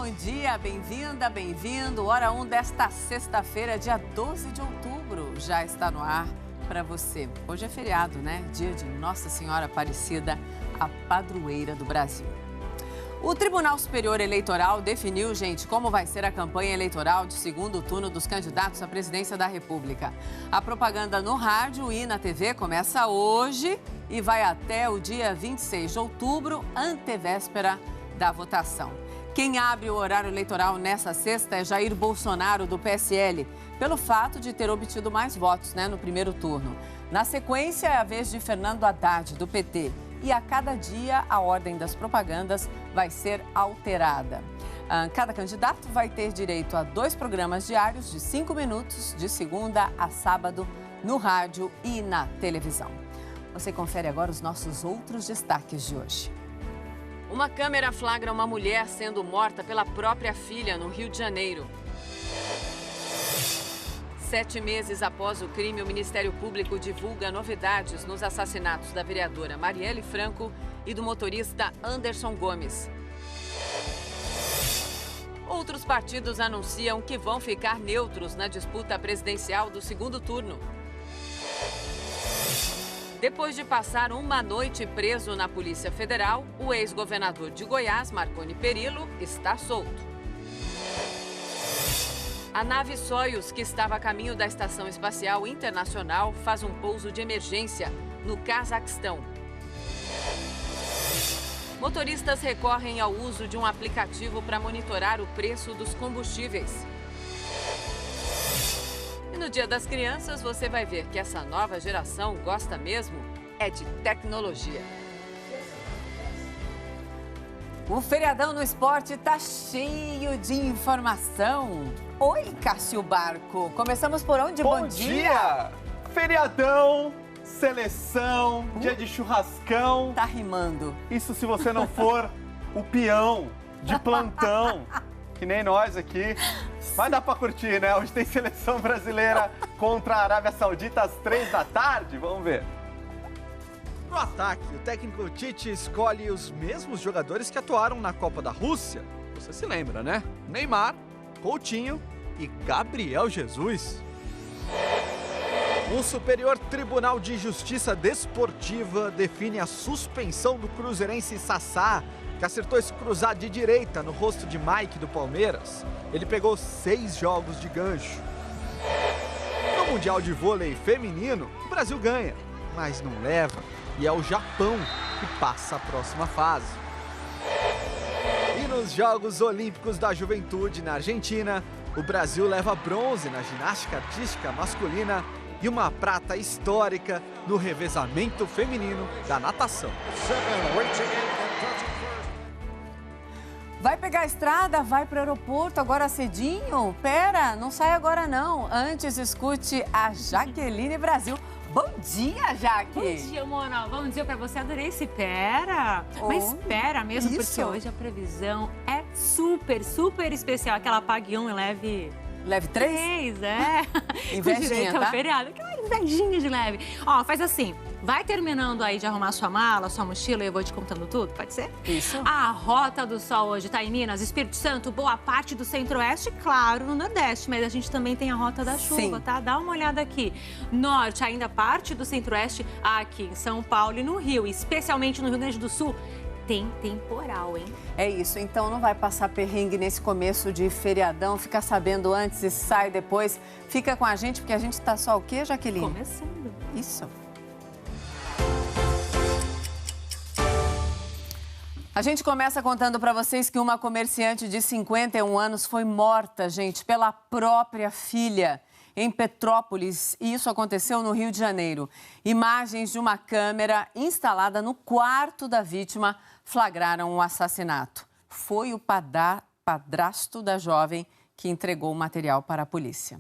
bom dia, bem-vinda, bem-vindo. Hora 1 desta sexta-feira, dia 12 de outubro, já está no ar para você. Hoje é feriado, né? Dia de Nossa Senhora Aparecida, a padroeira do Brasil. O Tribunal Superior Eleitoral definiu, gente, como vai ser a campanha eleitoral de segundo turno dos candidatos à presidência da República. A propaganda no rádio e na TV começa hoje e vai até o dia 26 de outubro, antevéspera da votação. Quem abre o horário eleitoral nessa sexta é Jair Bolsonaro, do PSL, pelo fato de ter obtido mais votos, no primeiro turno. Na sequência, é a vez de Fernando Haddad, do PT. E a cada dia, a ordem das propagandas vai ser alterada. Cada candidato vai ter direito a 2 programas diários de 5 minutos, de segunda a sábado, no rádio e na televisão. Você confere agora os nossos outros destaques de hoje. Uma câmera flagra uma mulher sendo morta pela própria filha no Rio de Janeiro. 7 meses após o crime, o Ministério Público divulga novidades nos assassinatos da vereadora Marielle Franco e do motorista Anderson Gomes. Outros partidos anunciam que vão ficar neutros na disputa presidencial do segundo turno. Depois de passar uma noite preso na Polícia Federal, o ex-governador de Goiás, Marconi Perillo, está solto. A nave Soyuz, que estava a caminho da Estação Espacial Internacional, faz um pouso de emergência no Cazaquistão. Motoristas recorrem ao uso de um aplicativo para monitorar o preço dos combustíveis. E no Dia das Crianças, você vai ver que essa nova geração gosta mesmo é de tecnologia. O feriadão no esporte está cheio de informação. Oi, Cássio Barco. Começamos por onde? Bom dia! Feriadão, seleção, dia de churrascão. Tá rimando. Isso se você não for o peão de plantão, que nem nós aqui. Mas dá pra curtir, né? Hoje tem seleção brasileira contra a Arábia Saudita às 3 da tarde. Vamos ver. No ataque, o técnico Tite escolhe os mesmos jogadores que atuaram na Copa da Rússia. Você se lembra, né? Neymar, Coutinho e Gabriel Jesus. O Superior Tribunal de Justiça Desportiva define a suspensão do cruzeirense Sassá, que acertou esse cruzado de direita no rosto de Mike do Palmeiras. Ele pegou 6 jogos de gancho. No Mundial de Vôlei Feminino, o Brasil ganha, mas não leva. E é o Japão que passa a próxima fase. E nos Jogos Olímpicos da Juventude na Argentina, o Brasil leva bronze na ginástica artística masculina e uma prata histórica no revezamento feminino da natação. Vai pegar a estrada? Vai para o aeroporto agora cedinho? Pera, não sai agora não. Antes, escute a Jaqueline Brasil. Bom dia, Jaque! Bom dia, Mona. Bom dia pra você. Adorei esse pera. Mas espera mesmo, isso. Porque hoje a previsão é super, super especial. Aquela pague 1 e leve... Leve 3? É. Invejinha, Com direito ao tá? feriado. Aquela invejinha de leve. Ó, faz assim. Vai terminando aí de arrumar sua mala, sua mochila e eu vou te contando tudo, pode ser? Isso. A Rota do Sol hoje tá em Minas, Espírito Santo, boa parte do Centro-Oeste, claro, no Nordeste. Mas a gente também tem a Rota da Chuva, Sim. tá? Dá uma olhada aqui. Norte, ainda parte do Centro-Oeste, aqui em São Paulo e no Rio, especialmente no Rio Grande do Sul. Tem temporal, hein? É isso, então não vai passar perrengue nesse começo de feriadão, fica sabendo antes e sai depois. Fica com a gente, porque a gente tá só o quê, Jaqueline? Começando. Isso. A gente começa contando para vocês que uma comerciante de 51 anos foi morta, gente, pela própria filha em Petrópolis, e isso aconteceu no Rio de Janeiro. Imagens de uma câmera instalada no quarto da vítima flagraram o assassinato. Foi o padrasto da jovem que entregou o material para a polícia.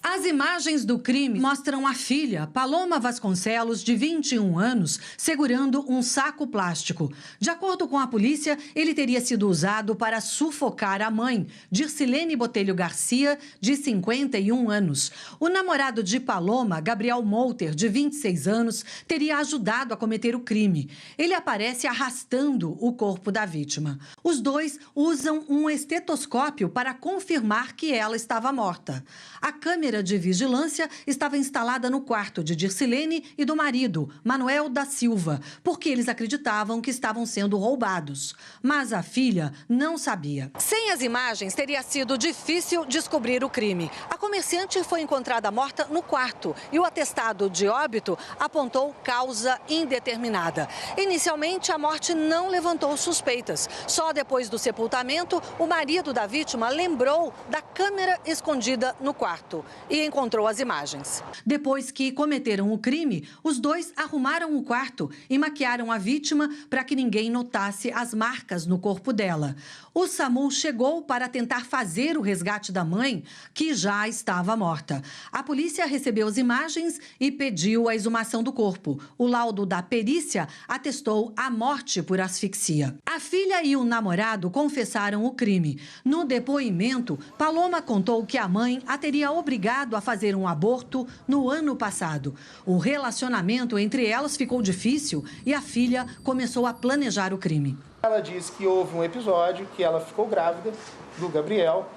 As imagens do crime mostram a filha, Paloma Vasconcelos, de 21 anos, segurando um saco plástico. De acordo com a polícia, ele teria sido usado para sufocar a mãe, Dircilene Botelho Garcia, de 51 anos. O namorado de Paloma, Gabriel Molter, de 26 anos, teria ajudado a cometer o crime. Ele aparece arrastando o corpo da vítima. Os dois usam um estetoscópio para confirmar que ela estava morta. A câmera de vigilância estava instalada no quarto de Dircilene e do marido, Manuel da Silva, porque eles acreditavam que estavam sendo roubados. Mas a filha não sabia. Sem as imagens, teria sido difícil descobrir o crime. A comerciante foi encontrada morta no quarto e o atestado de óbito apontou causa indeterminada. Inicialmente, a morte não levantou suspeitas. Só depois do sepultamento, o marido da vítima lembrou da câmera escondida no quarto e encontrou as imagens. Depois que cometeram o crime, os dois arrumaram o quarto e maquiaram a vítima para que ninguém notasse as marcas no corpo dela. O SAMU chegou para tentar fazer o resgate da mãe, que já estava morta. A polícia recebeu as imagens e pediu a exumação do corpo. O laudo da perícia atestou a morte por asfixia. A filha e o namorado confessaram o crime. No depoimento, Paloma contou que a mãe a teria obrigado a fazer um aborto no ano passado. O relacionamento entre elas ficou difícil e a filha começou a planejar o crime. Ela disse que houve um episódio que ela ficou grávida do Gabriel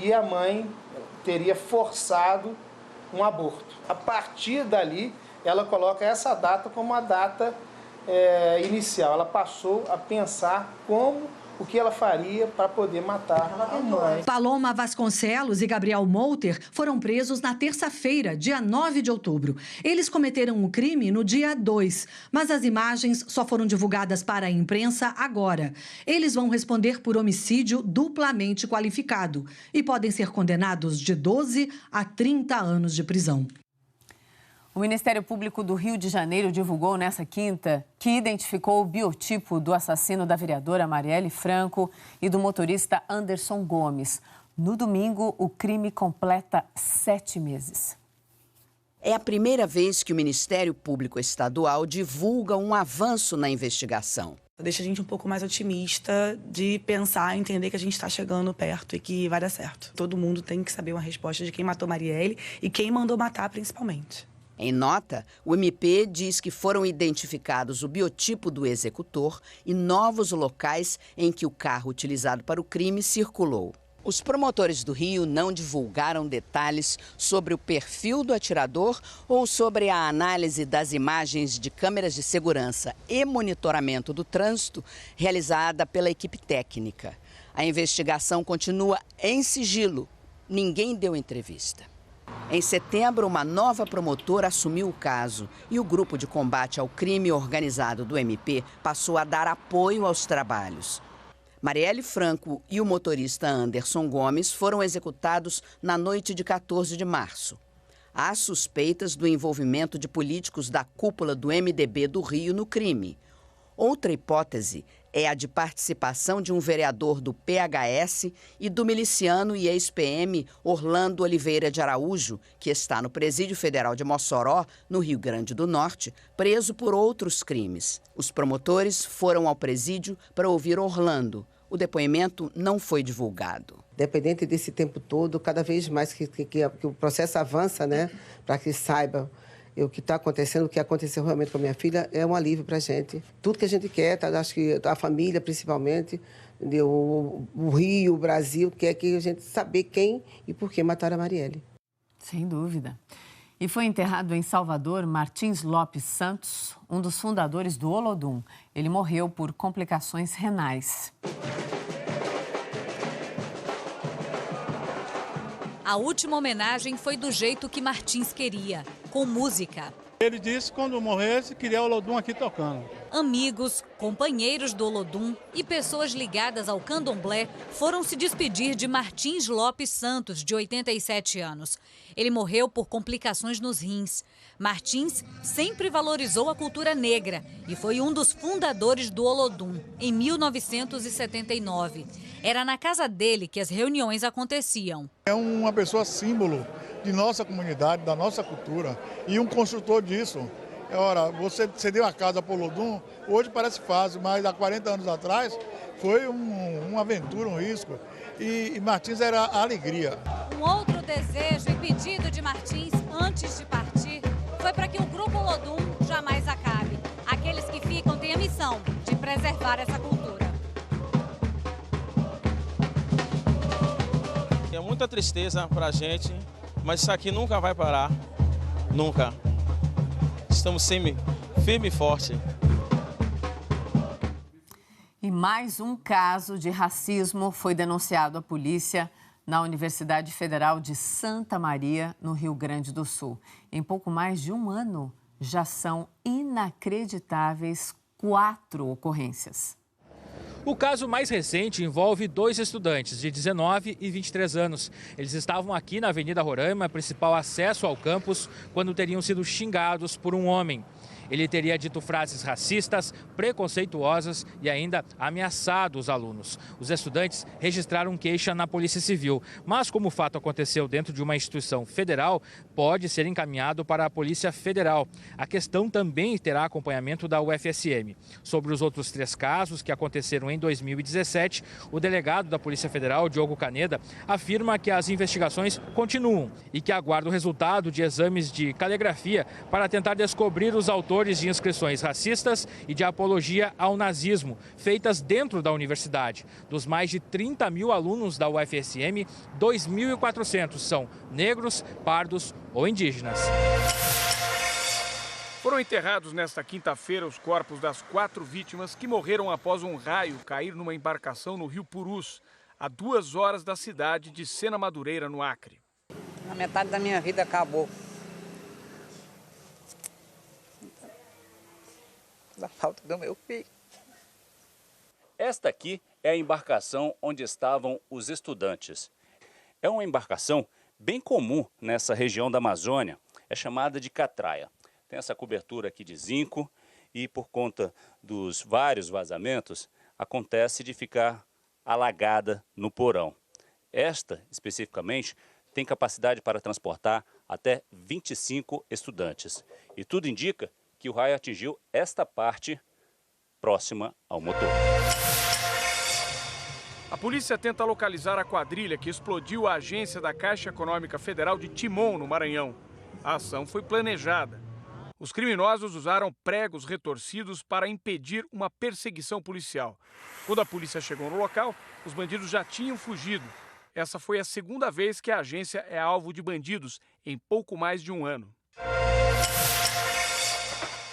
e a mãe teria forçado um aborto. A partir dali, ela coloca essa data como a data inicial. Ela passou a pensar o que ela faria para poder matar a mãe. Paloma Vasconcelos e Gabriel Molter foram presos na terça-feira, dia 9 de outubro. Eles cometeram o crime no dia 2, mas as imagens só foram divulgadas para a imprensa agora. Eles vão responder por homicídio duplamente qualificado e podem ser condenados de 12 a 30 anos de prisão. O Ministério Público do Rio de Janeiro divulgou nesta quinta que identificou o biotipo do assassino da vereadora Marielle Franco e do motorista Anderson Gomes. No domingo, o crime completa 7 meses. É a primeira vez que o Ministério Público Estadual divulga um avanço na investigação. Deixa a gente um pouco mais otimista de pensar, entender que a gente está chegando perto e que vai dar certo. Todo mundo tem que saber uma resposta de quem matou Marielle e quem mandou matar, principalmente. Em nota, o MP diz que foram identificados o biotipo do executor e novos locais em que o carro utilizado para o crime circulou. Os promotores do Rio não divulgaram detalhes sobre o perfil do atirador ou sobre a análise das imagens de câmeras de segurança e monitoramento do trânsito realizada pela equipe técnica. A investigação continua em sigilo. Ninguém deu entrevista. Em setembro, uma nova promotora assumiu o caso e o grupo de combate ao crime organizado do MP passou a dar apoio aos trabalhos. Marielle Franco e o motorista Anderson Gomes foram executados na noite de 14 de março. Há suspeitas do envolvimento de políticos da cúpula do MDB do Rio no crime. Outra hipótese é a de participação de um vereador do PHS e do miliciano e ex-PM Orlando Oliveira de Araújo, que está no Presídio Federal de Mossoró, no Rio Grande do Norte, preso por outros crimes. Os promotores foram ao presídio para ouvir Orlando. O depoimento não foi divulgado. Dependente desse tempo todo, cada vez mais que o processo avança, né, para que saiba o que está acontecendo, o que aconteceu realmente com a minha filha, é um alívio para a gente. Tudo que a gente quer, tá, acho que a família principalmente, o Rio, o Brasil, quer que a gente saber quem e por que mataram a Marielle. Sem dúvida. E foi enterrado em Salvador Martins Lopes Santos, um dos fundadores do Olodum. Ele morreu por complicações renais. A última homenagem foi do jeito que Martins queria, com música. Ele disse que quando morresse, queria o Olodum aqui tocando. Amigos, companheiros do Olodum e pessoas ligadas ao candomblé foram se despedir de Martins Lopes Santos, de 87 anos. Ele morreu por complicações nos rins. Martins sempre valorizou a cultura negra e foi um dos fundadores do Olodum, em 1979. Era na casa dele que as reuniões aconteciam. É uma pessoa símbolo de nossa comunidade, da nossa cultura e um construtor disso. Ora, você cedeu a casa para o Olodum, hoje parece fácil, mas há 40 anos atrás foi uma aventura, um risco. E Martins era a alegria. Um outro desejo e pedido de Martins antes de partir foi para que o Grupo Olodum jamais acabe. Aqueles que ficam têm a missão de preservar essa cultura. É muita tristeza para a gente, mas isso aqui nunca vai parar, nunca. Estamos firme e forte. E mais um caso de racismo foi denunciado à polícia na Universidade Federal de Santa Maria, no Rio Grande do Sul. Em pouco mais de um ano, já são inacreditáveis 4 ocorrências. O caso mais recente envolve 2 estudantes de 19 e 23 anos. Eles estavam aqui na Avenida Roraima, principal acesso ao campus, quando teriam sido xingados por um homem. Ele teria dito frases racistas, preconceituosas e ainda ameaçado os alunos. Os estudantes registraram queixa na Polícia Civil, mas como o fato aconteceu dentro de uma instituição federal, pode ser encaminhado para a Polícia Federal. A questão também terá acompanhamento da UFSM. Sobre os outros 3 casos que aconteceram em 2017, o delegado da Polícia Federal, Diogo Caneda, afirma que as investigações continuam e que aguarda o resultado de exames de caligrafia para tentar descobrir os autores de inscrições racistas e de apologia ao nazismo, feitas dentro da universidade. Dos mais de 30 mil alunos da UFSM, 2.400 são negros, pardos ou indígenas. Foram enterrados nesta quinta-feira os corpos das 4 vítimas que morreram após um raio cair numa embarcação no Rio Purus, a 2 horas da cidade de Sena Madureira, no Acre. A metade da minha vida acabou. Da falta do meu filho. Esta aqui é a embarcação onde estavam os estudantes. É uma embarcação bem comum nessa região da Amazônia, é chamada de catraia. Tem essa cobertura aqui de zinco e por conta dos vários vazamentos, acontece de ficar alagada no porão. Esta, especificamente, tem capacidade para transportar até 25 estudantes. E tudo indica que o raio atingiu esta parte próxima ao motor. A polícia tenta localizar a quadrilha que explodiu a agência da Caixa Econômica Federal de Timon, no Maranhão. A ação foi planejada. Os criminosos usaram pregos retorcidos para impedir uma perseguição policial. Quando a polícia chegou no local, os bandidos já tinham fugido. Essa foi a 2ª vez que a agência é alvo de bandidos em pouco mais de um ano.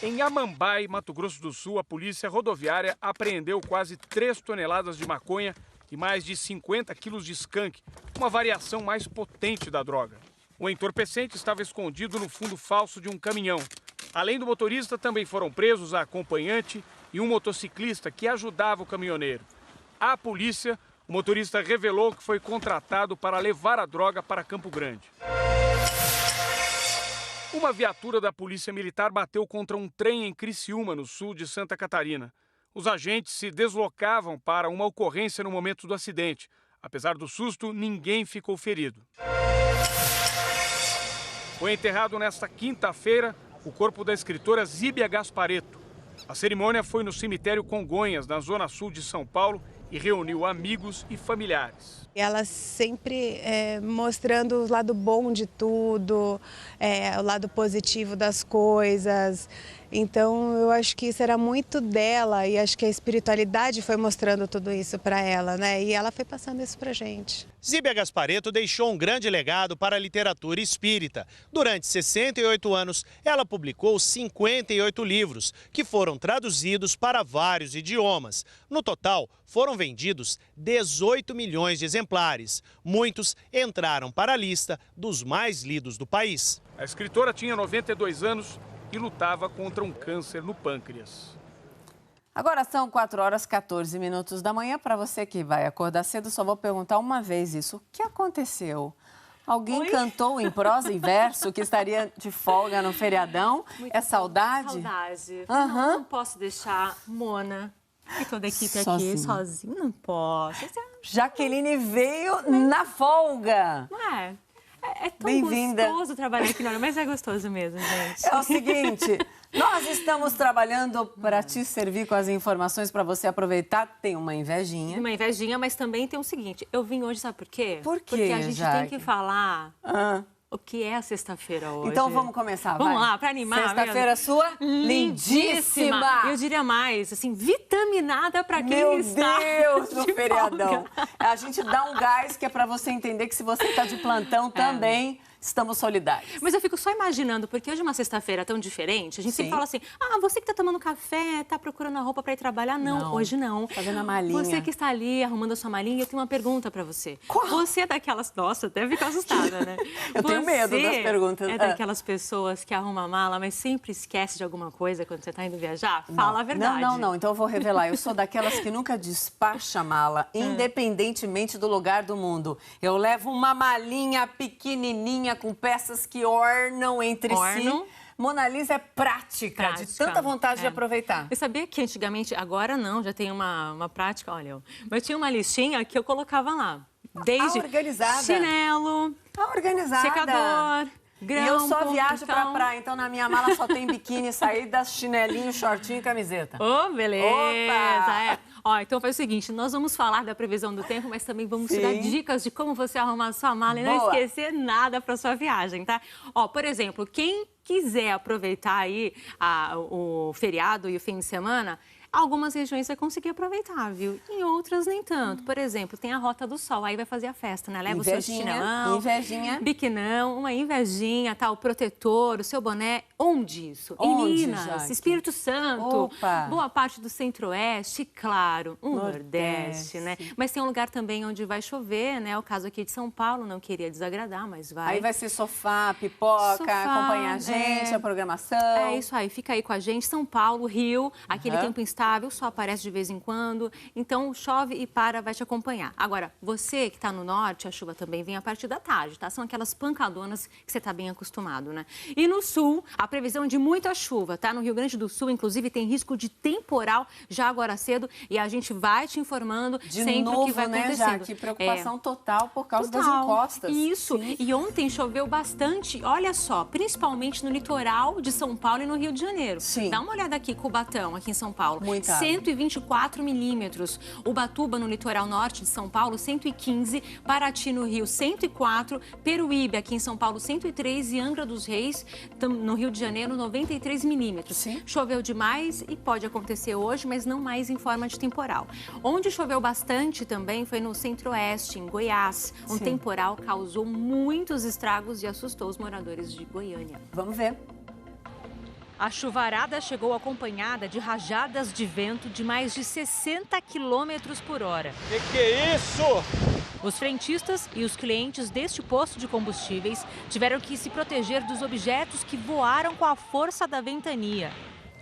Em Amambai, Mato Grosso do Sul, a polícia rodoviária apreendeu quase 3 toneladas de maconha e mais de 50 quilos de skunk, uma variação mais potente da droga. O entorpecente estava escondido no fundo falso de um caminhão. Além do motorista, também foram presos a acompanhante e um motociclista que ajudava o caminhoneiro. À polícia, o motorista revelou que foi contratado para levar a droga para Campo Grande. Uma viatura da Polícia Militar bateu contra um trem em Criciúma, no sul de Santa Catarina. Os agentes se deslocavam para uma ocorrência no momento do acidente. Apesar do susto, ninguém ficou ferido. Foi enterrado nesta quinta-feira o corpo da escritora Zíbia Gasparetto. A cerimônia foi no cemitério Congonhas, na zona sul de São Paulo, e reuniu amigos e familiares. Ela sempre mostrando o lado bom de tudo, o lado positivo das coisas. Então, eu acho que isso era muito dela e acho que a espiritualidade foi mostrando tudo isso para ela, né? E ela foi passando isso para a gente. Zíbia Gasparetto deixou um grande legado para a literatura espírita. Durante 68 anos, ela publicou 58 livros, que foram traduzidos para vários idiomas. No total, foram vendidos 18 milhões de exemplares. Muitos entraram para a lista dos mais lidos do país. A escritora tinha 92 anos e lutava contra um câncer no pâncreas. Agora são 4h14 da manhã. Para você que vai acordar cedo, só vou perguntar uma vez isso. O que aconteceu? Alguém cantou em prosa e verso que estaria de folga no feriadão? Muito é saudade? Saudade. Aham. Não posso deixar Mona e toda a equipe Sozinho. aqui sozinho. Não posso. Jaqueline veio na folga. É tão Bem-vinda. gostoso trabalhar aqui na hora, mas é gostoso mesmo, gente. É o seguinte, nós estamos trabalhando para te servir com as informações para você aproveitar. Tem uma invejinha. Uma invejinha, mas também tem o seguinte, eu vim hoje, sabe por quê? Por quê, Porque a gente tem Jaque? que falar o que é a sexta-feira hoje. Então vamos começar, Vamos vai. lá, para animar. Sexta-feira sua, lindíssima. Eu diria mais, assim, vitaminada para quem Meu está Deus, no de feriadão. folga. A gente dá um gás que é para você entender que se você está de plantão também, estamos solidários. Mas eu fico só imaginando, porque hoje é uma sexta-feira tão diferente, a gente sempre Sim. fala assim, você que tá tomando café, tá procurando a roupa para ir trabalhar. Não, hoje não. Fazendo a malinha. Você que está ali arrumando a sua malinha, eu tenho uma pergunta para você. Qual? Você é daquelas... Nossa, deve ficar assustada, né? Eu tenho medo das perguntas. É daquelas pessoas que arrumam a mala, mas sempre esquece de alguma coisa quando você tá indo viajar? Fala a verdade. Não. Então eu vou revelar. Eu sou daquelas que nunca despacha a mala, independentemente do lugar do mundo. Eu levo uma malinha pequenininha com peças que ornam entre si. Mona Lisa é prática, de tanta vontade de aproveitar. Eu sabia que antigamente, agora não, já tem uma prática, olha, mas tinha uma listinha que eu colocava lá. Desde organizada. Chinelo, organizada. Secador, grão, e eu só viajo pra então... praia, então na minha mala só tem biquíni, saída, chinelinho, shortinho e camiseta. Beleza! Opa! Então faz o seguinte, nós vamos falar da previsão do tempo, mas também vamos te Sim. dar dicas de como você arrumar a sua mala e não Boa. esquecer nada para sua viagem, tá? Por exemplo, quem quiser aproveitar aí o feriado e o fim de semana, algumas regiões vai conseguir aproveitar, viu? Em outras nem tanto. Por exemplo, tem a Rota do Sol, aí vai fazer a festa, né? Leva o seu chinelão, biquinão, uma invejinha, tá? O protetor, o seu boné. Onde isso? Onde, em Minas, Jaque? Espírito Santo, Opa. boa parte do Centro-Oeste, e, claro, o Nordeste, né? Mas tem um lugar também onde vai chover, né? O caso aqui de São Paulo, não queria desagradar, mas vai. Aí vai ser sofá, pipoca, acompanhar a gente, a programação. É isso aí, fica aí com a gente. São Paulo, Rio, aquele tempo instável, só aparece de vez em quando. Então, chove e para, vai te acompanhar. Agora, você que está no norte, a chuva também vem a partir da tarde, tá? São aquelas pancadonas que você está bem acostumado, né? E no sul, a previsão é de muita chuva, tá? No Rio Grande do Sul, inclusive, tem risco de temporal já agora cedo e a gente vai te informando sempre o que vai acontecendo. Né, que preocupação total por causa das encostas. Isso. Sim. E ontem choveu bastante, olha só, principalmente no litoral de São Paulo e no Rio de Janeiro. Sim. Dá uma olhada aqui, Cubatão, aqui em São Paulo. Muita 124 milímetros. Ubatuba, no litoral norte de São Paulo, 115. Paraty, no Rio, 104. Peruíbe, aqui em São Paulo, 103. E Angra dos Reis, no Rio de Janeiro, 93 milímetros. Sim. Choveu demais e pode acontecer hoje, mas não mais em forma de temporal. Onde choveu bastante também foi no Centro-Oeste, em Goiás. Um temporal causou muitos estragos e assustou os moradores de Goiânia. Vamos ver. A chuvarada chegou acompanhada de rajadas de vento de mais de 60 km por hora. Que é isso? Os frentistas e os clientes deste posto de combustíveis tiveram que se proteger dos objetos que voaram com a força da ventania.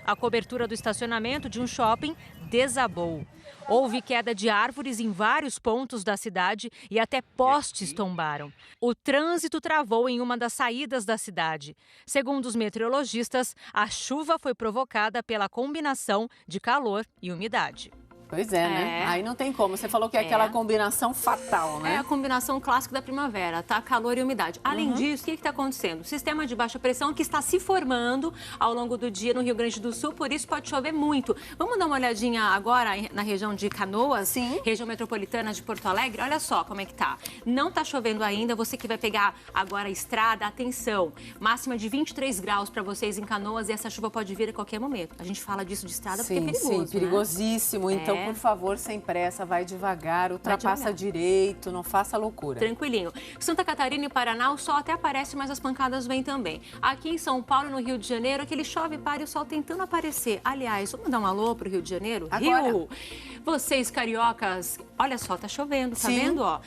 A cobertura do estacionamento de um shopping desabou. Houve queda de árvores em vários pontos da cidade e até postes tombaram. O trânsito travou em uma das saídas da cidade. Segundo os meteorologistas, a chuva foi provocada pela combinação de calor e umidade. Pois é, né? Aí não tem como. Você falou que é aquela combinação fatal, né? É a combinação clássica da primavera, tá? Calor e umidade. Além disso, o que está acontecendo? O sistema de baixa pressão que está se formando ao longo do dia no Rio Grande do Sul, por isso pode chover muito. Vamos dar uma olhadinha agora na região de Canoas, região metropolitana de Porto Alegre. Olha só como é que tá. Não tá chovendo ainda, você que vai pegar agora a estrada, atenção. Máxima de 23 graus para vocês em Canoas e essa chuva pode vir a qualquer momento. A gente fala disso de estrada porque é perigoso, Sim, perigosíssimo. Né? Então, por favor, sem pressa, vai devagar, ultrapassa direito, não faça loucura. Tranquilinho. Santa Catarina e Paraná, o sol até aparece, mas as pancadas vêm também. Aqui em São Paulo e no Rio de Janeiro, aquele chove e para e o sol tentando aparecer. Aliás, vamos dar um alô pro Rio de Janeiro? Agora. Rio! Vocês, cariocas, Olha só, tá chovendo, tá vendo? Ó,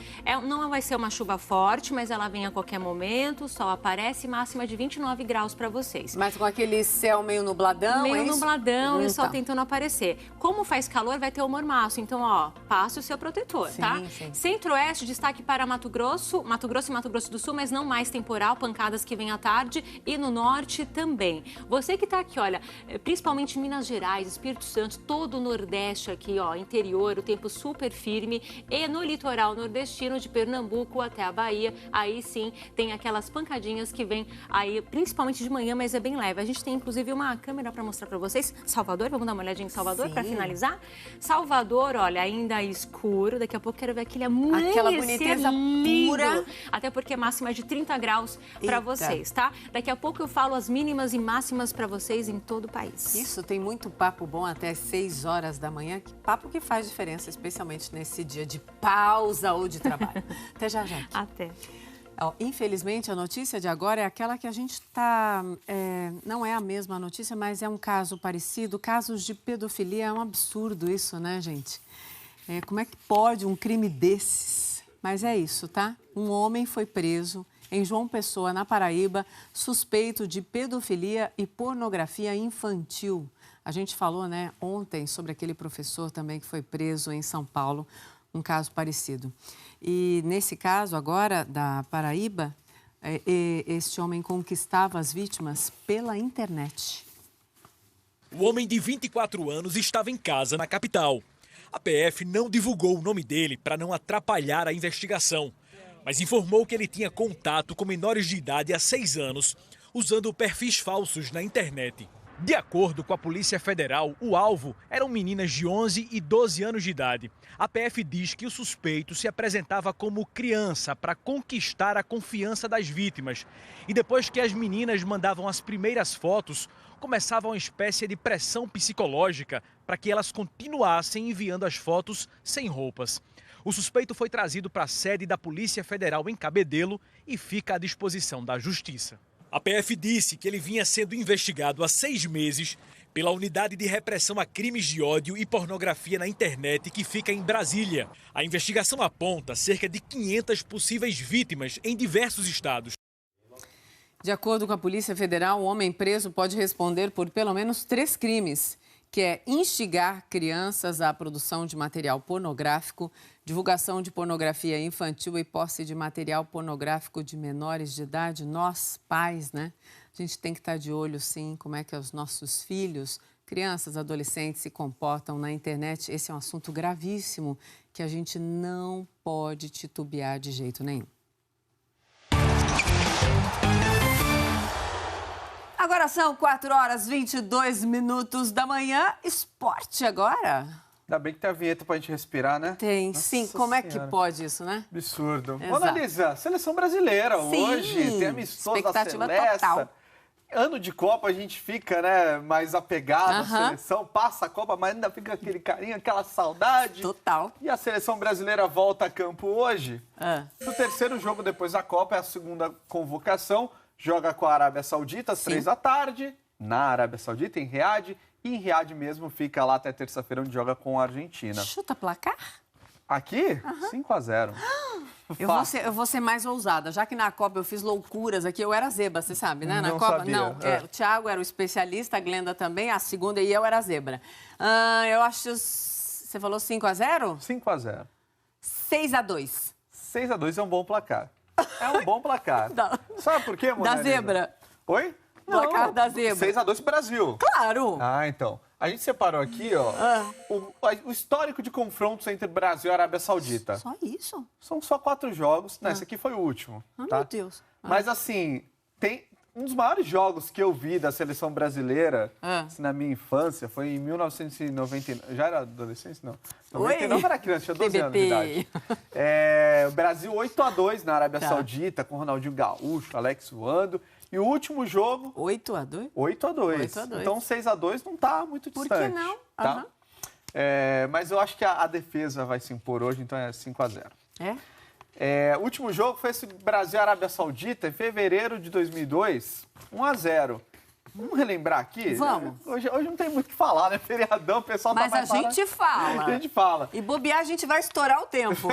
não vai ser uma chuva forte, mas ela vem a qualquer momento, o sol aparece, máxima de 29 graus para vocês. Mas com aquele céu meio nubladão, meio nubladão e o sol então. tentando aparecer. Como faz calor, vai ter o mormaço, então, ó, passe o seu protetor, tá? Sim. Centro-Oeste, destaque para Mato Grosso e Mato Grosso do Sul, mas não mais temporal, pancadas que vêm à tarde e no norte também. Você que tá aqui, olha, principalmente Minas Gerais, Espírito Santo, todo o Nordeste aqui, ó, interior, o tempo super firme. E no litoral nordestino de Pernambuco até a Bahia, aí sim tem aquelas pancadinhas que vêm aí, principalmente de manhã, mas é bem leve. A gente tem inclusive uma câmera para mostrar para vocês. Salvador, vamos dar uma olhadinha em Salvador para finalizar? Salvador, olha, ainda escuro. Daqui a pouco quero ver aquele amanhecer aquela boniteza lindo. pura. Até porque é máxima de 30 graus para vocês, tá? Daqui a pouco eu falo as mínimas e máximas para vocês em todo o país. Isso, tem muito papo bom até 6 horas da manhã. Papo que faz diferença, especialmente nesse dia de pausa ou de trabalho. Até já, gente. Até. Ó, infelizmente, a notícia de agora é aquela que a gente está... não é a mesma notícia, mas é um caso parecido. Casos de pedofilia, é um absurdo isso, né, gente? Como é que pode um crime desses? Mas é isso, tá? Um homem foi preso em João Pessoa, na Paraíba, suspeito de pedofilia e pornografia infantil. A gente falou, né, ontem sobre aquele professor também que foi preso em São Paulo, um caso parecido. E nesse caso agora da Paraíba, este homem conquistava as vítimas pela internet. O homem de 24 anos estava em casa na capital. A PF não divulgou o nome dele para não atrapalhar a investigação, mas informou que ele tinha contato com menores de idade há 6 anos, usando perfis falsos na internet. De acordo com a Polícia Federal, o alvo eram meninas de 11 e 12 anos de idade. A PF diz que o suspeito se apresentava como criança para conquistar a confiança das vítimas. E depois que as meninas mandavam as primeiras fotos, começava uma espécie de pressão psicológica para que elas continuassem enviando as fotos sem roupas. O suspeito foi trazido para a sede da Polícia Federal em Cabedelo e fica à disposição da Justiça. A PF disse que ele vinha sendo investigado há 6 meses pela Unidade de Repressão a Crimes de Ódio e Pornografia na Internet, que fica em Brasília. A investigação aponta cerca de 500 possíveis vítimas em diversos estados. De acordo com a Polícia Federal, o homem preso pode responder por pelo menos 3 crimes, que é instigar crianças à produção de material pornográfico, divulgação de pornografia infantil e posse de material pornográfico de menores de idade. Nós, pais, né? A gente tem que estar de olho, sim, como é que os nossos filhos, crianças, adolescentes se comportam na internet. Esse é um assunto gravíssimo que a gente não pode titubear de jeito nenhum. Agora são 4h22 da manhã. Esporte agora. Ainda bem que tem a vinheta pra gente respirar, né? Tem, Nossa sim. Como é que Senhora. pode isso, né? Absurdo. Exato. Vamos analisar. Seleção brasileira Sim. hoje. Tem amistoso da Expectativa Celeste. total. Ano de Copa a gente fica, né, mais apegado à seleção. Passa a Copa, mas ainda fica aquele carinho, aquela saudade. Total. E a seleção brasileira volta a campo hoje. No terceiro jogo depois da Copa, é a segunda convocação. Joga com a Arábia Saudita às 3 da tarde, na Arábia Saudita, em Riad. E em Riad mesmo fica lá até terça-feira, onde joga com a Argentina. Chuta placar? Aqui, 5-0. Eu vou ser mais ousada. Já que na Copa eu fiz loucuras aqui, eu era zebra, você sabe, né? Na Não Copa, sabia. não. O Thiago era o especialista, a Glenda também, a segunda e eu era zebra. Eu acho... Você falou 5-0? 5-0. 6-2. 6-2 é um bom placar. É um bom placar. Sabe por quê, Mona Da Lisa? zebra. Oi? Placar da zebra. 6-2 pro Brasil. Claro. Ah, então. A gente separou aqui, ó, o histórico de confrontos entre Brasil e Arábia Saudita. Só isso? São só 4 jogos. Não, esse aqui foi o último. Meu Deus. Mas, assim, tem um dos maiores jogos que eu vi da seleção brasileira, assim, na minha infância, foi em 1999. Já era adolescente? Não. 99 era criança, tinha 12 anos de idade. O Brasil 8-2 na Arábia Saudita, com Ronaldinho Gaúcho, Alex voando. E o último jogo... 8-2? 8-2. Então, 6-2 não tá muito distante. Por que não? Tá? Mas eu acho que a defesa vai se impor hoje, então é 5-0. O último jogo foi esse Brasil-Arábia Saudita, em fevereiro de 2002, 1-0. Vamos relembrar aqui? Vamos. Hoje não tem muito o que falar, né? Feriadão, o pessoal Mas tá a gente fala. A gente fala. E bobear, a gente vai estourar o tempo.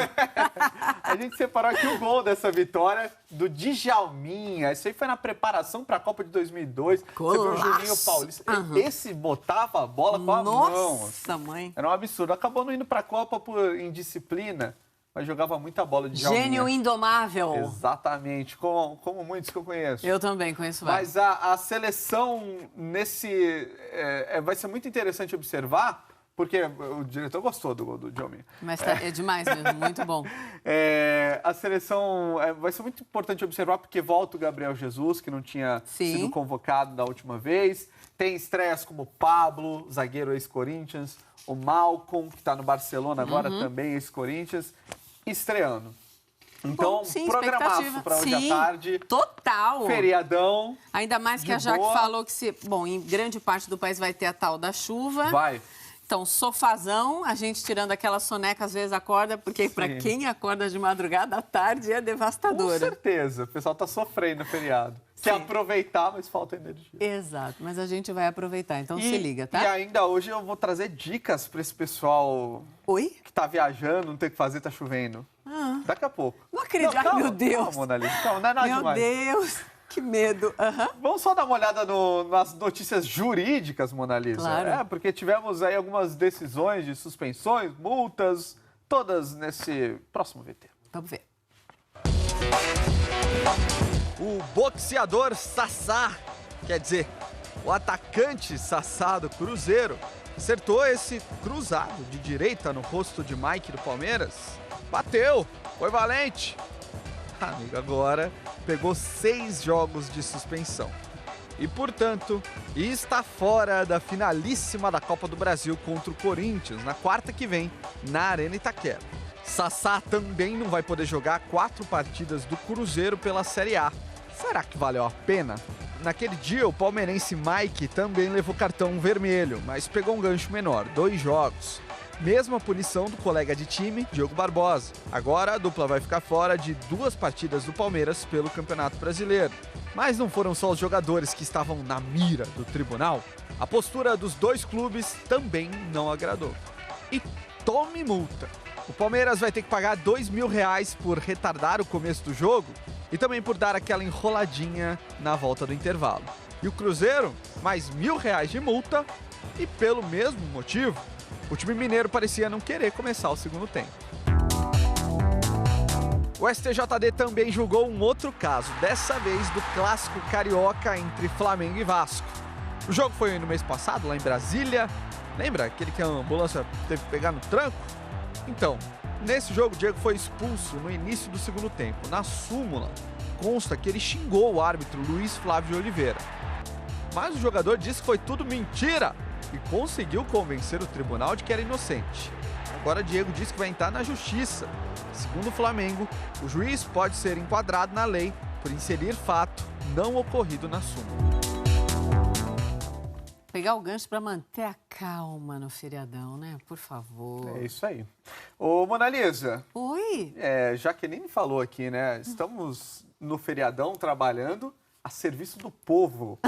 A gente separou aqui o gol dessa vitória do Djalminha. Isso aí foi na preparação para a Copa de 2002. Você viu o Juninho Paulista. Esse botava a bola com a mão. Nossa, mãe. Era um absurdo. Acabou não indo para a Copa por indisciplina, mas jogava muita bola de Djalminha. Gênio indomável. Exatamente, como muitos que eu conheço. Eu também conheço vários. Mas a seleção vai ser muito interessante observar, porque o diretor gostou do gol do Djalminha. Mas é demais mesmo, muito bom. A seleção vai ser muito importante observar, porque volta o Gabriel Jesus, que não tinha sido convocado da última vez. Tem estreias como o Pablo, zagueiro ex-Corinthians, o Malcom, que está no Barcelona agora, também ex-Corinthians, estreando. Então, programaço para hoje à tarde. Total. Feriadão. Ainda mais que a Jaque falou que, em grande parte do país vai ter a tal da chuva. Vai. Então, sofazão, a gente tirando aquela soneca, às vezes acorda, porque para quem acorda de madrugada, à tarde é devastadora. Com certeza, o pessoal está sofrendo no feriado. Quer aproveitar, mas falta energia. Exato, mas a gente vai aproveitar, então se liga, tá? E ainda hoje eu vou trazer dicas para esse pessoal que está viajando, não tem o que fazer, está chovendo. Daqui a pouco. Não acredito, ai meu Deus. Calma, Mona Lisa, calma, não é nada demais. Meu Deus, que medo. Vamos só dar uma olhada nas notícias jurídicas, Mona Lisa. Claro. Porque tivemos aí algumas decisões de suspensões, multas, todas nesse próximo VT. Vamos ver. O boxeador Sassá, quer dizer, o atacante Sassá do Cruzeiro, acertou esse cruzado de direita no rosto de Mike do Palmeiras. Bateu, foi valente. Amigo, agora pegou 6 jogos de suspensão. E, portanto, está fora da finalíssima da Copa do Brasil contra o Corinthians, na quarta que vem, na Arena Itaquera. Sassá também não vai poder jogar 4 partidas do Cruzeiro pela Série A. Será que valeu a pena? Naquele dia, o palmeirense Mike também levou cartão vermelho, mas pegou um gancho menor, 2 jogos. Mesma punição do colega de time, Diogo Barbosa. Agora a dupla vai ficar fora de 2 partidas do Palmeiras pelo Campeonato Brasileiro. Mas não foram só os jogadores que estavam na mira do tribunal. A postura dos 2 clubes também não agradou. E tome multa! O Palmeiras vai ter que pagar R$2.000 por retardar o começo do jogo e também por dar aquela enroladinha na volta do intervalo. E o Cruzeiro, mais R$1.000 de multa e pelo mesmo motivo, o time mineiro parecia não querer começar o segundo tempo. O STJD também julgou um outro caso, dessa vez do clássico carioca entre Flamengo e Vasco. O jogo foi no mês passado, lá em Brasília. Lembra aquele que a ambulância teve que pegar no tranco? Então, nesse jogo, o Diego foi expulso no início do segundo tempo. Na súmula, consta que ele xingou o árbitro Luiz Flávio de Oliveira. Mas o jogador disse que foi tudo mentira e conseguiu convencer o tribunal de que era inocente. Agora, Diego disse que vai entrar na justiça. Segundo o Flamengo, o juiz pode ser enquadrado na lei por inserir fato não ocorrido na súmula. Pegar o gancho para manter a calma no feriadão, né? Por favor. É isso aí. Ô, Mona Lisa. Oi. Jaqueline falou aqui, né? Estamos no feriadão trabalhando a serviço do povo.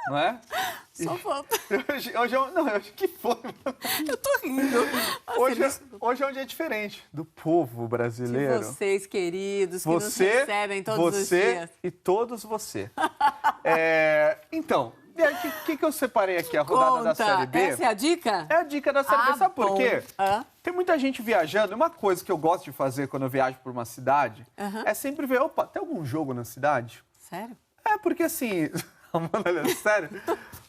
Não é? Só falta. Hoje que foi? Eu tô rindo. Hoje é um dia diferente do povo brasileiro. De vocês, queridos, que nos recebem todos os dias. E todos você. Então, o que eu separei aqui? A rodada da Série B. Essa é a dica? É a dica da Série B. Sabe por quê? Tem muita gente viajando. Uma coisa que eu gosto de fazer quando eu viajo por uma cidade é sempre ver, opa, tem algum jogo na cidade? Sério? Porque assim... Sério?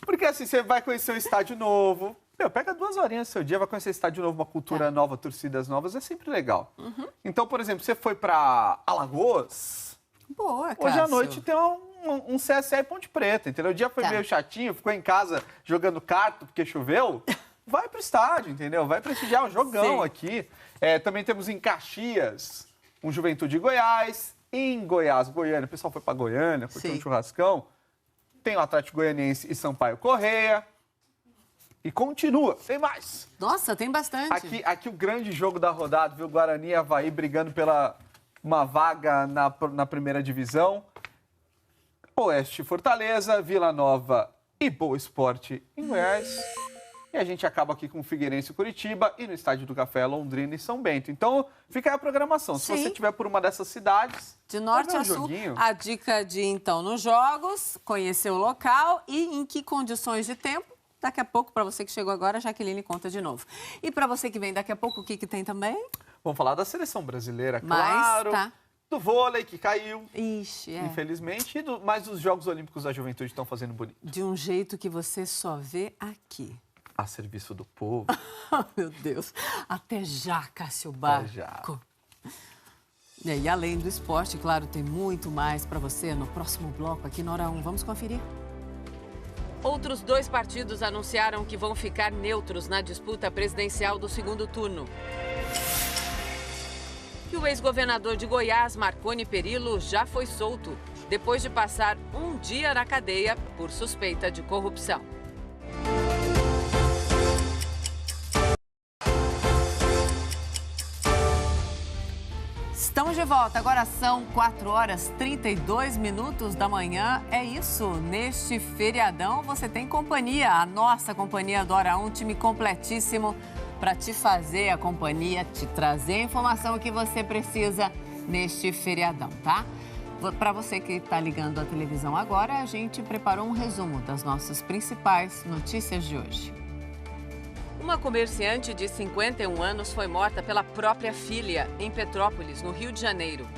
Porque assim, você vai conhecer um estádio novo. Pega 2 horinhas do seu dia, vai conhecer um estádio novo, uma cultura nova, torcidas novas, é sempre legal. Então, por exemplo, você foi pra Alagoas. Boa, Cássio. Hoje à noite tem um CSA e Ponte Preta, entendeu? O dia foi meio chatinho, ficou em casa jogando carta porque choveu. Vai pro estádio, entendeu? Vai prestigiar um jogão aqui. Também temos em Caxias, um Juventude Goiás. Em Goiás, Goiânia, o pessoal foi pra Goiânia, curtiu um churrascão. Tem o Atlético Goianiense e Sampaio Correia. E continua, tem mais. Nossa, tem bastante. Aqui o grande jogo da rodada, viu? Guarani e Avaí brigando pela uma vaga na primeira divisão. Oeste Fortaleza, Vila Nova e Boa Esporte em Goiás. E a gente acaba aqui com Figueirense e Curitiba e no Estádio do Café, Londrina e São Bento. Então, fica aí a programação. Se você estiver por uma dessas cidades, de norte a sul, a dica de, então, nos jogos, conhecer o local e em que condições de tempo. Daqui a pouco, para você que chegou agora, a Jaqueline conta de novo. E para você que vem daqui a pouco, o que tem também? Vamos falar da seleção brasileira, claro. Tá. Do vôlei, que caiu, Ixi, infelizmente. Mas os Jogos Olímpicos da Juventude estão fazendo bonito. De um jeito que você só vê aqui. A serviço do povo. Meu Deus. Até já, Cássio Barco. E além do esporte, claro, tem muito mais para você no próximo bloco aqui na Hora 1. Vamos conferir? Outros 2 partidos anunciaram que vão ficar neutros na disputa presidencial do segundo turno. E o ex-governador de Goiás, Marconi Perillo, já foi solto, depois de passar um dia na cadeia por suspeita de corrupção. Estamos de volta, agora são 4h32 da manhã. É isso, neste feriadão você tem companhia, a nossa companhia do Hora 1, time completíssimo para te fazer a companhia, te trazer a informação que você precisa neste feriadão, tá? Para você que está ligando a televisão agora, a gente preparou um resumo das nossas principais notícias de hoje. Uma comerciante de 51 anos foi morta pela própria filha em Petrópolis, no Rio de Janeiro.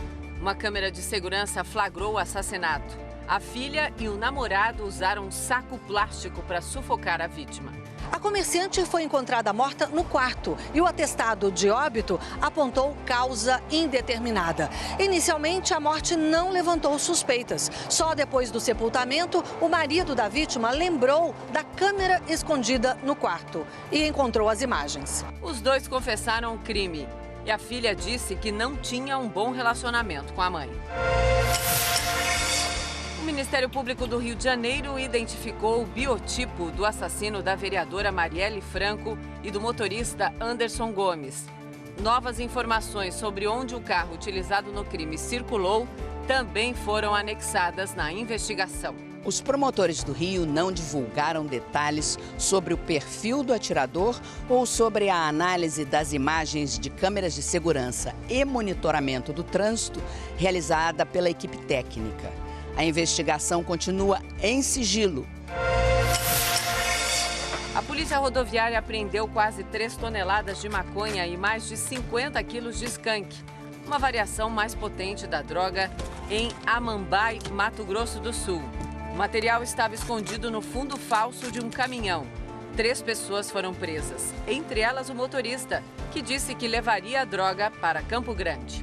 Uma câmera de segurança flagrou o assassinato. A filha e o namorado usaram um saco plástico para sufocar a vítima. A comerciante foi encontrada morta no quarto e o atestado de óbito apontou causa indeterminada. Inicialmente, a morte não levantou suspeitas. Só depois do sepultamento, o marido da vítima lembrou da câmera escondida no quarto e encontrou as imagens. Os 2 confessaram o crime e a filha disse que não tinha um bom relacionamento com a mãe. O Ministério Público do Rio de Janeiro identificou o biotipo do assassino da vereadora Marielle Franco e do motorista Anderson Gomes. Novas informações sobre onde o carro utilizado no crime circulou também foram anexadas na investigação. Os promotores do Rio não divulgaram detalhes sobre o perfil do atirador ou sobre a análise das imagens de câmeras de segurança e monitoramento do trânsito realizada pela equipe técnica. A investigação continua em sigilo. A Polícia Rodoviária apreendeu quase 3 toneladas de maconha e mais de 50 quilos de skunk, uma variação mais potente da droga, em Amambai, Mato Grosso do Sul. O material estava escondido no fundo falso de um caminhão. 3 pessoas foram presas, entre elas o motorista, que disse que levaria a droga para Campo Grande.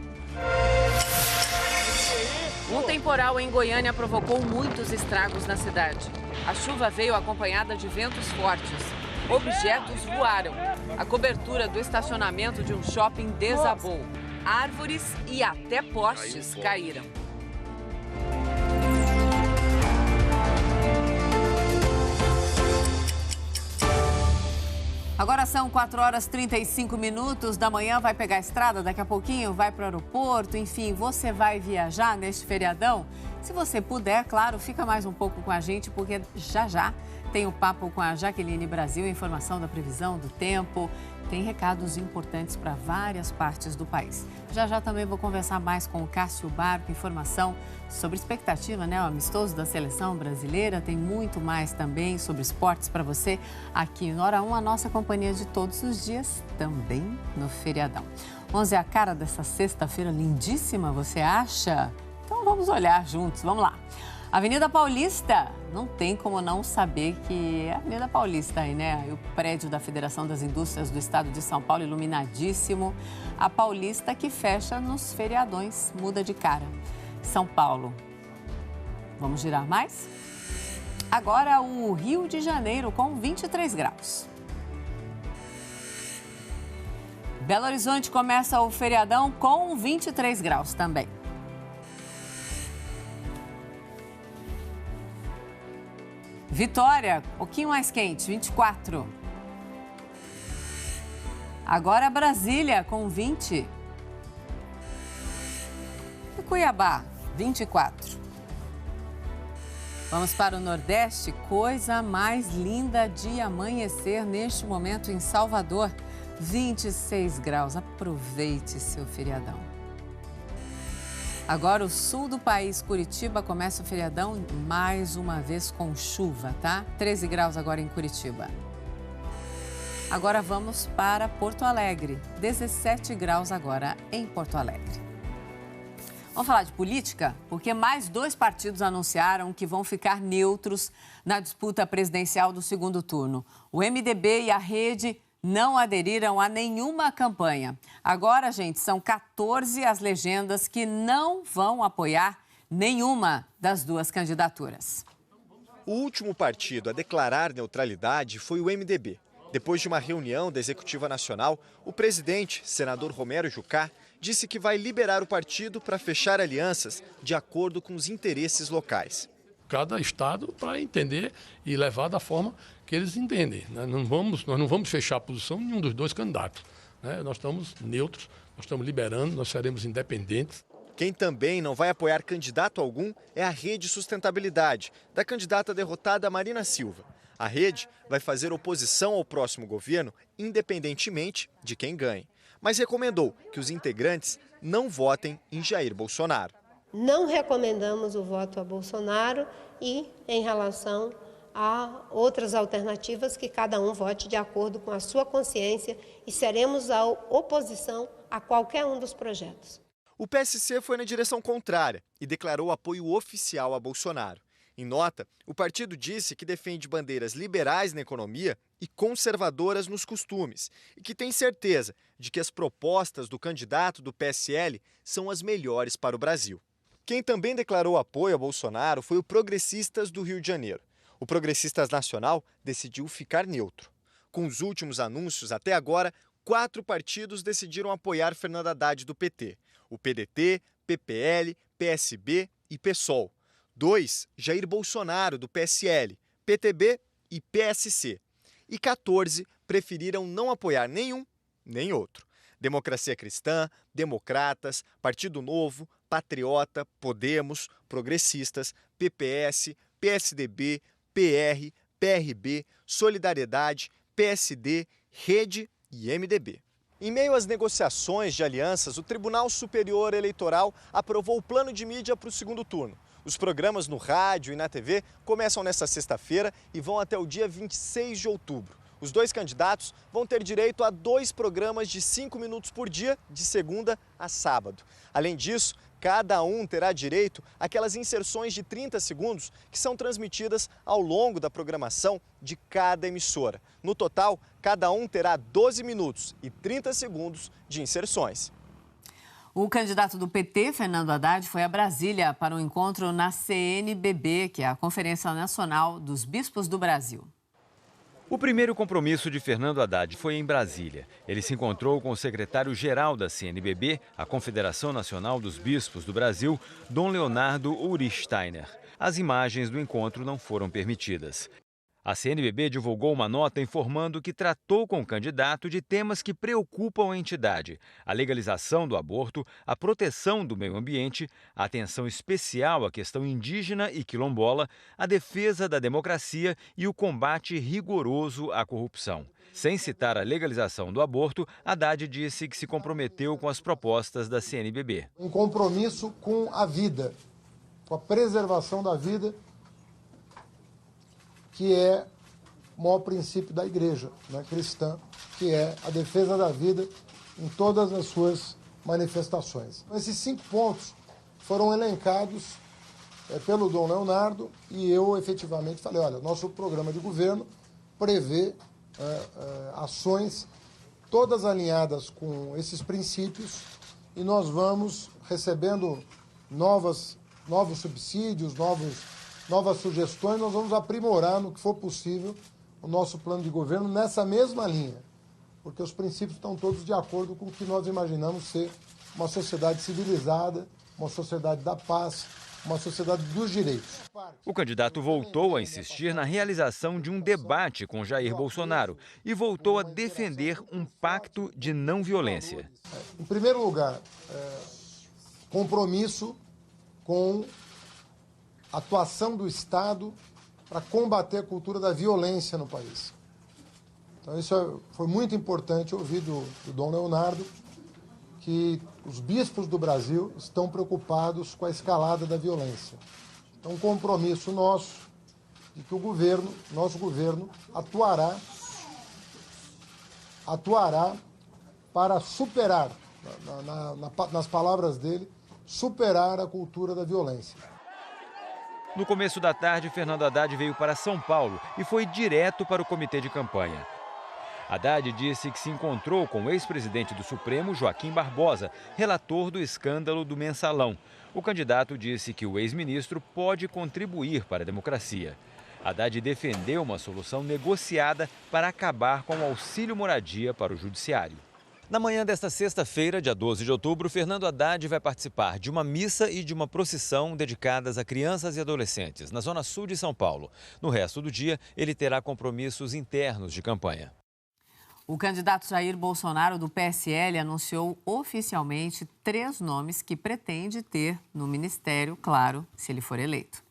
Um temporal em Goiânia provocou muitos estragos na cidade. A chuva veio acompanhada de ventos fortes. Objetos voaram. A cobertura do estacionamento de um shopping desabou. Árvores e até postes caíram. Agora são 4h35 da manhã, vai pegar a estrada daqui a pouquinho, vai para o aeroporto, enfim, você vai viajar neste feriadão? Se você puder, claro, fica mais um pouco com a gente, porque já tem o papo com a Jaqueline Brasil, informação da previsão do tempo, tem recados importantes para várias partes do país. Já também vou conversar mais com o Cássio Barco, informação sobre expectativa, né? O amistoso da seleção brasileira, tem muito mais também sobre esportes para você aqui no Hora 1, a nossa companhia de todos os dias, também no feriadão. 11 é a cara dessa sexta-feira lindíssima, você acha? Então vamos olhar juntos, vamos lá. Avenida Paulista, não tem como não saber que é a Avenida Paulista aí, né? O prédio da Federação das Indústrias do Estado de São Paulo, iluminadíssimo. A Paulista que fecha nos feriadões, muda de cara. São Paulo. Vamos girar mais? Agora o Rio de Janeiro com 23 graus. Belo Horizonte começa o feriadão com 23 graus também. Vitória, um pouquinho mais quente, 24. Agora Brasília com 20. E Cuiabá, 24. Vamos para o Nordeste. Coisa mais linda de amanhecer neste momento em Salvador. 26 graus. Aproveite seu feriadão. Agora o sul do país, Curitiba, começa o feriadão mais uma vez com chuva, tá? 13 graus agora em Curitiba. Agora vamos para Porto Alegre. 17 graus agora em Porto Alegre. Vamos falar de política? Porque mais 2 partidos anunciaram que vão ficar neutros na disputa presidencial do segundo turno. O MDB e a Rede não aderiram a nenhuma campanha. Agora, gente, são 14 as legendas que não vão apoiar nenhuma das 2 candidaturas. O último partido a declarar neutralidade foi o MDB. Depois de uma reunião da Executiva Nacional, o presidente, senador Romero Jucá, disse que vai liberar o partido para fechar alianças de acordo com os interesses locais. Cada estado para entender e levar da forma que eles entendem. Nós não vamos fechar a posição em nenhum dos 2 candidatos. Nós estamos neutros, nós estamos liberando, nós seremos independentes. Quem também não vai apoiar candidato algum é a Rede Sustentabilidade, da candidata derrotada Marina Silva. A Rede vai fazer oposição ao próximo governo, independentemente de quem ganhe. Mas recomendou que os integrantes não votem em Jair Bolsonaro. Não recomendamos o voto a Bolsonaro e em relação a outras alternativas que cada um vote de acordo com a sua consciência e seremos a oposição a qualquer um dos projetos. O PSC foi na direção contrária e declarou apoio oficial a Bolsonaro. Em nota, o partido disse que defende bandeiras liberais na economia e conservadoras nos costumes e que tem certeza de que as propostas do candidato do PSL são as melhores para o Brasil. Quem também declarou apoio a Bolsonaro foi o Progressistas do Rio de Janeiro. O Progressistas Nacional decidiu ficar neutro. Com os últimos anúncios até agora, 4 partidos decidiram apoiar Fernando Haddad do PT. O PDT, PPL, PSB e PSOL. 2, Jair Bolsonaro, do PSL, PTB e PSC. E 14 preferiram não apoiar nenhum nem outro. Democracia Cristã, Democratas, Partido Novo, Patriota, Podemos, Progressistas, PPS, PSDB, PR, PRB, Solidariedade, PSD, Rede e MDB. Em meio às negociações de alianças, o Tribunal Superior Eleitoral aprovou o plano de mídia para o segundo turno. Os programas no rádio e na TV começam nesta sexta-feira e vão até o dia 26 de outubro. Os 2 candidatos vão ter direito a 2 programas de 5 minutos por dia, de segunda a sábado. Além disso, cada um terá direito àquelas inserções de 30 segundos que são transmitidas ao longo da programação de cada emissora. No total, cada um terá 12 minutos e 30 segundos de inserções. O candidato do PT, Fernando Haddad, foi a Brasília para um encontro na CNBB, que é a Conferência Nacional dos Bispos do Brasil. O primeiro compromisso de Fernando Haddad foi em Brasília. Ele se encontrou com o secretário-geral da CNBB, a Confederação Nacional dos Bispos do Brasil, Dom Leonardo Urich-Steiner. As imagens do encontro não foram permitidas. A CNBB divulgou uma nota informando que tratou com o candidato de temas que preocupam a entidade: a legalização do aborto, a proteção do meio ambiente, a atenção especial à questão indígena e quilombola, a defesa da democracia e o combate rigoroso à corrupção. Sem citar a legalização do aborto, Haddad disse que se comprometeu com as propostas da CNBB. Um compromisso com a vida, com a preservação da vida, que é o maior princípio da igreja, né, cristã, que é a defesa da vida em todas as suas manifestações. Esses 5 pontos foram elencados pelo Dom Leonardo e eu efetivamente falei, olha, nosso programa de governo prevê ações todas alinhadas com esses princípios e nós vamos recebendo novos subsídios, novas sugestões, nós vamos aprimorar no que for possível o nosso plano de governo nessa mesma linha, porque os princípios estão todos de acordo com o que nós imaginamos ser uma sociedade civilizada, uma sociedade da paz, uma sociedade dos direitos. O candidato voltou a insistir na realização de um debate com Jair Bolsonaro e voltou a defender um pacto de não violência. Em primeiro lugar, compromisso com atuação do Estado para combater a cultura da violência no país. Então isso foi muito importante ouvir do Dom Leonardo, que os bispos do Brasil estão preocupados com a escalada da violência. É um compromisso nosso de que nosso governo, atuará para superar, nas palavras dele, superar a cultura da violência. No começo da tarde, Fernando Haddad veio para São Paulo e foi direto para o comitê de campanha. Haddad disse que se encontrou com o ex-presidente do Supremo, Joaquim Barbosa, relator do escândalo do Mensalão. O candidato disse que o ex-ministro pode contribuir para a democracia. Haddad defendeu uma solução negociada para acabar com o auxílio moradia para o judiciário. Na manhã desta sexta-feira, dia 12 de outubro, Fernando Haddad vai participar de uma missa e de uma procissão dedicadas a crianças e adolescentes, na zona sul de São Paulo. No resto do dia, ele terá compromissos internos de campanha. O candidato Jair Bolsonaro, do PSL, anunciou oficialmente 3 nomes que pretende ter no ministério, claro, se ele for eleito.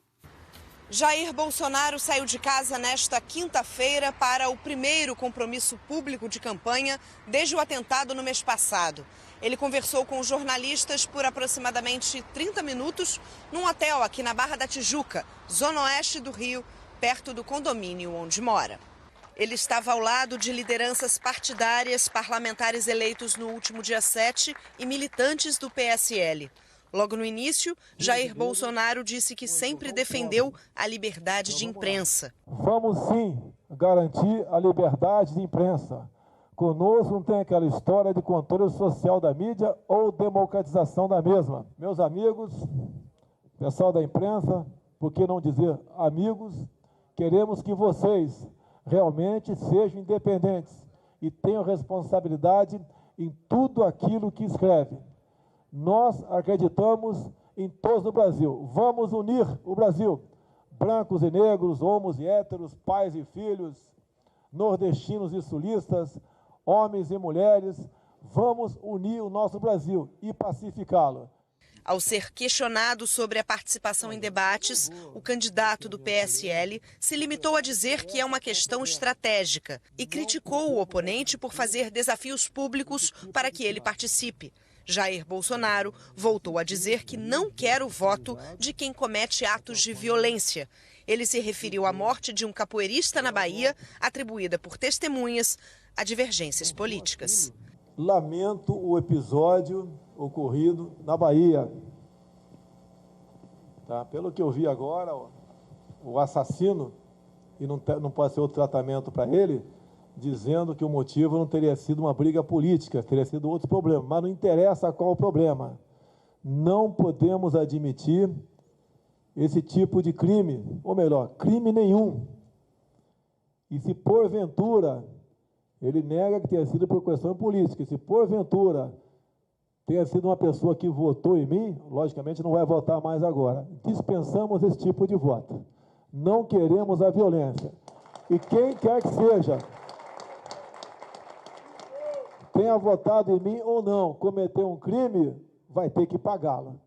Jair Bolsonaro saiu de casa nesta quinta-feira para o primeiro compromisso público de campanha desde o atentado no mês passado. Ele conversou com jornalistas por aproximadamente 30 minutos num hotel aqui na Barra da Tijuca, zona oeste do Rio, perto do condomínio onde mora. Ele estava ao lado de lideranças partidárias, parlamentares eleitos no último dia 7 e militantes do PSL. Logo no início, Jair Bolsonaro disse que sempre defendeu a liberdade de imprensa. Vamos sim garantir a liberdade de imprensa. Conosco não tem aquela história de controle social da mídia ou democratização da mesma. Meus amigos, pessoal da imprensa, por que não dizer amigos, queremos que vocês realmente sejam independentes e tenham responsabilidade em tudo aquilo que escreve. Nós acreditamos em todos no Brasil. Vamos unir o Brasil. Brancos e negros, homos e héteros, pais e filhos, nordestinos e sulistas, homens e mulheres. Vamos unir o nosso Brasil e pacificá-lo. Ao ser questionado sobre a participação em debates, o candidato do PSL se limitou a dizer que é uma questão estratégica e criticou o oponente por fazer desafios públicos para que ele participe. Jair Bolsonaro voltou a dizer que não quer o voto de quem comete atos de violência. Ele se referiu à morte de um capoeirista na Bahia, atribuída por testemunhas a divergências políticas. Lamento o episódio ocorrido na Bahia. Tá? Pelo que eu vi agora, o assassino, e não pode ser outro tratamento para ele, dizendo que o motivo não teria sido uma briga política, teria sido outro problema. Mas não interessa qual o problema. Não podemos admitir esse tipo de crime, ou melhor, crime nenhum. E se porventura, ele nega que tenha sido por questão política, e se porventura tenha sido uma pessoa que votou em mim, logicamente não vai votar mais agora. Dispensamos esse tipo de voto. Não queremos a violência. E quem quer que seja, tenha votado em mim ou não, cometeu um crime, vai ter que pagá-lo.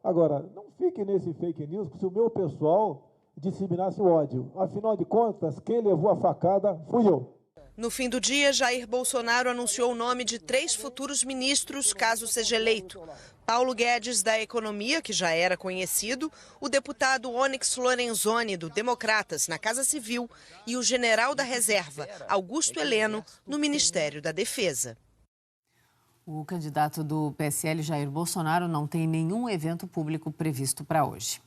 Agora, não fique nesse fake news, se o meu pessoal disseminasse o ódio. Afinal de contas, quem levou a facada fui eu. No fim do dia, Jair Bolsonaro anunciou o nome de 3 futuros ministros, caso seja eleito. Paulo Guedes, da Economia, que já era conhecido, o deputado Onyx Lorenzoni, do Democratas, na Casa Civil, e o general da Reserva, Augusto Heleno, no Ministério da Defesa. O candidato do PSL, Jair Bolsonaro, não tem nenhum evento público previsto para hoje.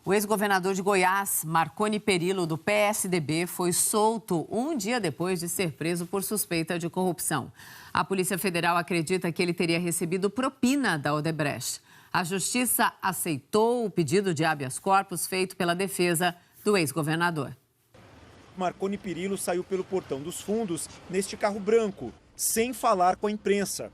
O ex-governador de Goiás, Marconi Perillo, do PSDB, foi solto um dia depois de ser preso por suspeita de corrupção. A Polícia Federal acredita que ele teria recebido propina da Odebrecht. A Justiça aceitou o pedido de habeas corpus feito pela defesa do ex-governador. Marconi Perillo saiu pelo portão dos fundos neste carro branco, sem falar com a imprensa.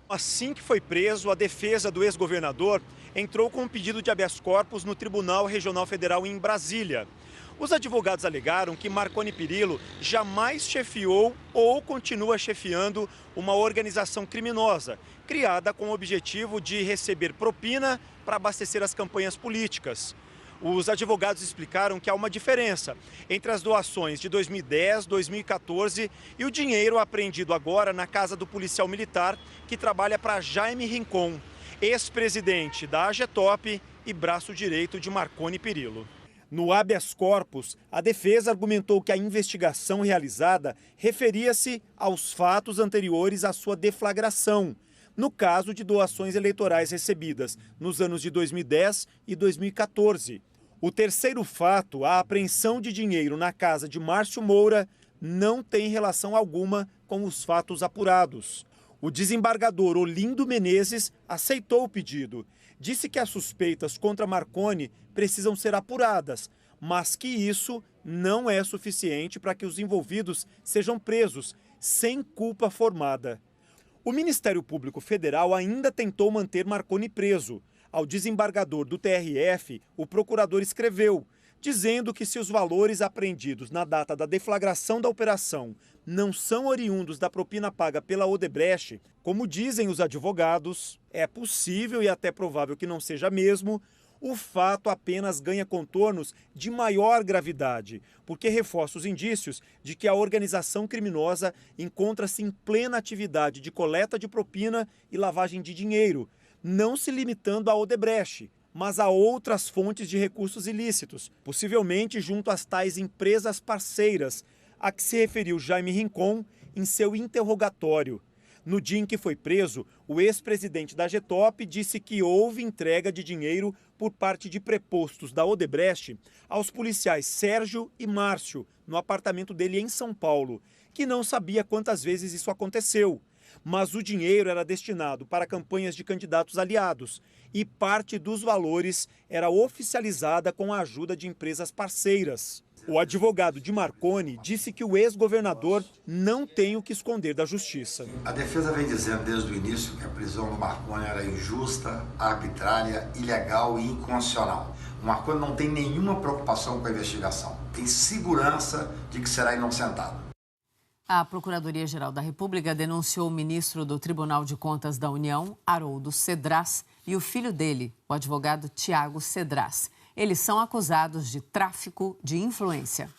Assim que foi preso, a defesa do ex-governador entrou com um pedido de habeas corpus no Tribunal Regional Federal em Brasília. Os advogados alegaram que Marconi Perillo jamais chefiou ou continua chefiando uma organização criminosa, criada com o objetivo de receber propina para abastecer as campanhas políticas. Os advogados explicaram que há uma diferença entre as doações de 2010, 2014 e o dinheiro apreendido agora na casa do policial militar que trabalha para Jaime Rincon, ex-presidente da AGETOP e braço direito de Marconi Perillo. No habeas corpus, a defesa argumentou que a investigação realizada referia-se aos fatos anteriores à sua deflagração, no caso de doações eleitorais recebidas nos anos de 2010 e 2014. O terceiro fato, a apreensão de dinheiro na casa de Márcio Moura, não tem relação alguma com os fatos apurados. O desembargador Olindo Menezes aceitou o pedido. Disse que as suspeitas contra Marconi precisam ser apuradas, mas que isso não é suficiente para que os envolvidos sejam presos, sem culpa formada. O Ministério Público Federal ainda tentou manter Marconi preso. Ao desembargador do TRF, o procurador escreveu, dizendo que se os valores apreendidos na data da deflagração da operação não são oriundos da propina paga pela Odebrecht, como dizem os advogados, é possível e até provável que não seja mesmo, o fato apenas ganha contornos de maior gravidade, porque reforça os indícios de que a organização criminosa encontra-se em plena atividade de coleta de propina e lavagem de dinheiro, não se limitando à Odebrecht, mas a outras fontes de recursos ilícitos, possivelmente junto às tais empresas parceiras, a que se referiu Jaime Rincon em seu interrogatório. No dia em que foi preso, o ex-presidente da AGETOP disse que houve entrega de dinheiro por parte de prepostos da Odebrecht aos policiais Sérgio e Márcio, no apartamento dele em São Paulo, que não sabia quantas vezes isso aconteceu. Mas o dinheiro era destinado para campanhas de candidatos aliados e parte dos valores era oficializada com a ajuda de empresas parceiras. O advogado de Marconi disse que o ex-governador não tem o que esconder da justiça. A defesa vem dizendo desde o início que a prisão do Marconi era injusta, arbitrária, ilegal e inconstitucional. O Marconi não tem nenhuma preocupação com a investigação. Tem segurança de que será inocentado. A Procuradoria-Geral da República denunciou o ministro do Tribunal de Contas da União, Haroldo Cedras, e o filho dele, o advogado Tiago Cedras. Eles são acusados de tráfico de influência.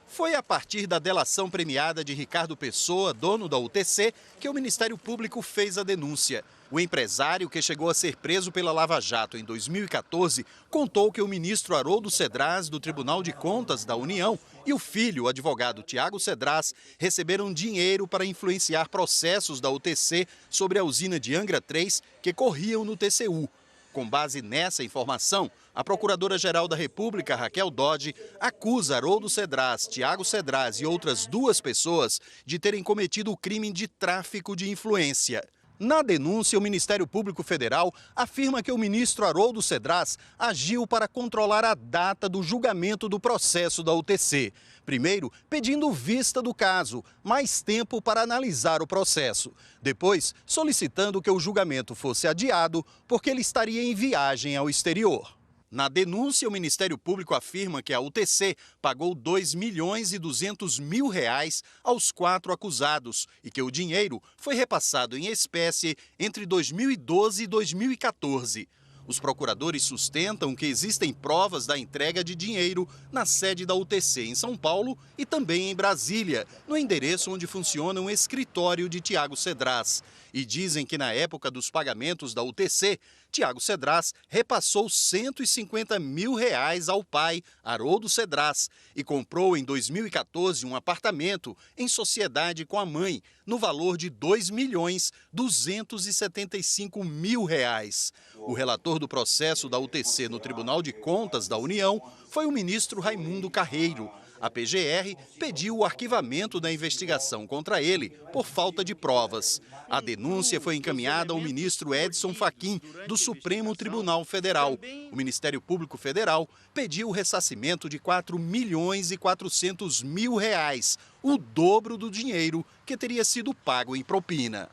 Foi a partir da delação premiada de Ricardo Pessoa, dono da UTC, que o Ministério Público fez a denúncia. O empresário, que chegou a ser preso pela Lava Jato em 2014, contou que o ministro Haroldo Cedras, do Tribunal de Contas da União, e o filho, o advogado Tiago Cedras, receberam dinheiro para influenciar processos da UTC sobre a usina de Angra 3 que corriam no TCU. Com base nessa informação, a Procuradora-Geral da República, Raquel Dodge, acusa Haroldo Cedras, Tiago Cedras e outras 2 pessoas de terem cometido o crime de tráfico de influência. Na denúncia, o Ministério Público Federal afirma que o ministro Haroldo Cedras agiu para controlar a data do julgamento do processo da UTC. Primeiro, pedindo vista do caso, mais tempo para analisar o processo. Depois, solicitando que o julgamento fosse adiado porque ele estaria em viagem ao exterior. Na denúncia, o Ministério Público afirma que a UTC pagou R$2.200.000 aos 4 acusados e que o dinheiro foi repassado em espécie entre 2012 e 2014. Os procuradores sustentam que existem provas da entrega de dinheiro na sede da UTC em São Paulo e também em Brasília, no endereço onde funciona um escritório de Tiago Cedras. E dizem que na época dos pagamentos da UTC, Tiago Cedras repassou R$150.000 ao pai, Haroldo Cedras, e comprou em 2014 um apartamento em sociedade com a mãe, no valor de R$2.275.000. O relator do processo da UTC no Tribunal de Contas da União foi o ministro Raimundo Carreiro. A PGR pediu o arquivamento da investigação contra ele por falta de provas. A denúncia foi encaminhada ao ministro Edson Fachin, do Supremo Tribunal Federal. O Ministério Público Federal pediu o ressarcimento de R$4.400.000, o dobro do dinheiro que teria sido pago em propina.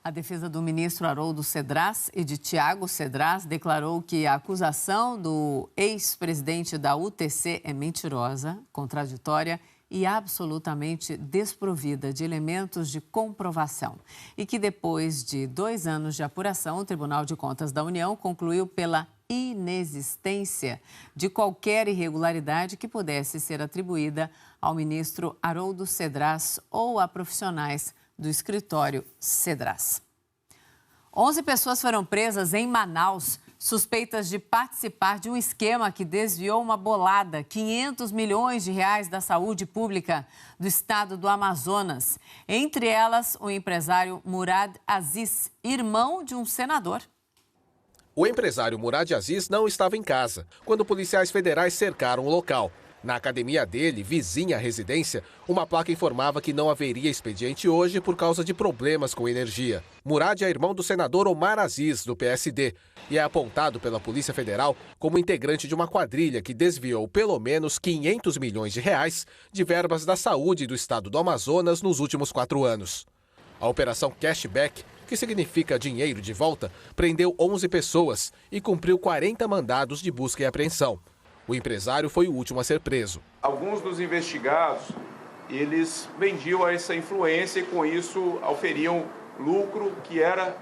A defesa do ministro Haroldo Cedras e de Tiago Cedras declarou que a acusação do ex-presidente da UTC é mentirosa, contraditória e absolutamente desprovida de elementos de comprovação. E que depois de 2 anos de apuração, o Tribunal de Contas da União concluiu pela inexistência de qualquer irregularidade que pudesse ser atribuída ao ministro Haroldo Cedras ou a profissionais do escritório Cedras. 11 pessoas foram presas em Manaus, suspeitas de participar de um esquema que desviou uma bolada, 500 milhões de reais da saúde pública do estado do Amazonas. Entre elas, o empresário Murad Aziz, irmão de um senador. O empresário Murad Aziz não estava em casa quando policiais federais cercaram o local. Na academia dele, vizinha à residência, uma placa informava que não haveria expediente hoje por causa de problemas com energia. Murad é irmão do senador Omar Aziz, do PSD, e é apontado pela Polícia Federal como integrante de uma quadrilha que desviou pelo menos 500 milhões de reais de verbas da saúde do estado do Amazonas nos últimos 4 anos. A Operação Cashback, que significa dinheiro de volta, prendeu 11 pessoas e cumpriu 40 mandados de busca e apreensão. O empresário foi o último a ser preso. Alguns dos investigados, eles vendiam essa influência e com isso auferiam lucro que era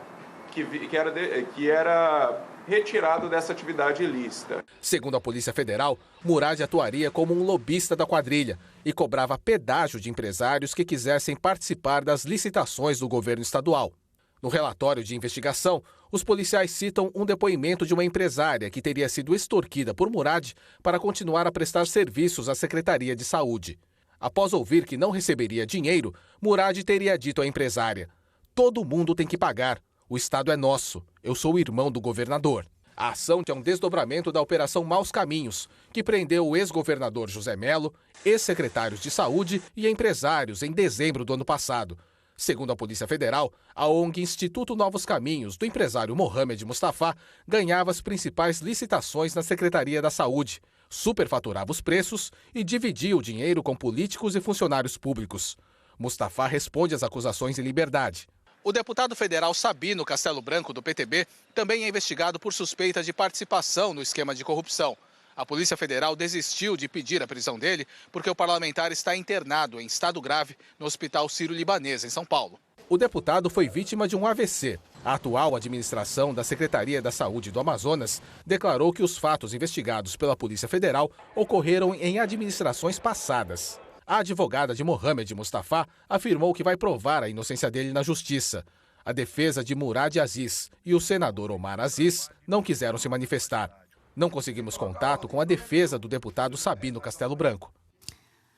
retirado dessa atividade ilícita. Segundo a Polícia Federal, Murad atuaria como um lobista da quadrilha e cobrava pedágio de empresários que quisessem participar das licitações do governo estadual. No relatório de investigação, os policiais citam um depoimento de uma empresária que teria sido extorquida por Murad para continuar a prestar serviços à Secretaria de Saúde. Após ouvir que não receberia dinheiro, Murad teria dito à empresária: "Todo mundo tem que pagar. O Estado é nosso. Eu sou o irmão do governador." A ação é um desdobramento da Operação Maus Caminhos, que prendeu o ex-governador José Melo, ex-secretários de saúde e empresários em dezembro do ano passado. Segundo a Polícia Federal, a ONG Instituto Novos Caminhos, do empresário Mohamed Mustafa, ganhava as principais licitações na Secretaria da Saúde, superfaturava os preços e dividia o dinheiro com políticos e funcionários públicos. Mustafa responde às acusações em liberdade. O deputado federal Sabino Castelo Branco, do PTB, também é investigado por suspeita de participação no esquema de corrupção. A Polícia Federal desistiu de pedir a prisão dele porque o parlamentar está internado em estado grave no Hospital Sírio-Libanês, em São Paulo. O deputado foi vítima de um AVC. A atual administração da Secretaria da Saúde do Amazonas declarou que os fatos investigados pela Polícia Federal ocorreram em administrações passadas. A advogada de Mohamed Mustafa afirmou que vai provar a inocência dele na justiça. A defesa de Murad Aziz e o senador Omar Aziz não quiseram se manifestar. Não conseguimos contato com a defesa do deputado Sabino Castelo Branco.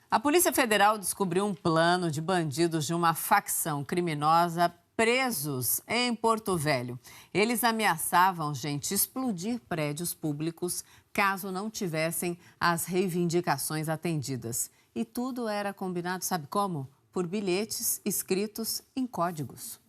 A Polícia Federal descobriu um plano de bandidos de uma facção criminosa presos em Porto Velho. Eles ameaçavam, explodir prédios públicos caso não tivessem as reivindicações atendidas. E tudo era combinado, sabe como? Por bilhetes escritos em códigos.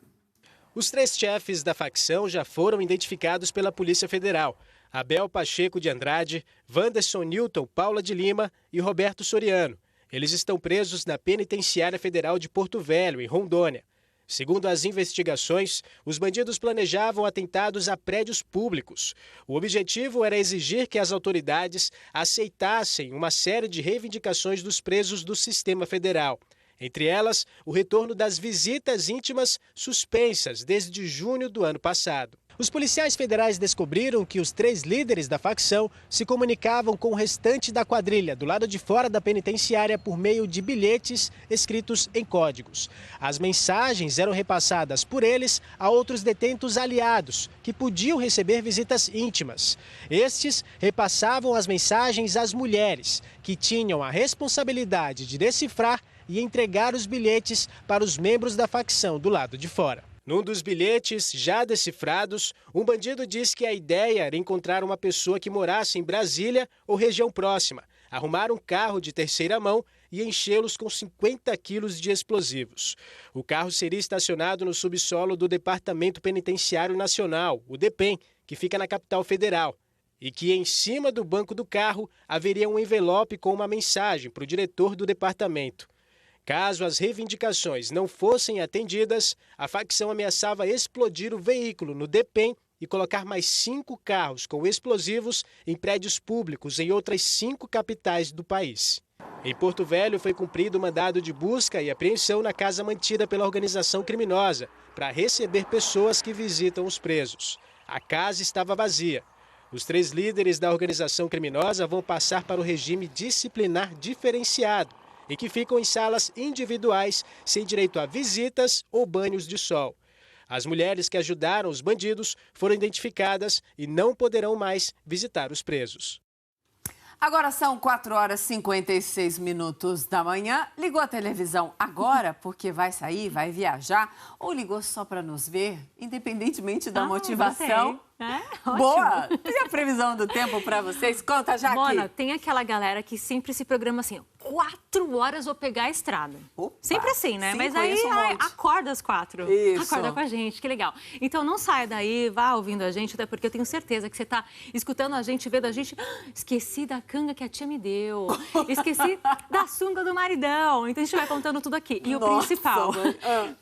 Os 3 chefes da facção já foram identificados pela Polícia Federal: Abel Pacheco de Andrade, Wanderson Newton Paula de Lima e Roberto Soriano. Eles estão presos na Penitenciária Federal de Porto Velho, em Rondônia. Segundo as investigações, os bandidos planejavam atentados a prédios públicos. O objetivo era exigir que as autoridades aceitassem uma série de reivindicações dos presos do sistema federal. Entre elas, o retorno das visitas íntimas suspensas desde junho do ano passado. Os policiais federais descobriram que os 3 líderes da facção se comunicavam com o restante da quadrilha do lado de fora da penitenciária por meio de bilhetes escritos em códigos. As mensagens eram repassadas por eles a outros detentos aliados, que podiam receber visitas íntimas. Estes repassavam as mensagens às mulheres, que tinham a responsabilidade de decifrar e entregar os bilhetes para os membros da facção do lado de fora. Num dos bilhetes, já decifrados, um bandido diz que a ideia era encontrar uma pessoa que morasse em Brasília ou região próxima, arrumar um carro de terceira mão e enchê-los com 50 quilos de explosivos. O carro seria estacionado no subsolo do Departamento Penitenciário Nacional, o DEPEN, que fica na capital federal, e que em cima do banco do carro haveria um envelope com uma mensagem para o diretor do departamento. Caso as reivindicações não fossem atendidas, a facção ameaçava explodir o veículo no DEPEN e colocar mais 5 carros com explosivos em prédios públicos em outras 5 capitais do país. Em Porto Velho, foi cumprido o mandado de busca e apreensão na casa mantida pela organização criminosa para receber pessoas que visitam os presos. A casa estava vazia. Os 3 líderes da organização criminosa vão passar para o regime disciplinar diferenciado, em que ficam em salas individuais, sem direito a visitas ou banhos de sol. As mulheres que ajudaram os bandidos foram identificadas e não poderão mais visitar os presos. Agora são 4h56 da manhã. Ligou a televisão agora porque vai sair, vai viajar? Ou ligou só para nos ver, independentemente da motivação? Boa! E a previsão do tempo para vocês? Conta, Jaque. Mona, tem aquela galera que sempre se programa assim, 4 horas vou pegar a estrada. Opa, sempre assim, né? sim, mas aí acorda às 4. Isso. Acorda com a gente, que legal. Então não saia daí, vá ouvindo a gente, até porque eu tenho certeza que você está escutando a gente, vendo a gente. Esqueci da canga que a tia me deu. Esqueci da sunga do maridão. Então a gente vai contando tudo aqui. E o principal,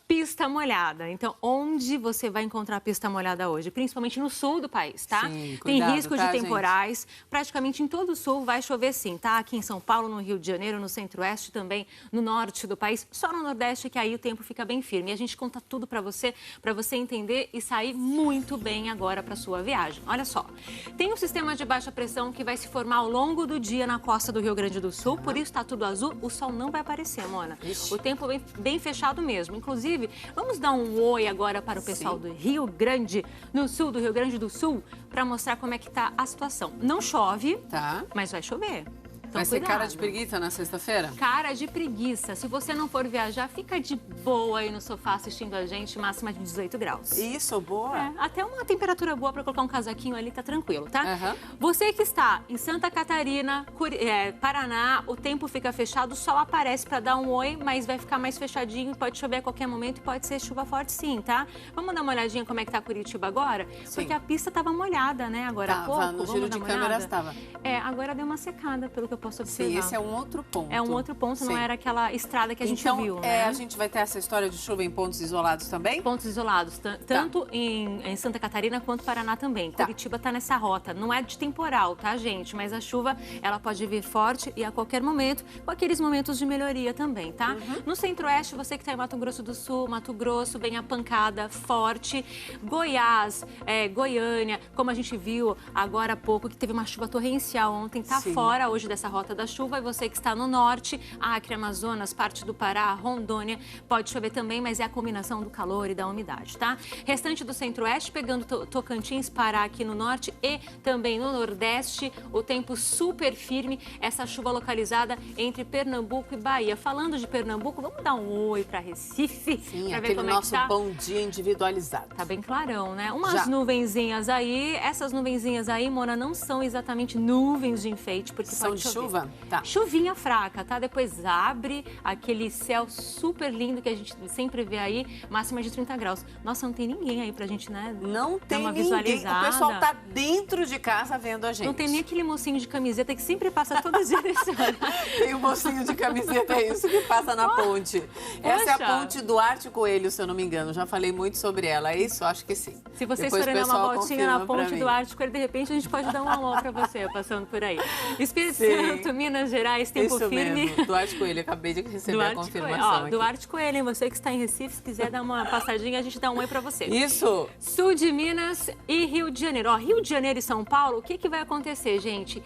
pista molhada. Então, onde você vai encontrar pista molhada hoje? Principalmente no sul do país, tá? Sim, tem cuidado, risco de temporais. Praticamente em todo o sul vai chover sim, tá? Aqui em São Paulo, no Rio de Janeiro, no centro-oeste, também no norte do país. Só no nordeste que aí o tempo fica bem firme. E a gente conta tudo para você entender e sair muito bem agora para sua viagem. Olha só, tem um sistema de baixa pressão que vai se formar ao longo do dia na costa do Rio Grande do Sul, por isso tá tudo azul, o sol não vai aparecer, Mona. Ixi. O tempo bem fechado mesmo. Inclusive, vamos dar um oi agora para o pessoal do Rio Grande, no sul do Rio Grande do Sul, para mostrar como é que tá a situação. Não chove, mas vai chover. Então, vai ser cuidado. cara de preguiça na sexta-feira? Cara de preguiça. Se você não for viajar, fica de boa aí no sofá assistindo a gente, máxima de 18 graus. Isso, boa. Até uma temperatura boa para colocar um casaquinho ali, tá tranquilo, tá? Você que está em Santa Catarina, Paraná, o tempo fica fechado, o sol aparece para dar um oi, mas vai ficar mais fechadinho, pode chover a qualquer momento e pode ser chuva forte sim, tá? Vamos dar uma olhadinha como é que tá Curitiba agora? Sim. Porque a pista tava molhada, né, agora há pouco. No giro de câmeras estava. Agora deu uma secada, pelo que eu posso observar. Sim, esse é um outro ponto. É um outro ponto, não era aquela estrada que a gente viu, né? A gente vai ter essa história de chuva em pontos isolados também? Pontos isolados, tanto em Santa Catarina quanto Paraná também. Curitiba tá nessa rota. Não é de temporal, tá, gente? Mas a chuva, ela pode vir forte e a qualquer momento, com aqueles momentos de melhoria também, tá? No centro-oeste, você que tá em Mato Grosso do Sul, Mato Grosso, vem a pancada forte. Goiás, Goiânia, como a gente viu agora há pouco, que teve uma chuva torrencial ontem, tá fora hoje dessa rota da chuva. E você que está no norte, Acre, Amazonas, parte do Pará, Rondônia, pode chover também, mas é a combinação do calor e da umidade, tá? Restante do centro-oeste, pegando Tocantins, Pará aqui no norte e também no nordeste, o tempo super firme, essa chuva localizada entre Pernambuco e Bahia. Falando de Pernambuco, vamos dar um oi para Recife. Sim, pra ver aquele como nosso é que tá. bom dia individualizado. Tá bem clarão, né? Umas nuvenzinhas aí, essas nuvenzinhas aí, Mona, não são exatamente nuvens de enfeite, porque são pode de chover. chuva? Tá. Chuvinha fraca, tá? Depois abre aquele céu super lindo que a gente sempre vê aí, máxima de 30 graus. Nossa, não tem ninguém aí pra gente, né? Não tem uma ninguém. Visualizada. O pessoal tá dentro de casa vendo a gente. Não tem nem aquele mocinho de camiseta que sempre passa todas as direções. Tem um mocinho de camiseta, é isso que passa na ponte. Essa é a ponte Duarte Coelho, se eu não me engano. Já falei muito sobre ela, é isso? Acho que sim. Se vocês Depois forem dar uma voltinha na ponte do Duarte Coelho, de repente a gente pode dar um alô pra você, passando por aí. Espírito Santo, Minas Gerais, tempo isso firme. Mesmo. Duarte Coelho, acabei de receber a confirmação aqui. Duarte Coelho, hein? Você que está em Recife, se quiser dar uma passadinha, a gente dá um oi pra você. Isso! Sul de Minas e Rio de Janeiro. Rio de Janeiro e São Paulo, o que vai acontecer, gente?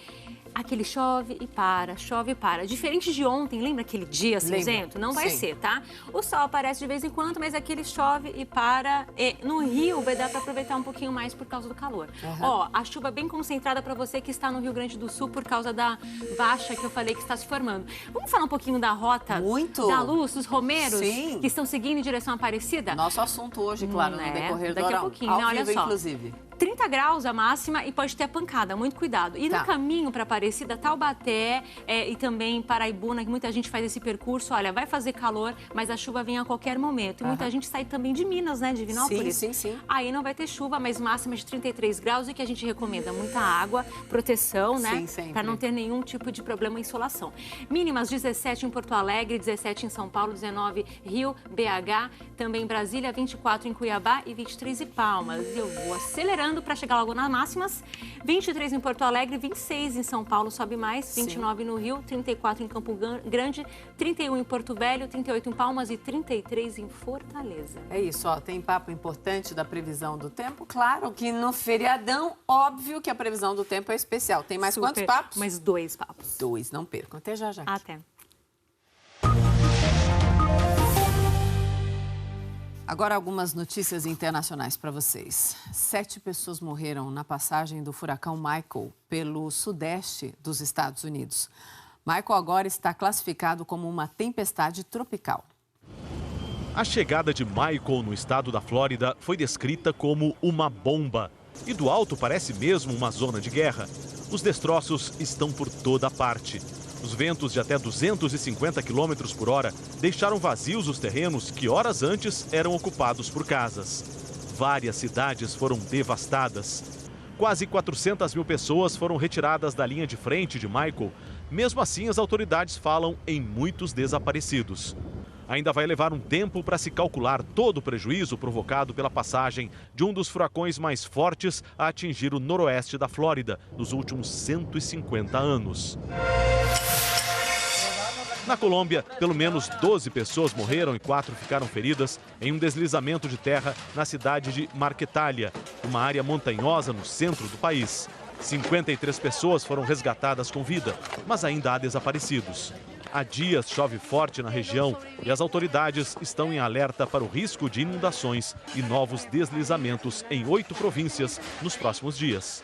Aquele chove e para, chove e para. Diferente de ontem, lembra aquele dia cinzento? Não vai ser, tá? O sol aparece de vez em quando, mas aquele chove e para. E no Rio vai dar para aproveitar um pouquinho mais por causa do calor. Ó, a chuva bem concentrada para você que está no Rio Grande do Sul por causa da baixa que eu falei que está se formando. Vamos falar um pouquinho da rota da luz, dos romeiros que estão seguindo em direção à Aparecida? Nosso assunto hoje, claro, no decorrer do daqui a pouquinho, né? Olha só. Inclusive. 30 graus a máxima e pode ter pancada, muito cuidado. E no caminho para Aparecida, Taubaté e também Paraibuna, que muita gente faz esse percurso, olha, vai fazer calor, mas a chuva vem a qualquer momento. E muita gente sai também de Minas, né, de Divinópolis. Sim. Aí não vai ter chuva, mas máxima de 33 graus e que a gente recomenda muita água, proteção, né, para não ter nenhum tipo de problema em insolação. Mínimas 17 em Porto Alegre, 17 em São Paulo, 19 Rio, BH, também Brasília, 24 em Cuiabá e 23 em Palmas. Eu vou acelerando esfriando para chegar logo nas máximas. 23 em Porto Alegre, 26 em São Paulo, sobe mais, 29 no Rio, 34 em Campo Grande, 31 em Porto Velho, 38 em Palmas e 33 em Fortaleza. É isso, ó, tem papo importante da previsão do tempo. Claro que no feriadão, óbvio que a previsão do tempo é especial. Tem mais quantos papos? Mais 2 papos. 2, não percam. Até já. Até. Agora algumas notícias internacionais para vocês. 7 pessoas morreram na passagem do furacão Michael pelo sudeste dos Estados Unidos. Michael agora está classificado como uma tempestade tropical. A chegada de Michael no estado da Flórida foi descrita como uma bomba. E do alto parece mesmo uma zona de guerra. Os destroços estão por toda parte. Os ventos de até 250 km por hora deixaram vazios os terrenos que horas antes eram ocupados por casas. Várias cidades foram devastadas. Quase 400 mil pessoas foram retiradas da linha de frente de Michael. Mesmo assim, as autoridades falam em muitos desaparecidos. Ainda vai levar um tempo para se calcular todo o prejuízo provocado pela passagem de um dos furacões mais fortes a atingir o noroeste da Flórida nos últimos 150 anos. Na Colômbia, pelo menos 12 pessoas morreram e 4 ficaram feridas em um deslizamento de terra na cidade de Marquetalia, uma área montanhosa no centro do país. 53 pessoas foram resgatadas com vida, mas ainda há desaparecidos. Há dias chove forte na região e as autoridades estão em alerta para o risco de inundações e novos deslizamentos em 8 províncias nos próximos dias.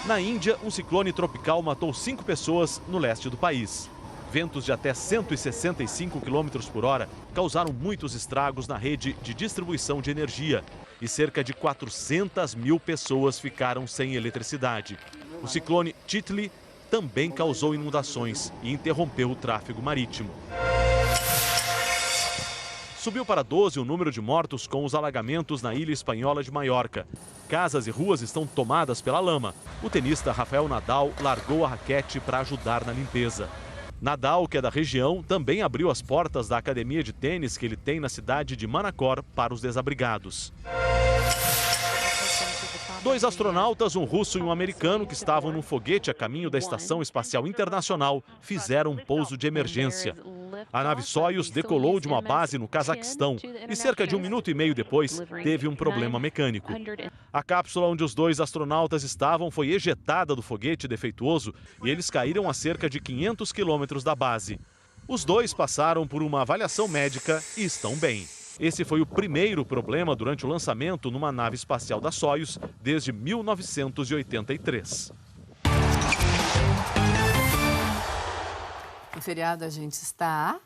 Na Índia, um ciclone tropical matou 5 pessoas no leste do país. Ventos de até 165 km por hora causaram muitos estragos na rede de distribuição de energia e cerca de 400 mil pessoas ficaram sem eletricidade. O ciclone Titli também causou inundações e interrompeu o tráfego marítimo. Subiu para 12 o número de mortos com os alagamentos na ilha espanhola de Maiorca. Casas e ruas estão tomadas pela lama. O tenista Rafael Nadal largou a raquete para ajudar na limpeza. Nadal, que é da região, também abriu as portas da academia de tênis que ele tem na cidade de Manacor para os desabrigados. 2 astronautas, um russo e um americano, que estavam num foguete a caminho da Estação Espacial Internacional, fizeram um pouso de emergência. A nave Soyuz decolou de uma base no Cazaquistão e cerca de 1 minuto e meio depois teve um problema mecânico. A cápsula onde os 2 astronautas estavam foi ejetada do foguete defeituoso e eles caíram a cerca de 500 quilômetros da base. Os 2 passaram por uma avaliação médica e estão bem. Esse foi o primeiro problema durante o lançamento numa nave espacial da Soyuz desde 1983. No feriado a gente está...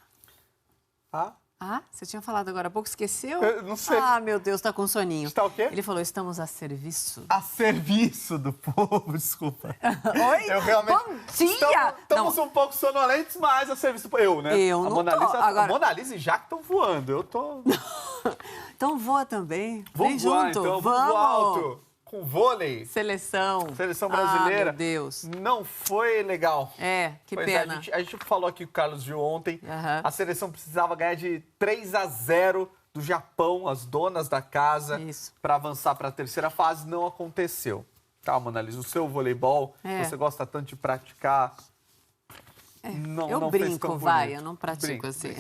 Você tinha falado agora há pouco, esqueceu? Eu não sei. Ah, meu Deus, tá com soninho. Está o quê? Ele falou, estamos a serviço. A serviço do povo, desculpa. Oi? Eu realmente... Bom dia! Estamos um pouco sonolentes, mas a serviço do povo. Eu, né? Eu não tô. A Mona Lisa e Jaque estão voando, eu tô... Então voa também. Vem junto. Então, vamos voar alto. Com vôlei. Seleção brasileira. Meu Deus. Não foi legal. Que pena. A gente falou aqui com o Carlos Gil ontem. A seleção precisava ganhar de 3-0 do Japão, as donas da casa, para avançar para a terceira fase. Não aconteceu. Calma, Annalise, o seu voleibol, você gosta tanto de praticar. Eu brinco, vai, eu não pratico assim.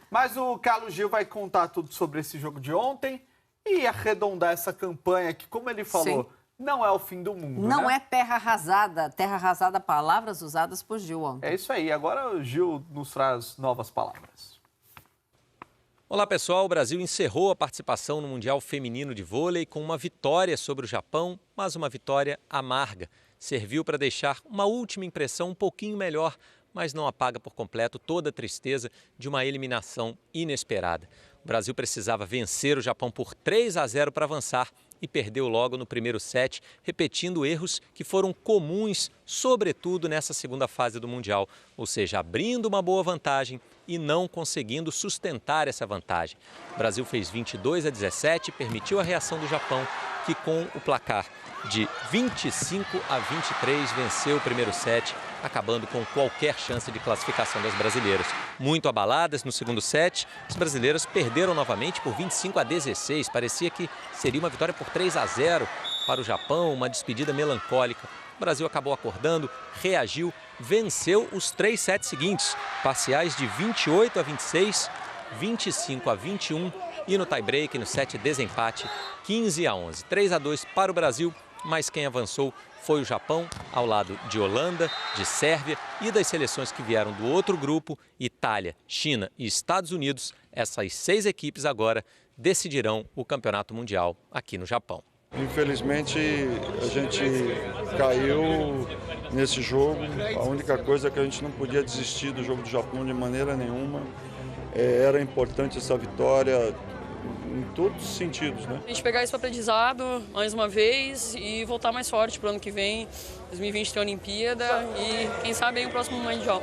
Mas o Carlos Gil vai contar tudo sobre esse jogo de ontem e arredondar essa campanha que, como ele falou, não é o fim do mundo. Não né? é terra arrasada. Terra arrasada, palavras usadas por Gil ontem. É isso aí. Agora o Gil nos traz novas palavras. Olá, pessoal. O Brasil encerrou a participação no Mundial Feminino de Vôlei com uma vitória sobre o Japão, mas uma vitória amarga. Serviu para deixar uma última impressão um pouquinho melhor, mas não apaga por completo toda a tristeza de uma eliminação inesperada. O Brasil precisava vencer o Japão por 3-0 para avançar e perdeu logo no primeiro set, repetindo erros que foram comuns, sobretudo nessa segunda fase do Mundial, ou seja, abrindo uma boa vantagem e não conseguindo sustentar essa vantagem. O Brasil fez 22-17 e permitiu a reação do Japão, que com o placar de 25-23 venceu o primeiro set, acabando com qualquer chance de classificação das brasileiras. Muito abaladas no segundo set, as brasileiras perderam novamente por 25-16. Parecia que seria uma vitória por 3-0 para o Japão, uma despedida melancólica. O Brasil acabou acordando, reagiu, venceu os 3 sets seguintes, parciais de 28-26, 25-21 e no tie-break, no set desempate, 15-11. 3-2 para o Brasil, mas quem avançou foi o Japão, ao lado de Holanda, de Sérvia e das seleções que vieram do outro grupo, Itália, China e Estados Unidos. Essas 6 equipes agora decidirão o Campeonato Mundial aqui no Japão. Infelizmente, a gente caiu nesse jogo. A única coisa é que a gente não podia desistir do jogo do Japão de maneira nenhuma. Era importante essa vitória em todos os sentidos, né? A gente pegar esse aprendizado mais uma vez e voltar mais forte para o ano que vem. 2020 tem a Olimpíada e quem sabe aí o próximo Mundial.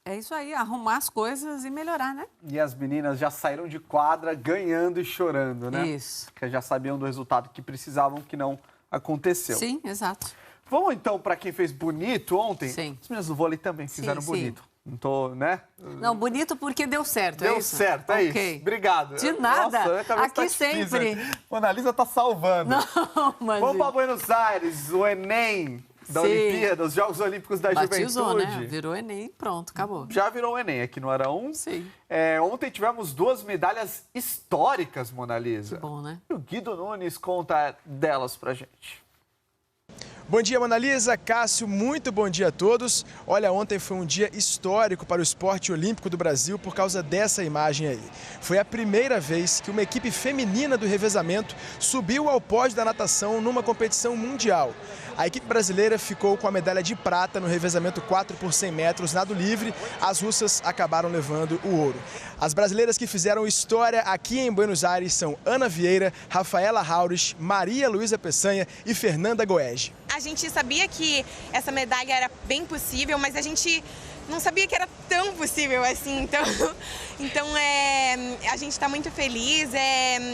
É isso aí, arrumar as coisas e melhorar, né? E as meninas já saíram de quadra ganhando e chorando, né? Isso. Porque já sabiam do resultado que precisavam, que não aconteceu. Sim, exato. Vamos então para quem fez bonito ontem? Sim. As meninas do vôlei também fizeram bonito. Não tô, né? Não, bonito porque deu certo, deu é isso? Deu certo, é isso. Obrigado. De nada. Nossa, aqui sempre. Mona Lisa tá salvando. Não, mas... Vamos para Buenos Aires, o Enem da Olimpíada, os Jogos Olímpicos da Batizou, Juventude. Né? Virou Enem, pronto, acabou. Já virou o Enem aqui no Araújo. Sim. Ontem tivemos 2 medalhas históricas, Mona Lisa. Que bom, né? E o Guido Nunes conta delas pra gente. Bom dia, Mona Lisa, Cássio, muito bom dia a todos. Olha, ontem foi um dia histórico para o esporte olímpico do Brasil por causa dessa imagem aí. Foi a primeira vez que uma equipe feminina do revezamento subiu ao pódio da natação numa competição mundial. A equipe brasileira ficou com a medalha de prata no revezamento 4 por 100 metros nado livre. As russas acabaram levando o ouro. As brasileiras que fizeram história aqui em Buenos Aires são Ana Vieira, Rafaela Haurich, Maria Luísa Peçanha e Fernanda Goege. A gente sabia que essa medalha era bem possível, mas a gente não sabia que era tão possível assim. Então a gente está muito feliz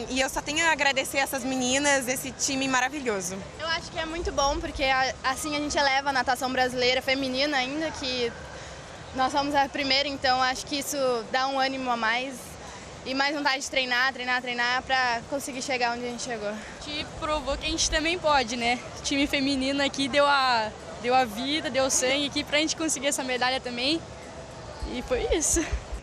e eu só tenho a agradecer essas meninas, esse time maravilhoso. Eu acho que é muito bom, porque assim a gente eleva a natação brasileira feminina ainda, que nós somos a primeira, então acho que isso dá um ânimo a mais. E mais vontade de treinar para conseguir chegar onde a gente chegou. A gente provou que a gente também pode, né? O time feminino aqui deu a vida, deu sangue aqui pra gente conseguir essa medalha também. E foi isso.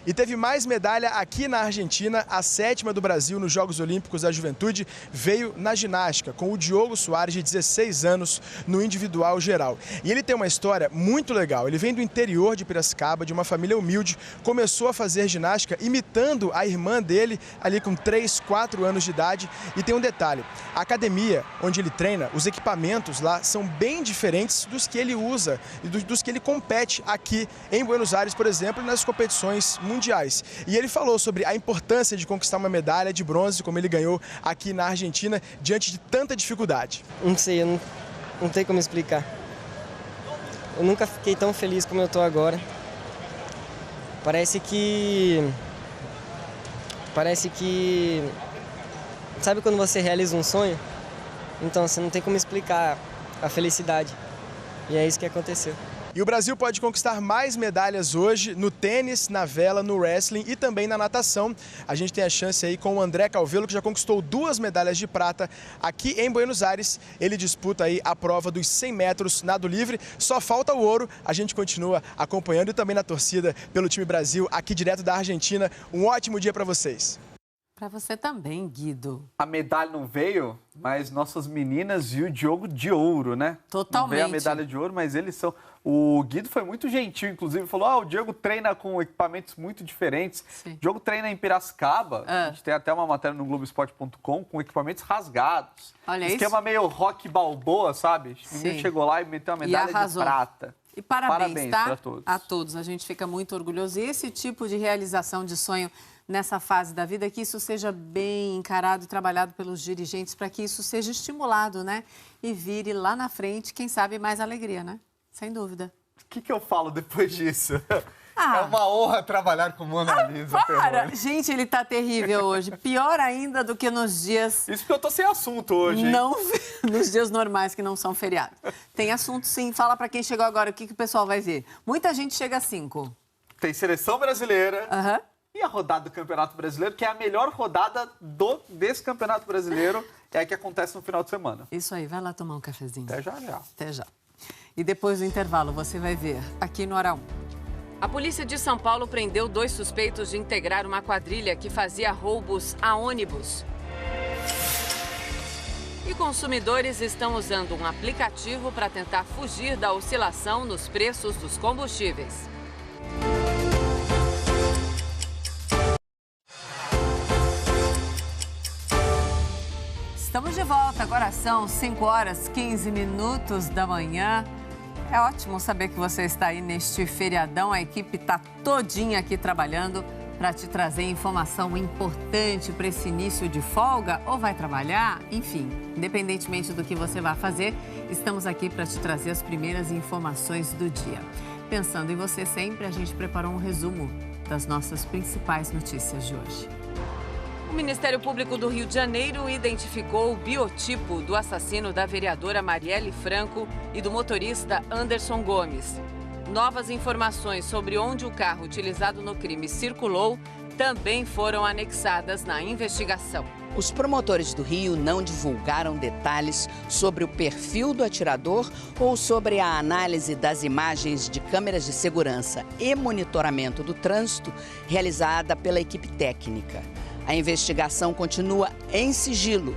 E teve mais medalha aqui na Argentina. A 7ª do Brasil nos Jogos Olímpicos da Juventude veio na ginástica, com o Diogo Soares, de 16 anos, no individual geral. E ele tem uma história muito legal. Ele vem do interior de Piracicaba, de uma família humilde, começou a fazer ginástica imitando a irmã dele, ali com 3, 4 anos de idade. E tem um detalhe, a academia onde ele treina, os equipamentos lá são bem diferentes dos que ele usa e dos que ele compete aqui em Buenos Aires, por exemplo, nas competições mundiais. E ele falou sobre a importância de conquistar uma medalha de bronze, como ele ganhou aqui na Argentina, diante de tanta dificuldade. Não sei, não tem como explicar. Eu nunca fiquei tão feliz como eu estou agora. Parece que... Sabe quando você realiza um sonho? Então, você não tem como explicar a felicidade. E é isso que aconteceu. E o Brasil pode conquistar mais medalhas hoje no tênis, na vela, no wrestling e também na natação. A gente tem a chance aí com o André Calvelo, que já conquistou 2 medalhas de prata aqui em Buenos Aires. Ele disputa aí a prova dos 100 metros nado livre. Só falta o ouro. A gente continua acompanhando e também na torcida pelo time Brasil aqui direto da Argentina. Um ótimo dia para vocês. Para você também, Guido. A medalha não veio, mas nossas meninas e o Diogo de ouro, né? Totalmente. Não veio a medalha de ouro, mas eles são... O Guido foi muito gentil, inclusive, falou, o Diogo treina com equipamentos muito diferentes. Sim. O Diogo treina em Piracicaba, a gente tem até uma matéria no Globoesporte.com, com equipamentos rasgados. Olha esquema isso. meio rock balboa, sabe? O menino chegou lá e meteu uma medalha de prata. E parabéns tá? Para todos. A todos. A gente fica muito orgulhoso. E esse tipo de realização de sonho nessa fase da vida, que isso seja bem encarado e trabalhado pelos dirigentes para que isso seja estimulado, né? E vire lá na frente, quem sabe, mais alegria, né? Sem dúvida. O que eu falo depois disso? É uma honra trabalhar com Mona Lisa. Para! Gente, ele tá terrível hoje. Pior ainda do que nos dias... Isso porque eu tô sem assunto hoje, hein? Não, nos dias normais que não são feriados. Tem assunto sim. Fala pra quem chegou agora o que o pessoal vai ver. Muita gente chega às 5. Tem seleção brasileira e a rodada do Campeonato Brasileiro, que é a melhor rodada desse Campeonato Brasileiro, é a que acontece no final de semana. Isso aí, vai lá tomar um cafezinho. Até já, já. Até já. E depois do intervalo, você vai ver aqui no Hora 1. A polícia de São Paulo prendeu 2 suspeitos de integrar uma quadrilha que fazia roubos a ônibus. E consumidores estão usando um aplicativo para tentar fugir da oscilação nos preços dos combustíveis. Estamos de volta, agora são 5h15 da manhã. É ótimo saber que você está aí neste feriadão. A equipe está todinha aqui trabalhando para te trazer informação importante para esse início de folga ou vai trabalhar. Enfim, independentemente do que você vai fazer, estamos aqui para te trazer as primeiras informações do dia. Pensando em você sempre, a gente preparou um resumo das nossas principais notícias de hoje. O Ministério Público do Rio de Janeiro identificou o biotipo do assassino da vereadora Marielle Franco e do motorista Anderson Gomes. Novas informações sobre onde o carro utilizado no crime circulou também foram anexadas na investigação. Os promotores do Rio não divulgaram detalhes sobre o perfil do atirador ou sobre a análise das imagens de câmeras de segurança e monitoramento do trânsito realizada pela equipe técnica. A investigação continua em sigilo.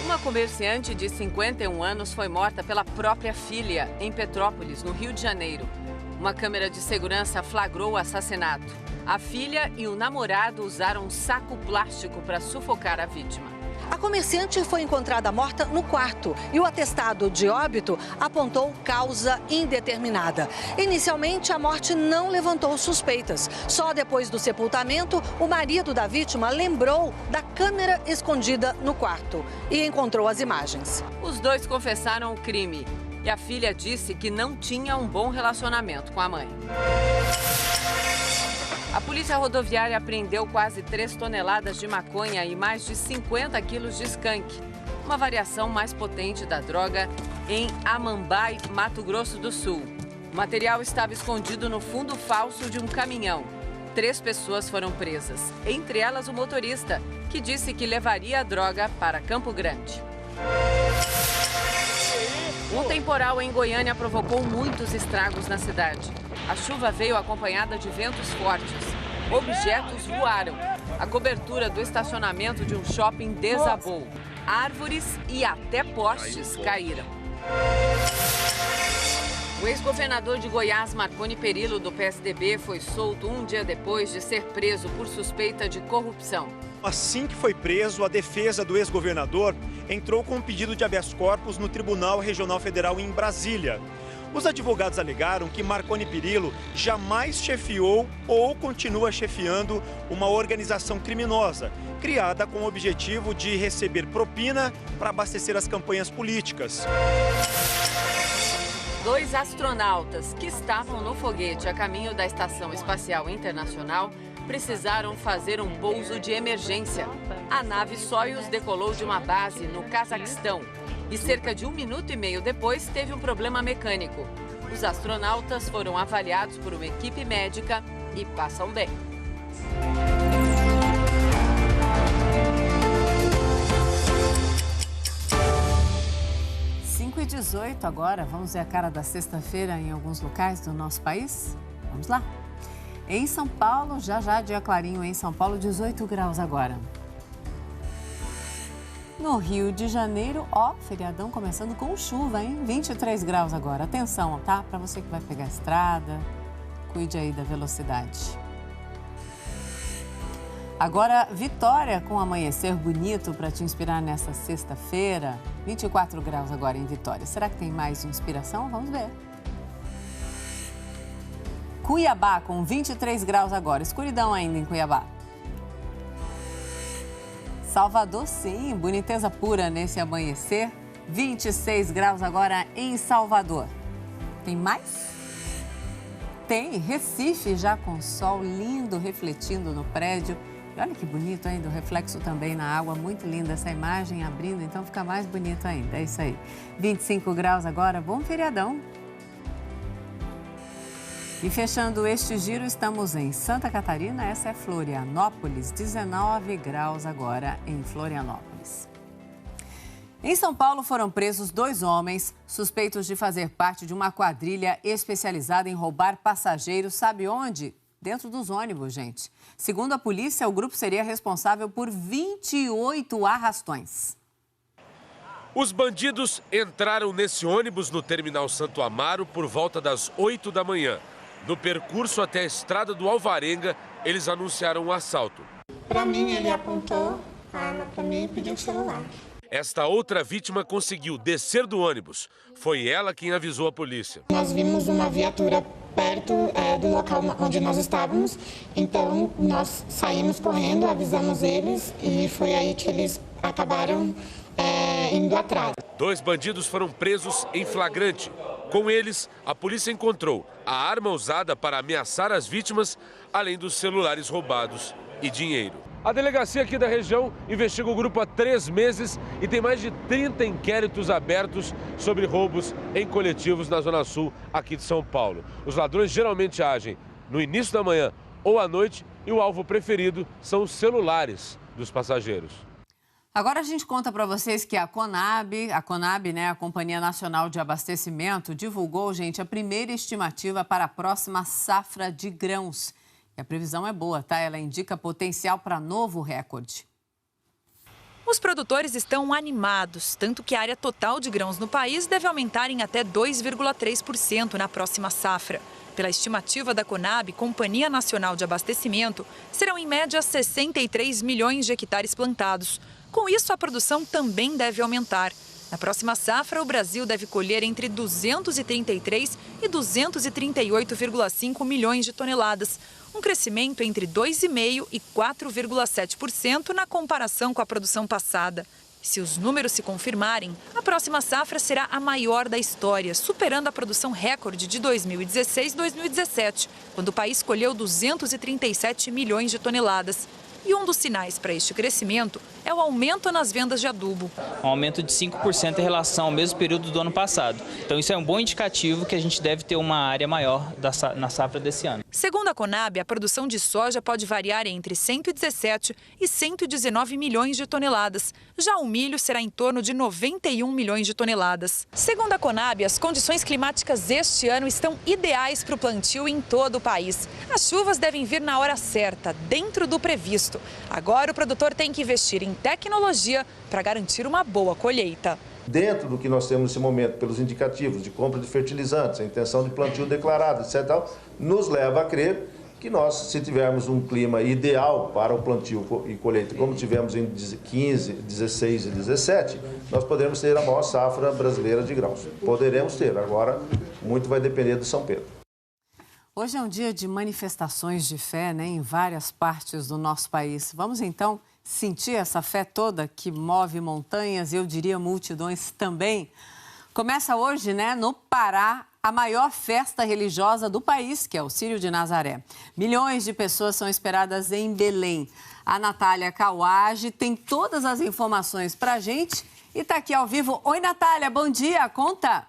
Uma comerciante de 51 anos foi morta pela própria filha em Petrópolis, no Rio de Janeiro. Uma câmera de segurança flagrou o assassinato. A filha e o namorado usaram um saco plástico para sufocar a vítima. A comerciante foi encontrada morta no quarto e o atestado de óbito apontou causa indeterminada. Inicialmente, a morte não levantou suspeitas. Só depois do sepultamento, o marido da vítima lembrou da câmera escondida no quarto e encontrou as imagens. Os dois confessaram o crime e a filha disse que não tinha um bom relacionamento com a mãe. A Polícia Rodoviária apreendeu quase 3 toneladas de maconha e mais de 50 quilos de skunk, uma variação mais potente da droga, em Amambai, Mato Grosso do Sul. O material estava escondido no fundo falso de um caminhão. 3 pessoas foram presas, entre elas o motorista, que disse que levaria a droga para Campo Grande. Um temporal em Goiânia provocou muitos estragos na cidade. A chuva veio acompanhada de ventos fortes. Objetos voaram. A cobertura do estacionamento de um shopping desabou. Árvores e até postes caíram. O ex-governador de Goiás, Marconi Perillo, do PSDB, foi solto um dia depois de ser preso por suspeita de corrupção. Assim que foi preso, a defesa do ex-governador entrou com um pedido de habeas corpus no Tribunal Regional Federal em Brasília. Os advogados alegaram que Marconi Perillo jamais chefiou ou continua chefiando uma organização criminosa, criada com o objetivo de receber propina para abastecer as campanhas políticas. 2 astronautas que estavam no foguete a caminho da Estação Espacial Internacional precisaram fazer um pouso de emergência. A nave Soyuz decolou de uma base no Cazaquistão e cerca de 1 minuto e meio depois teve um problema mecânico. Os astronautas foram avaliados por uma equipe médica e passam bem. 5h18 agora, vamos ver a cara da sexta-feira em alguns locais do nosso país? Vamos lá. Em São Paulo, já dia clarinho em São Paulo, 18 graus agora. No Rio de Janeiro, feriadão começando com chuva, hein? 23 graus agora. Atenção, tá? Para você que vai pegar a estrada, cuide aí da velocidade. Agora, Vitória com amanhecer bonito para te inspirar nessa sexta-feira. 24 graus agora em Vitória. Será que tem mais inspiração? Vamos ver. Cuiabá com 23 graus agora. Escuridão ainda em Cuiabá. Salvador, sim, boniteza pura nesse amanhecer. 26 graus agora em Salvador. Tem mais? Tem, Recife já com sol lindo refletindo no prédio. E olha que bonito ainda, o reflexo também na água, muito linda essa imagem abrindo, então fica mais bonito ainda, é isso aí. 25 graus agora, bom feriadão. E fechando este giro, estamos em Santa Catarina, essa é Florianópolis, 19 graus agora em Florianópolis. Em São Paulo foram presos 2 homens suspeitos de fazer parte de uma quadrilha especializada em roubar passageiros, sabe onde? Dentro dos ônibus, gente. Segundo a polícia, o grupo seria responsável por 28 arrastões. Os bandidos entraram nesse ônibus no Terminal Santo Amaro por volta das 8 da manhã. No percurso até a estrada do Alvarenga, eles anunciaram um assalto. Para mim, ele apontou a arma para mim e pediu o celular. Esta outra vítima conseguiu descer do ônibus. Foi ela quem avisou a polícia. Nós vimos uma viatura perto do local onde nós estávamos, então nós saímos correndo, avisamos eles e foi aí que eles acabaram indo atrás. 2 bandidos foram presos em flagrante. Com eles, a polícia encontrou a arma usada para ameaçar as vítimas, além dos celulares roubados e dinheiro. A delegacia aqui da região investiga o grupo há 3 meses e tem mais de 30 inquéritos abertos sobre roubos em coletivos na Zona Sul aqui de São Paulo. Os ladrões geralmente agem no início da manhã ou à noite e o alvo preferido são os celulares dos passageiros. Agora a gente conta para vocês que a Conab, né, a Companhia Nacional de Abastecimento, divulgou, gente, a primeira estimativa para a próxima safra de grãos. E a previsão é boa, tá? Ela indica potencial para novo recorde. Os produtores estão animados, tanto que a área total de grãos no país deve aumentar em até 2,3% na próxima safra. Pela estimativa da Conab, Companhia Nacional de Abastecimento, serão em média 63 milhões de hectares plantados. Com isso, a produção também deve aumentar. Na próxima safra, o Brasil deve colher entre 233 e 238,5 milhões de toneladas, um crescimento entre 2,5% e 4,7% na comparação com a produção passada. Se os números se confirmarem, a próxima safra será a maior da história, superando a produção recorde de 2016-2017, quando o país colheu 237 milhões de toneladas. E um dos sinais para este crescimento é o aumento nas vendas de adubo. Um aumento de 5% em relação ao mesmo período do ano passado. Então isso é um bom indicativo que a gente deve ter uma área maior na safra desse ano. Segundo a Conab, a produção de soja pode variar entre 117 e 119 milhões de toneladas. Já o milho será em torno de 91 milhões de toneladas. Segundo a Conab, as condições climáticas este ano estão ideais para o plantio em todo o país. As chuvas devem vir na hora certa, dentro do previsto. Agora o produtor tem que investir em tecnologia para garantir uma boa colheita. Dentro do que nós temos nesse momento, pelos indicativos de compra de fertilizantes, a intenção de plantio declarada, etc., nos leva a crer que nós, se tivermos um clima ideal para o plantio e colheita, como tivemos em 15, 16 e 17, nós poderemos ter a maior safra brasileira de grãos. Poderemos ter, agora muito vai depender de São Pedro. Hoje é um dia de manifestações de fé, né, em várias partes do nosso país. Vamos então sentir essa fé toda que move montanhas, eu diria multidões também. Começa hoje, né, no Pará, a maior festa religiosa do país, que é o Círio de Nazaré. Milhões de pessoas são esperadas em Belém. A Natália Kawage tem todas as informações pra gente e tá aqui ao vivo. Oi, Natália, bom dia, conta!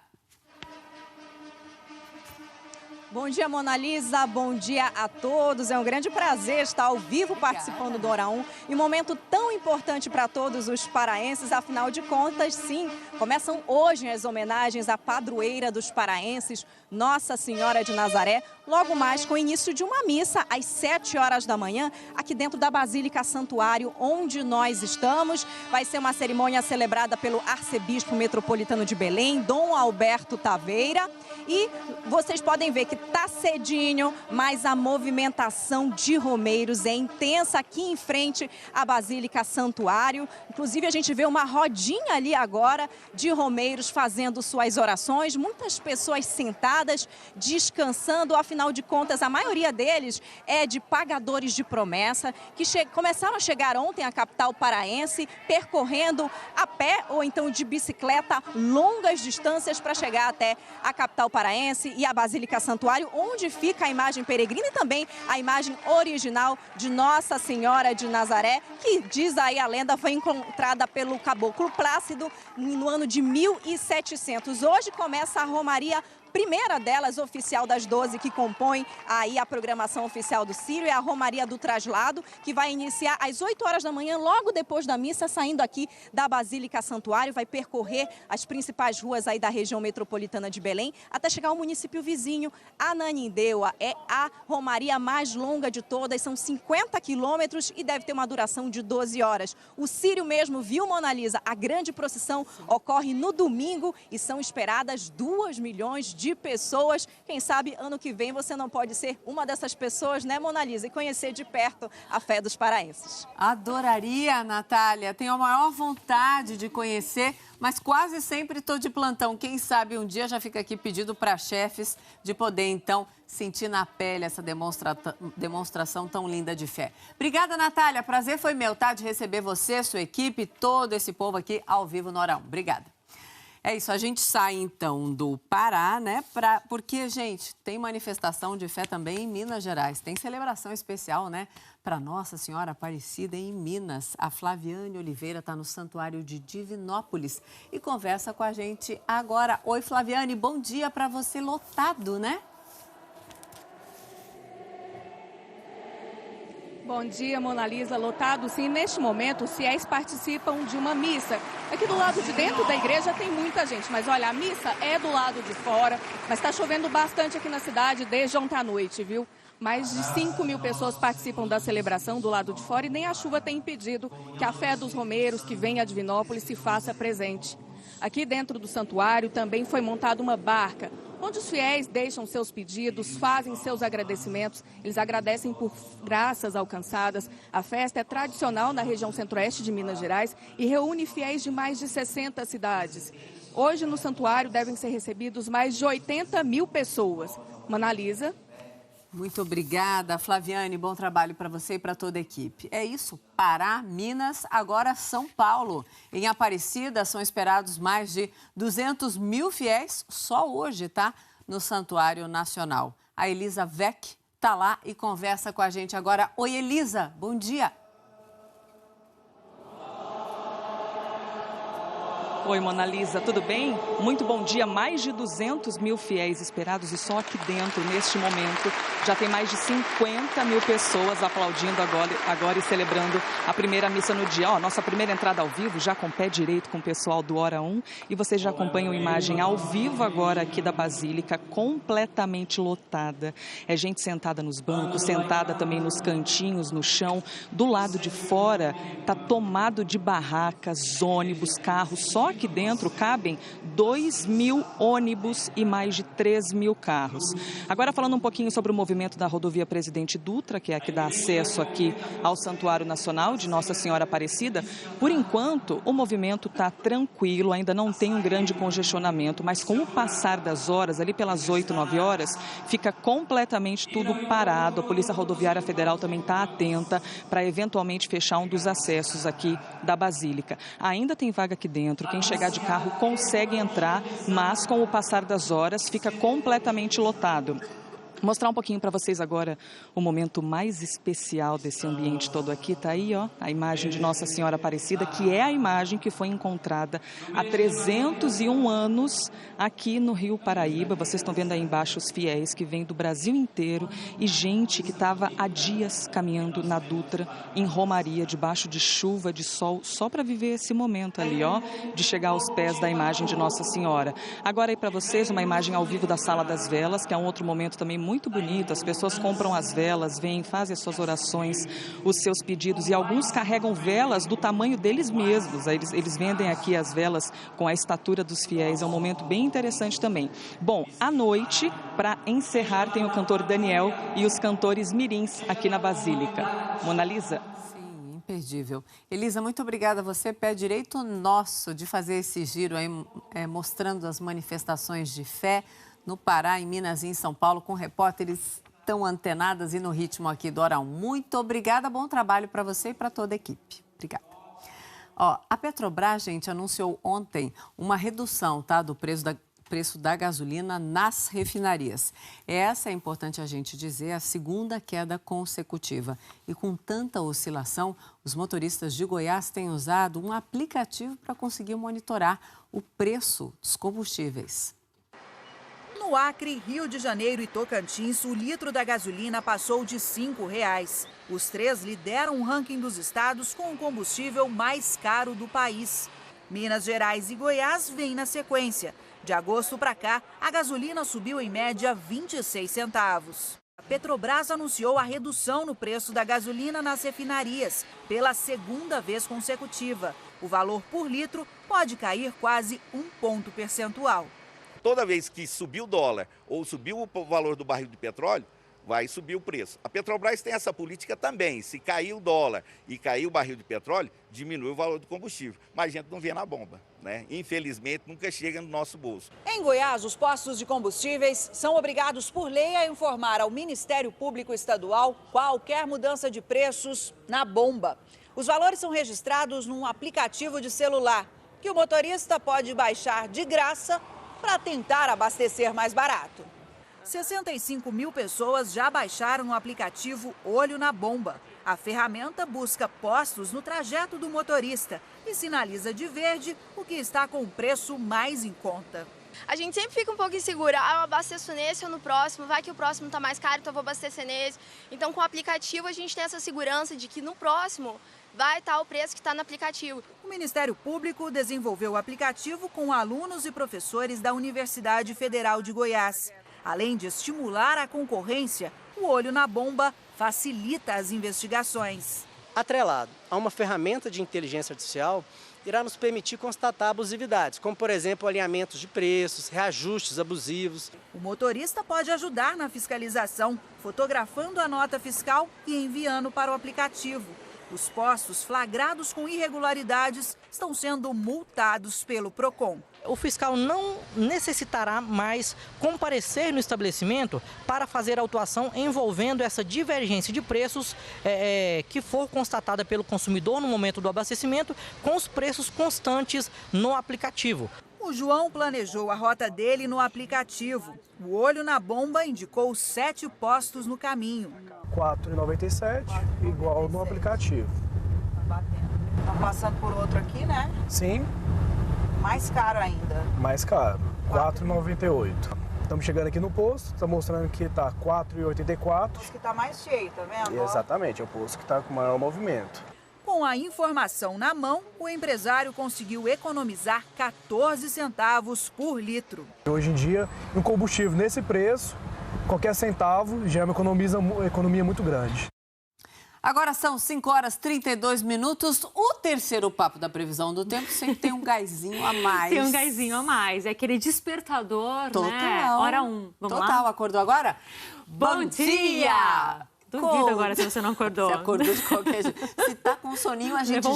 Bom dia, Mona Lisa. Bom dia a todos. É um grande prazer estar ao vivo participando do Hora 1 em um momento tão importante para todos os paraenses. Afinal de contas, sim, começam hoje as homenagens à padroeira dos paraenses, Nossa Senhora de Nazaré, logo mais com o início de uma missa às 7 horas da manhã, aqui dentro da Basílica Santuário, onde nós estamos. Vai ser uma cerimônia celebrada pelo arcebispo metropolitano de Belém, Dom Alberto Taveira. E vocês podem ver que tá cedinho, mas a movimentação de romeiros é intensa aqui em frente à Basílica Santuário. Inclusive, a gente vê uma rodinha ali agora de romeiros fazendo suas orações, muitas pessoas sentadas, descansando. Afinal de contas, a maioria deles é de pagadores de promessa, que começaram a chegar ontem à capital paraense, percorrendo a pé ou então de bicicleta longas distâncias para chegar até a capital paraense e a Basílica Santuário, onde fica a imagem peregrina e também a imagem original de Nossa Senhora de Nazaré, que, diz aí a lenda, foi encontrada pelo caboclo Plácido no ano de 1700. Hoje começa a romaria, primeira delas, oficial das 12, que compõem aí a programação oficial do Círio, é a Romaria do Traslado, que vai iniciar às 8 horas da manhã, logo depois da missa, saindo aqui da Basílica Santuário, vai percorrer as principais ruas aí da região metropolitana de Belém, até chegar ao município vizinho, Ananindeua. É a romaria mais longa de todas, são 50 quilômetros e deve ter uma duração de 12 horas. O Círio mesmo, viu, Mona Lisa? A grande procissão ocorre no domingo e são esperadas 2 milhões de pessoas. Quem sabe ano que vem você não pode ser uma dessas pessoas, né, Mona Lisa? E conhecer de perto a fé dos paraenses. Adoraria, Natália. Tenho a maior vontade de conhecer, mas quase sempre estou de plantão. Quem sabe um dia já fica aqui pedido para chefes de poder, então, sentir na pele essa demonstração tão linda de fé. Obrigada, Natália. Prazer foi meu, tá? De receber você, sua equipe, todo esse povo aqui ao vivo no Hora 1. Obrigada. É isso, a gente sai então do Pará, né? Porque, gente, tem manifestação de fé também em Minas Gerais. Tem celebração especial, né? Para Nossa Senhora Aparecida em Minas. A Flaviane Oliveira está no Santuário de Divinópolis e conversa com a gente agora. Oi, Flaviane, bom dia para você, lotado, né? Bom dia, Mona Lisa. Lotado, sim. Neste momento, os fiéis participam de uma missa. Aqui do lado de dentro da igreja tem muita gente, mas olha, a missa é do lado de fora, mas está chovendo bastante aqui na cidade desde ontem à noite, viu? Mais de 5 mil pessoas participam da celebração do lado de fora e nem a chuva tem impedido que a fé dos romeiros que vem a Divinópolis se faça presente. Aqui dentro do santuário também foi montada uma barca, onde os fiéis deixam seus pedidos, fazem seus agradecimentos, eles agradecem por graças alcançadas. A festa é tradicional na região centro-oeste de Minas Gerais e reúne fiéis de mais de 60 cidades. Hoje no santuário devem ser recebidos mais de 80 mil pessoas. Mona Lisa. Muito obrigada, Flaviane. Bom trabalho para você e para toda a equipe. É isso, Pará, Minas, agora São Paulo. Em Aparecida são esperados mais de 200 mil fiéis só hoje, tá? No Santuário Nacional. A Elisa Vec tá lá e conversa com a gente agora. Oi, Elisa, bom dia. Oi, Mona Lisa, tudo bem? Muito bom dia. Mais de 200 mil fiéis esperados e só aqui dentro, neste momento, já tem mais de 50 mil pessoas aplaudindo agora e celebrando a primeira missa no dia. Ó, nossa primeira entrada ao vivo, já com pé direito com o pessoal do Hora 1. E vocês já acompanham a imagem ao vivo agora aqui da Basílica, completamente lotada. É gente sentada nos bancos, sentada também nos cantinhos, no chão. Do lado de fora, tá tomado de barracas, ônibus, carros. Só aqui dentro cabem 2 mil ônibus e mais de 3 mil carros. Agora falando um pouquinho sobre o movimento da rodovia Presidente Dutra, que é a que dá acesso aqui ao Santuário Nacional de Nossa Senhora Aparecida. Por enquanto, o movimento está tranquilo, ainda não tem um grande congestionamento, mas com o passar das horas, ali pelas 8, 9 horas, fica completamente tudo parado. A Polícia Rodoviária Federal também está atenta para eventualmente fechar um dos acessos aqui da Basílica. Ainda tem vaga aqui dentro. Quem chegar de carro consegue entrar, mas com o passar das horas fica completamente lotado. Vou mostrar um pouquinho para vocês agora o momento mais especial desse ambiente todo aqui. Tá aí, ó, a imagem de Nossa Senhora Aparecida, que é a imagem que foi encontrada há 301 anos aqui no Rio Paraíba. Vocês estão vendo aí embaixo os fiéis que vêm do Brasil inteiro e gente que estava há dias caminhando na Dutra, em romaria, debaixo de chuva, de sol, só para viver esse momento ali, ó, de chegar aos pés da imagem de Nossa Senhora. Agora aí para vocês uma imagem ao vivo da Sala das Velas, que é um outro momento também muito bonito. As pessoas compram as velas, vêm, fazem as suas orações, os seus pedidos, e alguns carregam velas do tamanho deles mesmos. Eles vendem aqui as velas com a estatura dos fiéis. É um momento bem interessante também. Bom, à noite, para encerrar, tem o cantor Daniel e os cantores mirins aqui na Basílica. Mona Lisa? Sim, imperdível. Elisa, muito obrigada a você. Pé direito nosso de fazer esse giro aí, mostrando as manifestações de fé no Pará, em Minas e em São Paulo, com repórteres tão antenadas e no ritmo aqui do Hora 1. Muito obrigada, bom trabalho para você e para toda a equipe. Obrigada. Ó, a Petrobras, gente, anunciou ontem uma redução, tá, do preço da gasolina nas refinarias. Essa é importante a gente dizer, a segunda queda consecutiva. E com tanta oscilação, os motoristas de Goiás têm usado um aplicativo para conseguir monitorar o preço dos combustíveis. No Acre, Rio de Janeiro e Tocantins, o litro da gasolina passou de R$ 5,00. Os três lideram o ranking dos estados com o combustível mais caro do país. Minas Gerais e Goiás vêm na sequência. De agosto para cá, a gasolina subiu em média 26 centavos. A Petrobras anunciou a redução no preço da gasolina nas refinarias, pela segunda vez consecutiva. O valor por litro pode cair quase 1 ponto percentual. Toda vez que subir o dólar ou subir o valor do barril de petróleo, vai subir o preço. A Petrobras tem essa política também. Se cair o dólar e cair o barril de petróleo, diminui o valor do combustível. Mas a gente não vê na bomba, né? Infelizmente, nunca chega no nosso bolso. Em Goiás, os postos de combustíveis são obrigados por lei a informar ao Ministério Público Estadual qualquer mudança de preços na bomba. Os valores são registrados num aplicativo de celular, que o motorista pode baixar de graça para tentar abastecer mais barato. 65 mil pessoas já baixaram o aplicativo Olho na Bomba. A ferramenta busca postos no trajeto do motorista e sinaliza de verde o que está com o preço mais em conta. A gente sempre fica um pouco insegura, eu abasteço nesse ou no próximo, vai que o próximo está mais caro, então eu vou abastecer nesse. Então com o aplicativo a gente tem essa segurança de que no próximo vai estar o preço que está no aplicativo. O Ministério Público desenvolveu o aplicativo com alunos e professores da Universidade Federal de Goiás. Além de estimular a concorrência, o Olho na Bomba facilita as investigações. Atrelado a uma ferramenta de inteligência artificial, irá nos permitir constatar abusividades, como, por exemplo, alinhamentos de preços, reajustes abusivos. O motorista pode ajudar na fiscalização, fotografando a nota fiscal e enviando para o aplicativo. Os postos flagrados com irregularidades estão sendo multados pelo PROCON. O fiscal não necessitará mais comparecer no estabelecimento para fazer autuação envolvendo essa divergência de preços que for constatada pelo consumidor no momento do abastecimento com os preços constantes no aplicativo. O João planejou a rota dele no aplicativo. O Olho na Bomba indicou 7 postos no caminho. R$ 4,97, igual no aplicativo. Estão passando por outro aqui, né? Sim. Mais caro ainda. Mais caro, R$ 4,98. Estamos chegando aqui no posto, está mostrando que está R$ 4,84. Esse que está mais cheio, tá vendo? Exatamente, é o posto que está com maior movimento. Com a informação na mão, o empresário conseguiu economizar 14 centavos por litro. Hoje em dia, um combustível nesse preço, qualquer centavo já é uma economia muito grande. Agora são 5h32. O terceiro papo da previsão do tempo sempre tem um gásinho a mais. Tem um gásinho a mais. É aquele despertador, Total. né? Hora 1. Vamos Total. lá? Acordou agora? Bom dia! Duvido agora se você não acordou. Você acordou de qualquer jeito. Se tá com soninho, a gente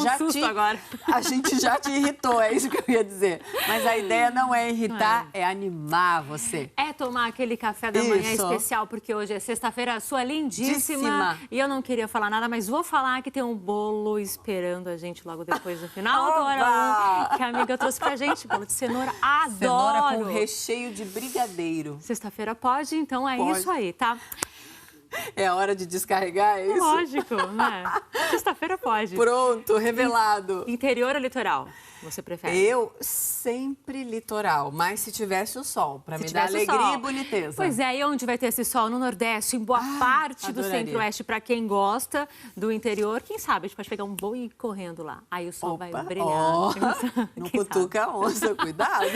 agora. A gente já te irritou, é isso que eu ia dizer. Mas a ideia não é irritar, é animar você. É tomar aquele café da manhã especial, porque hoje é sexta-feira, sua lindíssima. E eu não queria falar nada, mas vou falar que tem um bolo esperando a gente logo depois do final do Hora 1, que a amiga trouxe pra gente, bolo de cenoura. Adoro! Cenoura com recheio de brigadeiro. Sexta-feira pode, então é isso aí, tá? É hora de descarregar, é isso? Lógico, né? Sexta-feira pode. Pronto, revelado. Interior ou litoral? Você prefere? Eu sempre litoral, mas se tivesse o sol, para me dar alegria e boniteza. Pois é, e onde vai ter esse sol? No Nordeste, em boa parte do Centro-Oeste, para quem gosta do interior. Quem sabe a gente pode pegar um boi correndo lá. Aí o sol vai brilhar. Não cutuca a onça, cuidado.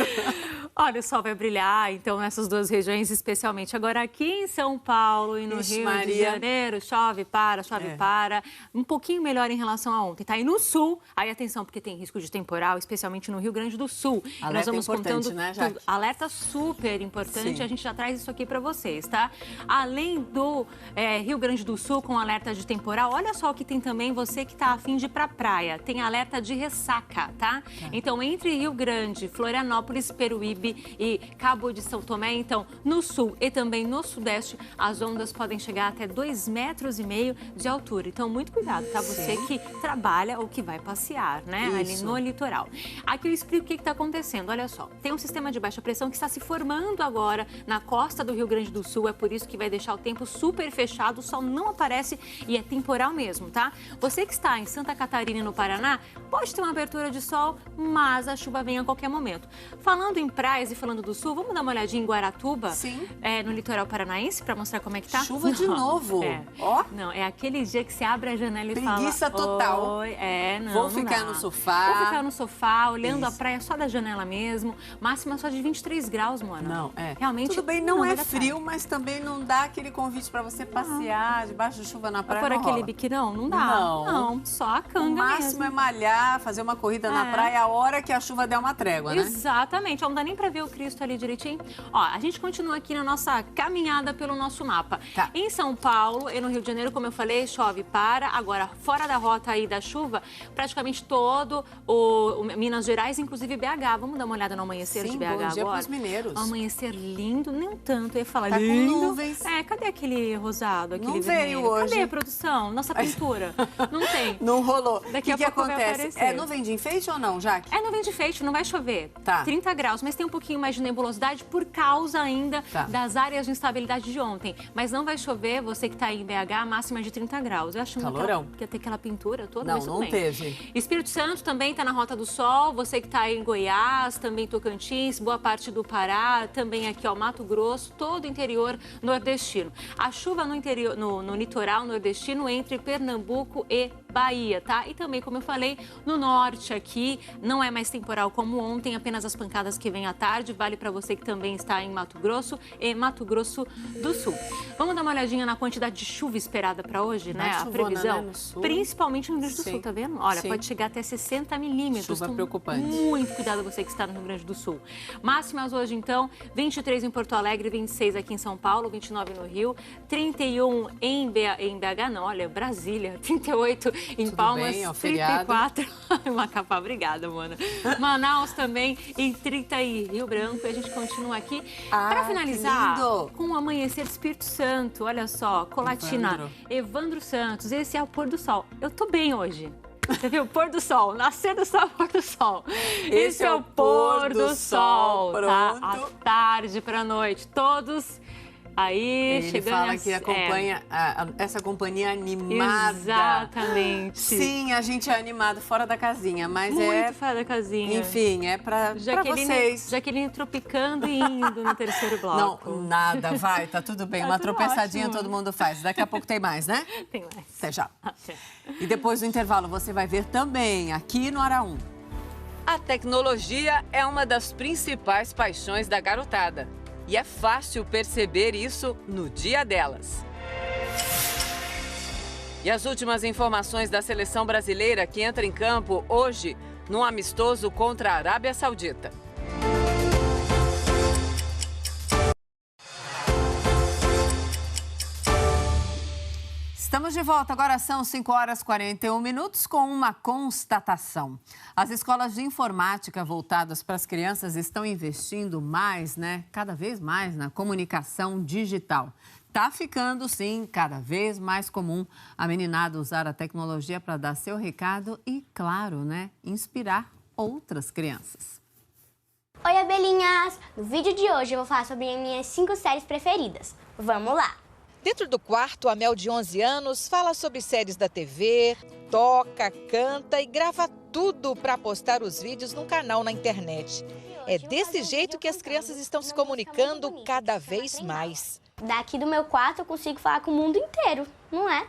Olha, o sol vai brilhar, então, nessas duas regiões, especialmente agora aqui em São Paulo e no Rio de Janeiro. Chove, para. Um pouquinho melhor em relação a ontem, tá? E no sul, aí atenção, porque tem risco de temporal, especialmente no Rio Grande do Sul. Alerta nós vamos contando né, Jaque? tudo. Alerta super importante, Sim. a gente já traz isso aqui para vocês, tá? Além do Rio Grande do Sul com alerta de temporal, olha só o que tem também, você que tá a fim de ir pra praia. Tem alerta de ressaca, tá? Então, entre Rio Grande, Florianópolis, Peruíbe e Cabo de São Tomé, então, no sul e também no sudeste, as ondas podem chegar até 2,5 metros de altura. Então, muito cuidado, tá? Você que trabalha ou que vai passear, né? Ali no litoral. Aqui eu explico o que está acontecendo. Olha só, tem um sistema de baixa pressão que está se formando agora na costa do Rio Grande do Sul. É por isso que vai deixar o tempo super fechado, o sol não aparece e é temporal mesmo, tá? Você que está em Santa Catarina e no Paraná, pode ter uma abertura de sol, mas a chuva vem a qualquer momento. Falando em praias e falando do sul, vamos dar uma olhadinha em Guaratuba? Sim. No litoral paranaense, para mostrar como é que tá? Chuva de novo. Ó. Não, é aquele dia que você abre a janela e preguiça fala... total. Oi, Vou ficar no sofá. Vou ficar no sofá, olhando a praia só da janela mesmo. Máxima só de 23 graus, Mona. Não, realmente. Tudo bem, não é frio, mas também não dá aquele convite para você passear debaixo de chuva na praia. Por aquele biquinão? Não dá. Não, só a canga mesmo. O máximo é malhar, fazer uma corrida na praia a hora que a chuva der uma trégua, né? Exatamente. Ó, não dá nem para ver o Cristo ali direitinho. Ó, a gente continua aqui na nossa caminhada pelo nosso mapa. Tá. Em São Paulo e no Rio de Janeiro, como eu falei, chove para. Agora, fora da rota aí da chuva, praticamente todo o Minas Gerais, inclusive BH. Vamos dar uma olhada no amanhecer de BH agora? Bom dia pros mineiros. Um amanhecer lindo, nem tanto. Eu ia falar tá lindo. Com nuvens. Cadê aquele rosado, aquele não vermelho? Veio hoje. Cadê a produção? Nossa pintura. Não tem. Não rolou. Daqui a pouco acontece? Vai aparecer. É nuvem de enfeite ou não, Jaque? É nuvem de enfeite, não vai chover. Tá. 30 graus, mas tem um pouquinho mais de nebulosidade por causa ainda das áreas de instabilidade de ontem. Mas não vai chover, você que está aí em BH, máxima de 30 graus. Eu achando que ia ter aquela pintura toda. Não teve. Espírito Santo também está na Rota do Sol, você que está aí em Goiás, também Tocantins, boa parte do Pará, também aqui, ó, Mato Grosso, todo o interior nordestino. A chuva no interior, no litoral nordestino entre Pernambuco e Bahia, tá? E também, como eu falei, no norte aqui, não é mais temporal como ontem, apenas as pancadas que vêm à tarde, vale para você que também está em Mato Grosso e Mato Grosso do Sul. Vamos dar uma olhadinha na quantidade de chuva esperada para hoje, né? A previsão, né? Principalmente no Rio Grande do Sul, tá vendo? Olha, pode chegar até 60 milímetros. Chuva preocupante. Muito cuidado você que está no Rio Grande do Sul. Máximas hoje, então, 23 em Porto Alegre, 26 aqui em São Paulo, 29 no Rio, 31 em BH, não, olha, Brasília, 38 em Tudo Palmas, bem, 34. Macapá, obrigada, Mona. Manaus também, em 30 e Rio Branco. E a gente continua aqui. Para finalizar, com o amanhecer do Espírito Santo, olha só, Colatina, Evandro Santos, esse é o pôr do sol. Eu tô bem hoje. Você viu? Pôr do sol, nascer do sol, pôr do sol. Esse é o pôr do sol, tá? À tarde para a noite, todos aí ele chegando. Fala que acompanha essa companhia animada. Exatamente. Sim, a gente é animado fora da casinha, mas muito fora da casinha. Enfim, é pra vocês. Jaqueline tropicando e indo no terceiro bloco. Não, nada, vai, tá tudo bem. Uma tropeçadinha todo mundo faz. Daqui a pouco tem mais, né? Tem mais. Até já. E depois do intervalo você vai ver também aqui no Hora 1. A tecnologia é uma das principais paixões da garotada. E é fácil perceber isso no dia delas. E as últimas informações da seleção brasileira que entra em campo hoje num amistoso contra a Arábia Saudita. Estamos de volta, agora são 5h41 com uma constatação. As escolas de informática voltadas para as crianças estão investindo mais, cada vez mais na comunicação digital. Tá ficando, sim, cada vez mais comum a meninada usar a tecnologia para dar seu recado e, claro, inspirar outras crianças. Oi, abelhinhas! No vídeo de hoje eu vou falar sobre as minhas 5 séries preferidas. Vamos lá! Dentro do quarto, a Mel, de 11 anos, fala sobre séries da TV, toca, canta e grava tudo para postar os vídeos num canal na internet. É desse jeito que as crianças estão se comunicando cada vez mais. Daqui do meu quarto eu consigo falar com o mundo inteiro, não é?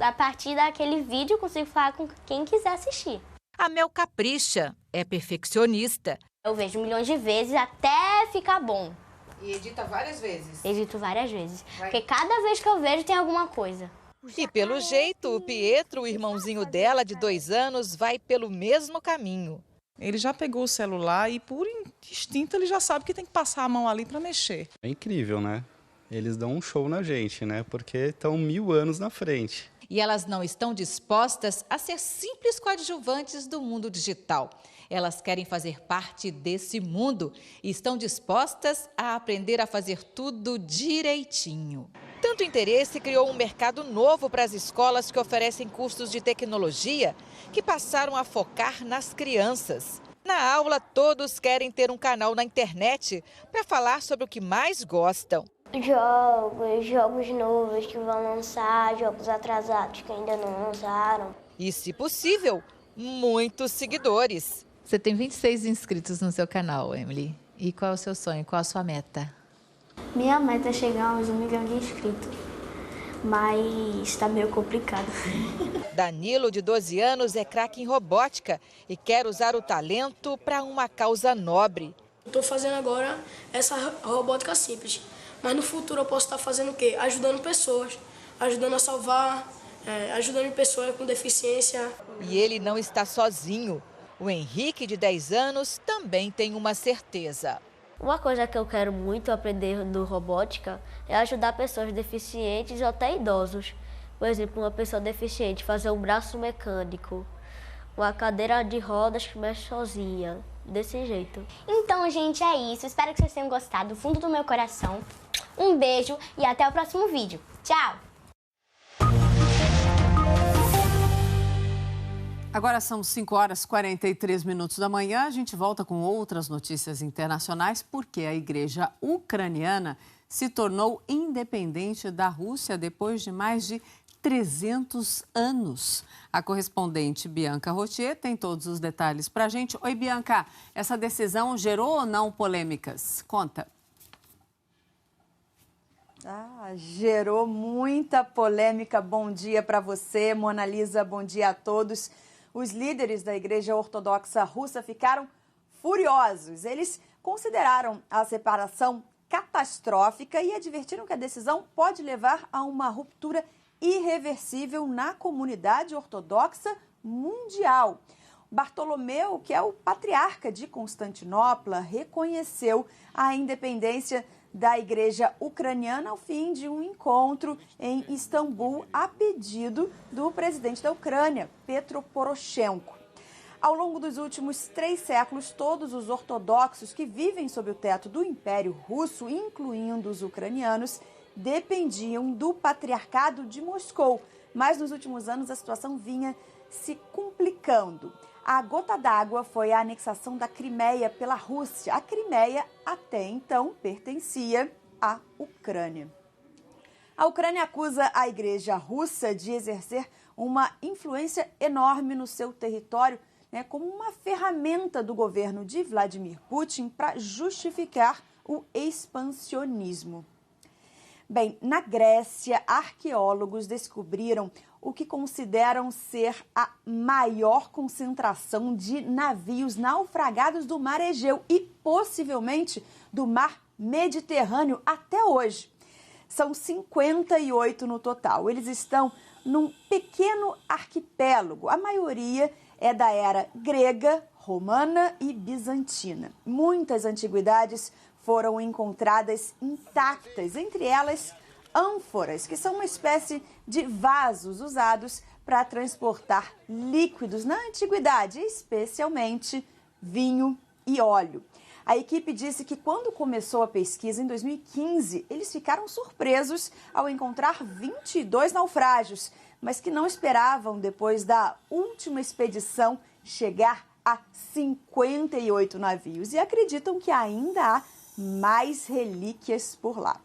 A partir daquele vídeo eu consigo falar com quem quiser assistir. A Mel capricha, é perfeccionista Eu vejo milhões de vezes até ficar bom. E edita várias vezes? Edito várias vezes, porque cada vez que eu vejo tem alguma coisa. E pelo jeito, o Pietro, o irmãozinho dela de 2 anos, vai pelo mesmo caminho. Ele já pegou o celular e, por instinto, ele já sabe que tem que passar a mão ali para mexer. É incrível, né? Eles dão um show na gente, né? Porque estão 1000 anos na frente. E elas não estão dispostas a ser simples coadjuvantes do mundo digital. Elas querem fazer parte desse mundo e estão dispostas a aprender a fazer tudo direitinho. Tanto interesse criou um mercado novo para as escolas que oferecem cursos de tecnologia, que passaram a focar nas crianças. Na aula, todos querem ter um canal na internet para falar sobre o que mais gostam. Jogos novos que vão lançar, jogos atrasados que ainda não lançaram. E, se possível, muitos seguidores. Você tem 26 inscritos no seu canal, Emily. E qual é o seu sonho? Qual a sua meta? Minha meta é chegar a uns 1 milhão de inscritos, mas está meio complicado. Danilo, de 12 anos, é craque em robótica e quer usar o talento para uma causa nobre. Estou fazendo agora essa robótica simples, mas no futuro eu posso estar fazendo o quê? Ajudando pessoas, ajudando a salvar, ajudando pessoas com deficiência. E ele não está sozinho. O Henrique, de 10 anos, também tem uma certeza. Uma coisa que eu quero muito aprender no robótica é ajudar pessoas deficientes ou até idosos. Por exemplo, uma pessoa deficiente fazer um braço mecânico, uma cadeira de rodas que mexe sozinha, desse jeito. Então, gente, é isso. Espero que vocês tenham gostado do fundo do meu coração. Um beijo e até o próximo vídeo. Tchau! Agora são 5h43 da manhã. A gente volta com outras notícias internacionais, porque a igreja ucraniana se tornou independente da Rússia depois de mais de 300 anos. A correspondente Bianca Rotier tem todos os detalhes para a gente. Oi, Bianca, essa decisão gerou ou não polêmicas? Conta. Gerou muita polêmica. Bom dia para você, Mona Lisa, bom dia a todos. Os líderes da Igreja Ortodoxa Russa ficaram furiosos. Eles consideraram a separação catastrófica e advertiram que a decisão pode levar a uma ruptura irreversível na comunidade ortodoxa mundial. Bartolomeu, que é o patriarca de Constantinopla, reconheceu a independência da igreja ucraniana ao fim de um encontro em Istambul a pedido do presidente da Ucrânia, Petro Poroshenko. Ao longo dos últimos 3 séculos, todos os ortodoxos que vivem sob o teto do Império Russo, incluindo os ucranianos, dependiam do patriarcado de Moscou. Mas nos últimos anos a situação vinha se complicando. A gota d'água foi a anexação da Crimeia pela Rússia. A Crimeia, até então, pertencia à Ucrânia. A Ucrânia acusa a igreja russa de exercer uma influência enorme no seu território, como uma ferramenta do governo de Vladimir Putin para justificar o expansionismo. Bem, na Grécia, arqueólogos descobriram o que consideram ser a maior concentração de navios naufragados do Mar Egeu e, possivelmente, do Mar Mediterrâneo até hoje. São 58 no total. Eles estão num pequeno arquipélago. A maioria é da era grega, romana e bizantina. Muitas antiguidades foram encontradas intactas, entre elas ânforas, que são uma espécie de vasos usados para transportar líquidos na antiguidade, especialmente vinho e óleo. A equipe disse que quando começou a pesquisa em 2015, eles ficaram surpresos ao encontrar 22 naufrágios, mas que não esperavam, depois da última expedição, chegar a 58 navios e acreditam que ainda há mais relíquias por lá.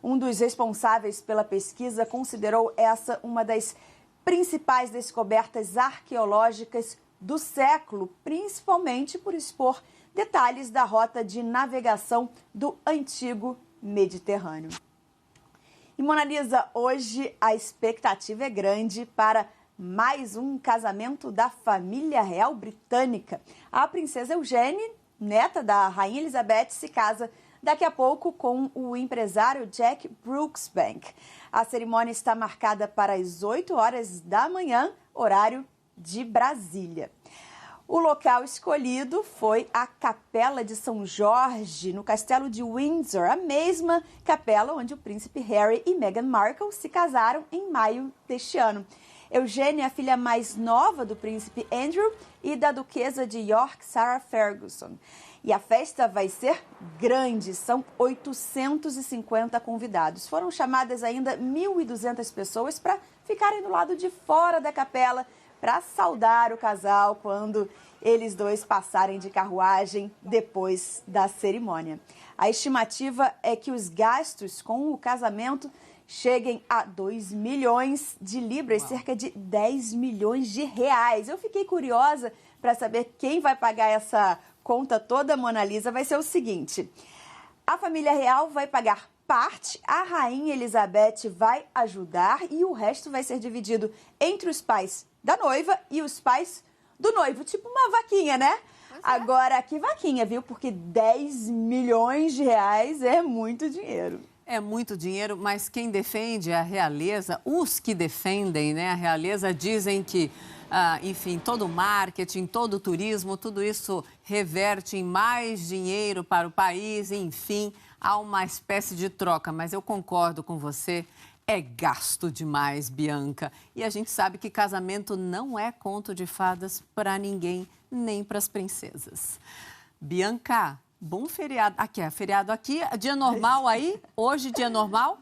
Um dos responsáveis pela pesquisa considerou essa uma das principais descobertas arqueológicas do século, principalmente por expor detalhes da rota de navegação do antigo Mediterrâneo. E, Mona Lisa, hoje a expectativa é grande para mais um casamento da família real britânica. A princesa Eugênie neta da Rainha Elizabeth, se casa daqui a pouco com o empresário Jack Brooksbank. A cerimônia está marcada para as 8 horas da manhã, horário de Brasília. O local escolhido foi a Capela de São Jorge, no Castelo de Windsor, a mesma capela onde o príncipe Harry e Meghan Markle se casaram em maio deste ano. Eugênia é a filha mais nova do príncipe Andrew e da duquesa de York, Sarah Ferguson. E a festa vai ser grande, são 850 convidados. Foram chamadas ainda 1.200 pessoas para ficarem do lado de fora da capela para saudar o casal quando eles dois passarem de carruagem depois da cerimônia. A estimativa é que os gastos com o casamento cheguem a 2 milhões de libras, cerca de 10 milhões de reais. Eu fiquei curiosa para saber quem vai pagar essa conta toda, Mona Lisa. Vai ser o seguinte: a família real vai pagar parte, a Rainha Elizabeth vai ajudar e o resto vai ser dividido entre os pais da noiva e os pais do noivo. Tipo uma vaquinha, né? Agora, que vaquinha, viu? Porque 10 milhões de reais é muito dinheiro. É muito dinheiro, mas quem defende a realeza, os que defendem, né, a realeza, dizem que, enfim, todo o marketing, todo o turismo, tudo isso reverte em mais dinheiro para o país, enfim, há uma espécie de troca. Mas eu concordo com você, é gasto demais, Bianca. E a gente sabe que casamento não é conto de fadas para ninguém, nem para as princesas. Bianca, bom feriado. Aqui, é feriado aqui. Dia normal aí? Hoje, dia normal?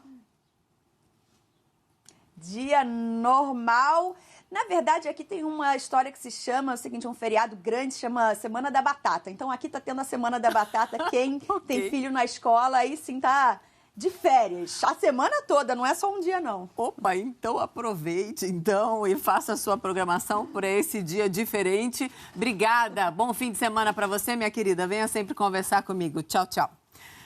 Dia normal. Na verdade, aqui tem uma história que se chama, o seguinte, um feriado grande, chama Semana da Batata. Então, aqui tá tendo a Semana da Batata. Quem tem filho na escola, aí sim tá de férias. A semana toda, não é só um dia, não. Opa, então aproveite, então, e faça a sua programação por esse dia diferente. Obrigada. Bom fim de semana para você, minha querida. Venha sempre conversar comigo. Tchau, tchau.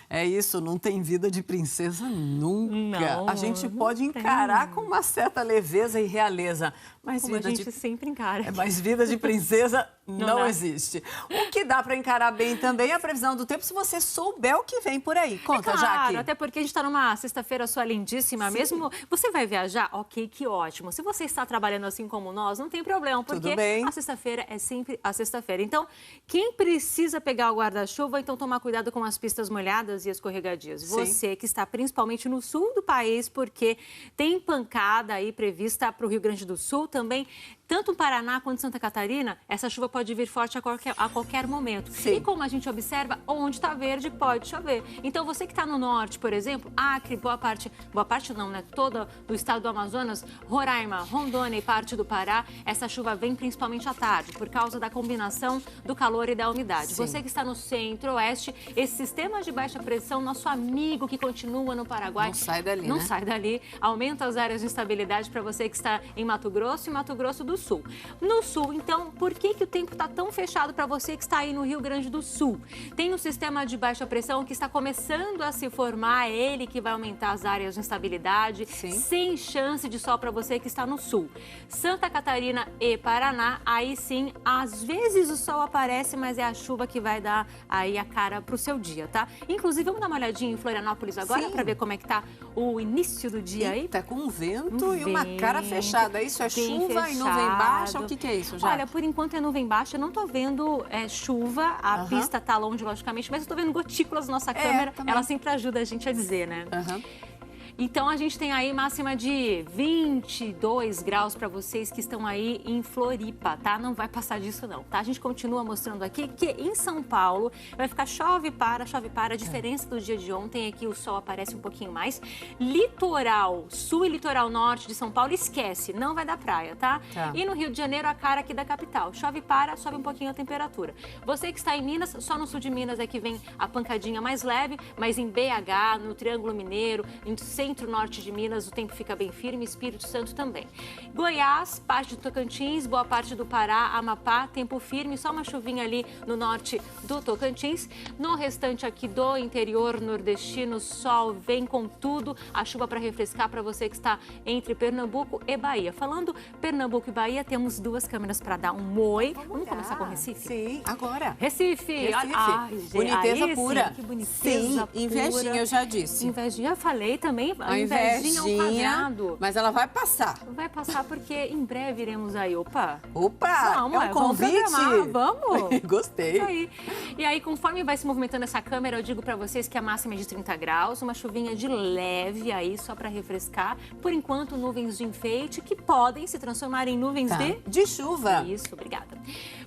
É isso, não tem vida de princesa nunca. Não, a gente pode encarar com uma certa leveza e realeza, mas como vida a gente sempre encara. Mas vida de princesa não existe. O que dá para encarar bem também é a previsão do tempo, se você souber o que vem por aí. Conta, claro, Jaque. Até porque a gente está numa sexta-feira sua lindíssima. Sim. Mesmo você vai viajar? Ok, que ótimo. Se você está trabalhando assim como nós, não tem problema, porque a sexta-feira é sempre a sexta-feira. Então, quem precisa pegar o guarda-chuva, então tomar cuidado com as pistas molhadas e escorregadias. Sim. Você que está principalmente no sul do país, porque tem pancada aí prevista para o Rio Grande do Sul também. Tanto no Paraná quanto em Santa Catarina, essa chuva pode vir forte a qualquer momento. Sim. E como a gente observa, onde está verde pode chover. Então, você que está no norte, por exemplo, Acre, boa parte não, né? Todo o estado do Amazonas, Roraima, Rondônia e parte do Pará, essa chuva vem principalmente à tarde, por causa da combinação do calor e da umidade. Sim. Você que está no centro-oeste, esse sistema de baixa pressão, nosso amigo que continua no Paraguai. Não sai dali, Não sai dali. Aumenta as áreas de instabilidade para você que está em Mato Grosso e Mato Grosso do Sul. No sul, então, por que o tempo está tão fechado para você que está aí no Rio Grande do Sul? Tem um sistema de baixa pressão que está começando a se formar, ele que vai aumentar as áreas de instabilidade, sem chance de sol para você que está no sul. Santa Catarina e Paraná, aí sim, às vezes o sol aparece, mas é a chuva que vai dar aí a cara para o seu dia, tá? Inclusive, vamos dar uma olhadinha em Florianópolis agora para ver como é que tá o início do dia aí? Tá com um vento e uma cara fechada. Isso é chuva e nuvem baixa? O que é isso, já? Olha, por enquanto é nuvem baixa. Eu não tô vendo chuva. A pista tá longe, logicamente, mas eu tô vendo gotículas na nossa câmera. Também. Ela sempre ajuda a gente a dizer, né? Então, a gente tem aí máxima de 22 graus para vocês que estão aí em Floripa, tá? Não vai passar disso não, tá? A gente continua mostrando aqui que em São Paulo vai ficar chove para. A diferença do dia de ontem é que o sol aparece um pouquinho mais. Litoral sul e litoral norte de São Paulo, esquece, não vai dar praia, tá? E no Rio de Janeiro, a cara aqui da capital. Chove para, sobe um pouquinho a temperatura. Você que está em Minas, só no sul de Minas é que vem a pancadinha mais leve, mas em BH, no Triângulo Mineiro, em centro-norte de Minas, o tempo fica bem firme, Espírito Santo também. Goiás, parte do Tocantins, boa parte do Pará, Amapá, tempo firme, só uma chuvinha ali no norte do Tocantins. No restante aqui do interior nordestino, sol vem com tudo, a chuva para refrescar para você que está entre Pernambuco e Bahia. Falando Pernambuco e Bahia, temos duas câmeras para dar um oi. Vamos começar com Recife? Sim, agora. Recife. Olha, ai, gente, boniteza aí, pura. Sim, que boniteza sim, invejinha, eu já disse. Invejinha, eu falei também. A invejinha ao quadrado. Mas ela vai passar. Vai passar porque em breve iremos aí. Opa! Opa! É um convite? Vamos! Gostei. Aí. E aí, conforme vai se movimentando essa câmera, eu digo pra vocês que a máxima é de 30 graus, uma chuvinha de leve aí, só pra refrescar. Por enquanto, nuvens de enfeite que podem se transformar em nuvens de chuva. Isso, obrigada.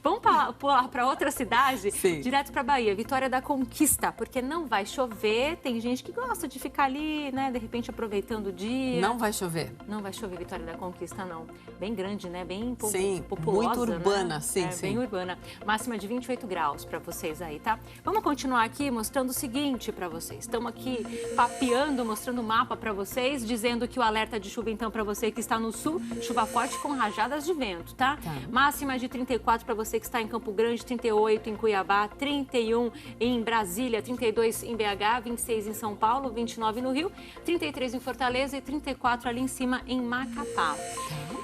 Vamos pular para outra cidade, direto para Bahia, Vitória da Conquista, porque não vai chover, tem gente que gosta de ficar ali, né, de repente aproveitando o dia. Não vai chover. Não vai chover, Vitória da Conquista, não. Bem grande, né, bem sim, populosa, muito urbana, né? sim, Bem urbana. Máxima de 28 graus para vocês aí, tá? Vamos continuar aqui mostrando o seguinte para vocês. Estamos aqui papeando, mostrando o mapa para vocês, dizendo que o alerta de chuva, então, para você que está no sul, chuva forte com rajadas de vento, tá? Máxima de 34 para você que está em Campo Grande, 38 em Cuiabá, 31 em Brasília, 32 em BH, 26 em São Paulo, 29 no Rio, 33 em Fortaleza e 34 ali em cima em Macapá.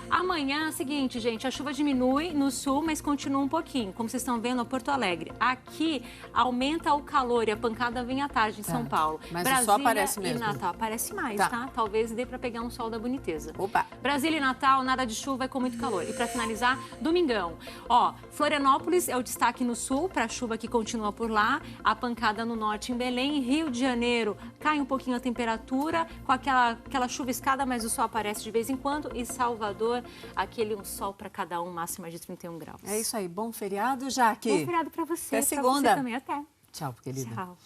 Amanhã, seguinte, gente, a chuva diminui no sul, mas continua um pouquinho, como vocês estão vendo, a Porto Alegre. Aqui aumenta o calor e a pancada vem à tarde em São Paulo. Mas Brasília o sol aparece mesmo. E Natal aparece mais, tá? Talvez dê para pegar um sol da boniteza. Opa! Brasília e Natal, nada de chuva e com muito calor. E para finalizar, domingão. Ó, Florianópolis é o destaque no sul, para a chuva que continua por lá. A pancada no norte em Belém. Rio de Janeiro, cai um pouquinho a temperatura, com aquela chuviscada, mas o sol aparece de vez em quando. E Salvador, um sol para cada um, máxima de 31 graus. É isso aí. Bom feriado, Jaque. Bom feriado para você. Até segunda. Você também. Até. Tchau, querida. Tchau.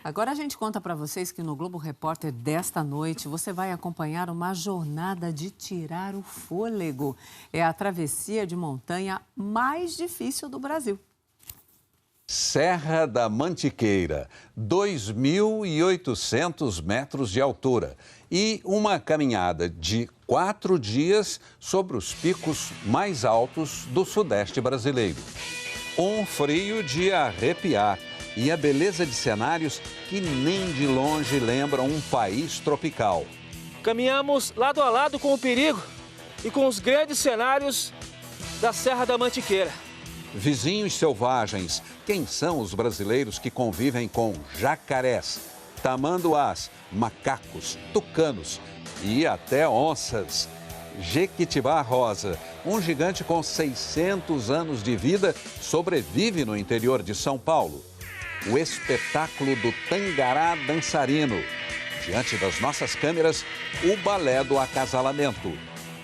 Agora a gente conta para vocês que no Globo Repórter desta noite você vai acompanhar uma jornada de tirar o fôlego. É a travessia de montanha mais difícil do Brasil. Serra da Mantiqueira, 2.800 metros de altura e uma caminhada de 4 dias sobre os picos mais altos do Sudeste brasileiro. Um frio de arrepiar e a beleza de cenários que nem de longe lembram um país tropical. Caminhamos lado a lado com o perigo e com os grandes cenários da Serra da Mantiqueira. Vizinhos selvagens, quem são os brasileiros que convivem com jacarés, tamanduás, macacos, tucanos e até onças? Jequitibá rosa, um gigante com 600 anos de vida, sobrevive no interior de São Paulo. O espetáculo do Tangará dançarino. Diante das nossas câmeras, o balé do acasalamento.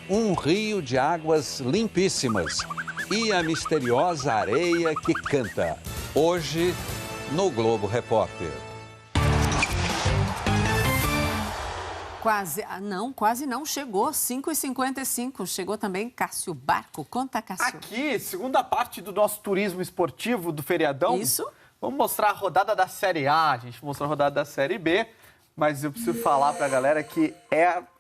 Um rio de águas limpíssimas e a misteriosa areia que canta. Hoje, no Globo Repórter. Quase não. Chegou, 5h55. Chegou também Cássio Barco. Conta, Cássio. Aqui, segunda parte do nosso turismo esportivo do feriadão. Isso. Vamos mostrar a rodada da Série A, a gente mostrou a rodada da Série B, mas eu preciso falar pra galera que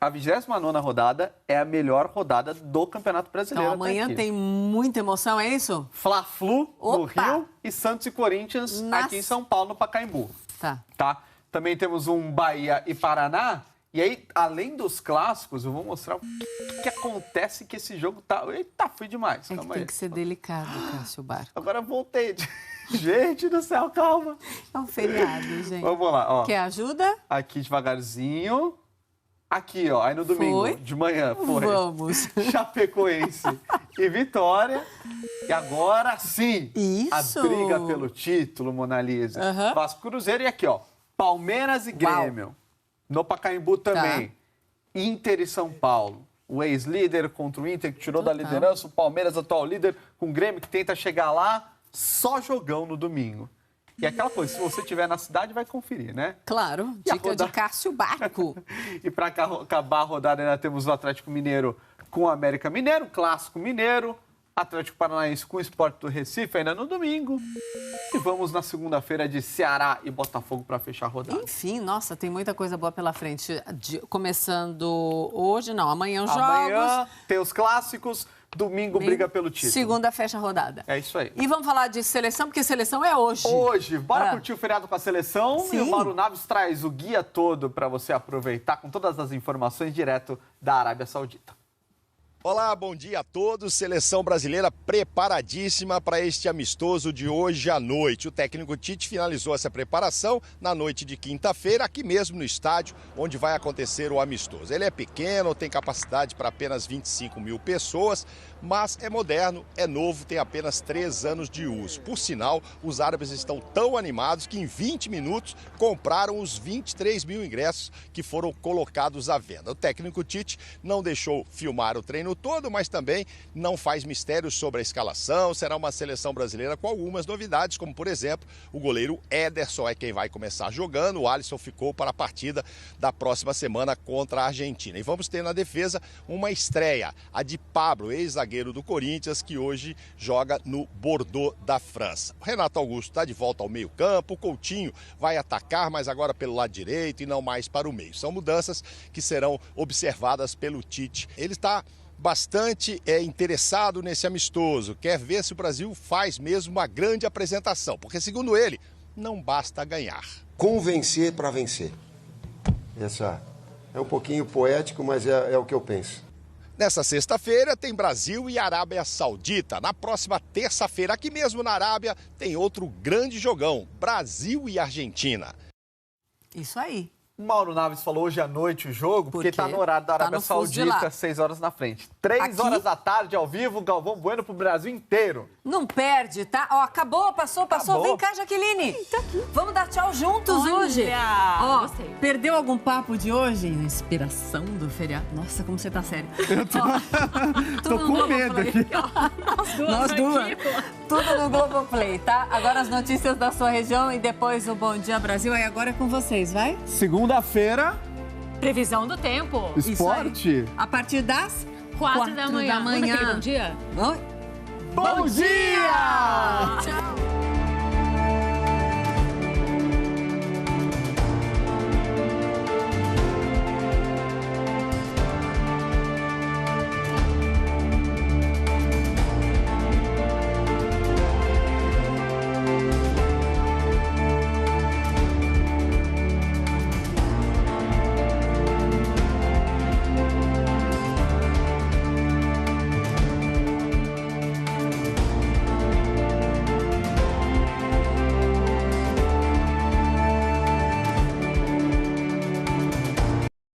a 29ª rodada é a melhor rodada do Campeonato Brasileiro. Então amanhã tem muita emoção, é isso? Fla-Flu no Rio e Santos e Corinthians aqui em São Paulo, no Pacaembu. Tá? Também temos um Bahia e Paraná. E aí, além dos clássicos, eu vou mostrar o que acontece que esse jogo tá... Eita, foi demais. É que tem que ser delicado, Cássio Barco. Agora eu voltei. Gente do céu, calma. É um feriado, gente. Vamos lá, ó. Quer ajuda? Aqui devagarzinho. Aqui, ó. Aí no domingo, de manhã, foi. Vamos. Chapecoense e Vitória. E agora sim, isso. A briga pelo título, Mona Lisa. Vasco, Cruzeiro e aqui, ó. Palmeiras e Grêmio. Uau. No Pacaembu também. Inter e São Paulo. O ex-líder contra o Inter, que tirou da liderança. O Palmeiras, atual líder, com o Grêmio, que tenta chegar lá. Só jogão no domingo. E aquela coisa, se você estiver na cidade, vai conferir, né? Claro, dica de Cássio Barco. E para acabar a rodada, ainda temos o Atlético Mineiro com o América Mineiro, Clássico Mineiro. Atlético Paranaense com o Sport do Recife ainda no domingo. E vamos na segunda-feira de Ceará e Botafogo para fechar a rodada. Enfim, nossa, tem muita coisa boa pela frente. Começando hoje, não, amanhã os jogos. Amanhã tem os clássicos, domingo briga pelo título. Segunda fecha a rodada. É isso aí. E vamos falar de seleção, porque seleção é hoje. Hoje, bora curtir o feriado com a seleção. Sim. E o Mauro Naves traz o guia todo para você aproveitar com todas as informações direto da Arábia Saudita. Olá, bom dia a todos. Seleção brasileira preparadíssima para este amistoso de hoje à noite. O técnico Tite finalizou essa preparação na noite de quinta-feira, aqui mesmo no estádio onde vai acontecer o amistoso. Ele é pequeno, tem capacidade para apenas 25 mil pessoas, mas é moderno, é novo, tem apenas 3 anos de uso. Por sinal, os árabes estão tão animados que em 20 minutos compraram os 23 mil ingressos que foram colocados à venda. O técnico Tite não deixou filmar o treino todo, mas também não faz mistérios sobre a escalação. Será uma seleção brasileira com algumas novidades, como por exemplo, o goleiro Ederson é quem vai começar jogando, o Alisson ficou para a partida da próxima semana contra a Argentina. E vamos ter na defesa uma estreia, a de Pablo, ex-zagueiro do Corinthians, que hoje joga no Bordeaux da França. O Renato Augusto está de volta ao meio-campo, o Coutinho vai atacar, mas agora pelo lado direito e não mais para o meio. São mudanças que serão observadas pelo Tite. Ele está bastante interessado nesse amistoso, quer ver se o Brasil faz mesmo uma grande apresentação, porque segundo ele, não basta ganhar. Convencer para vencer. Essa é um pouquinho poético, mas é o que eu penso. Nessa sexta-feira tem Brasil e Arábia Saudita. Na próxima terça-feira, aqui mesmo na Arábia, tem outro grande jogão, Brasil e Argentina. Isso aí. O Mauro Naves falou hoje à noite o jogo, porque está no horário da Arábia Saudita, 6 horas na frente. 3 horas da tarde, ao vivo, Galvão Bueno pro Brasil inteiro. Não perde, tá? Ó, acabou, passou. Vem cá, Jaqueline. Tá aqui. Vamos dar tchau juntos hoje. Ó, gostei. Perdeu algum papo de hoje? Inspiração do feriado. Nossa, como você tá sério. Eu tô com medo aqui. Nós duas. Tudo no Globoplay, tá? Agora as notícias da sua região e depois o Bom Dia Brasil. Aí agora é com vocês, vai? Segunda-feira. Previsão do tempo. Esporte. A partir das 4 da manhã. Bom dia. Bom dia! Tchau.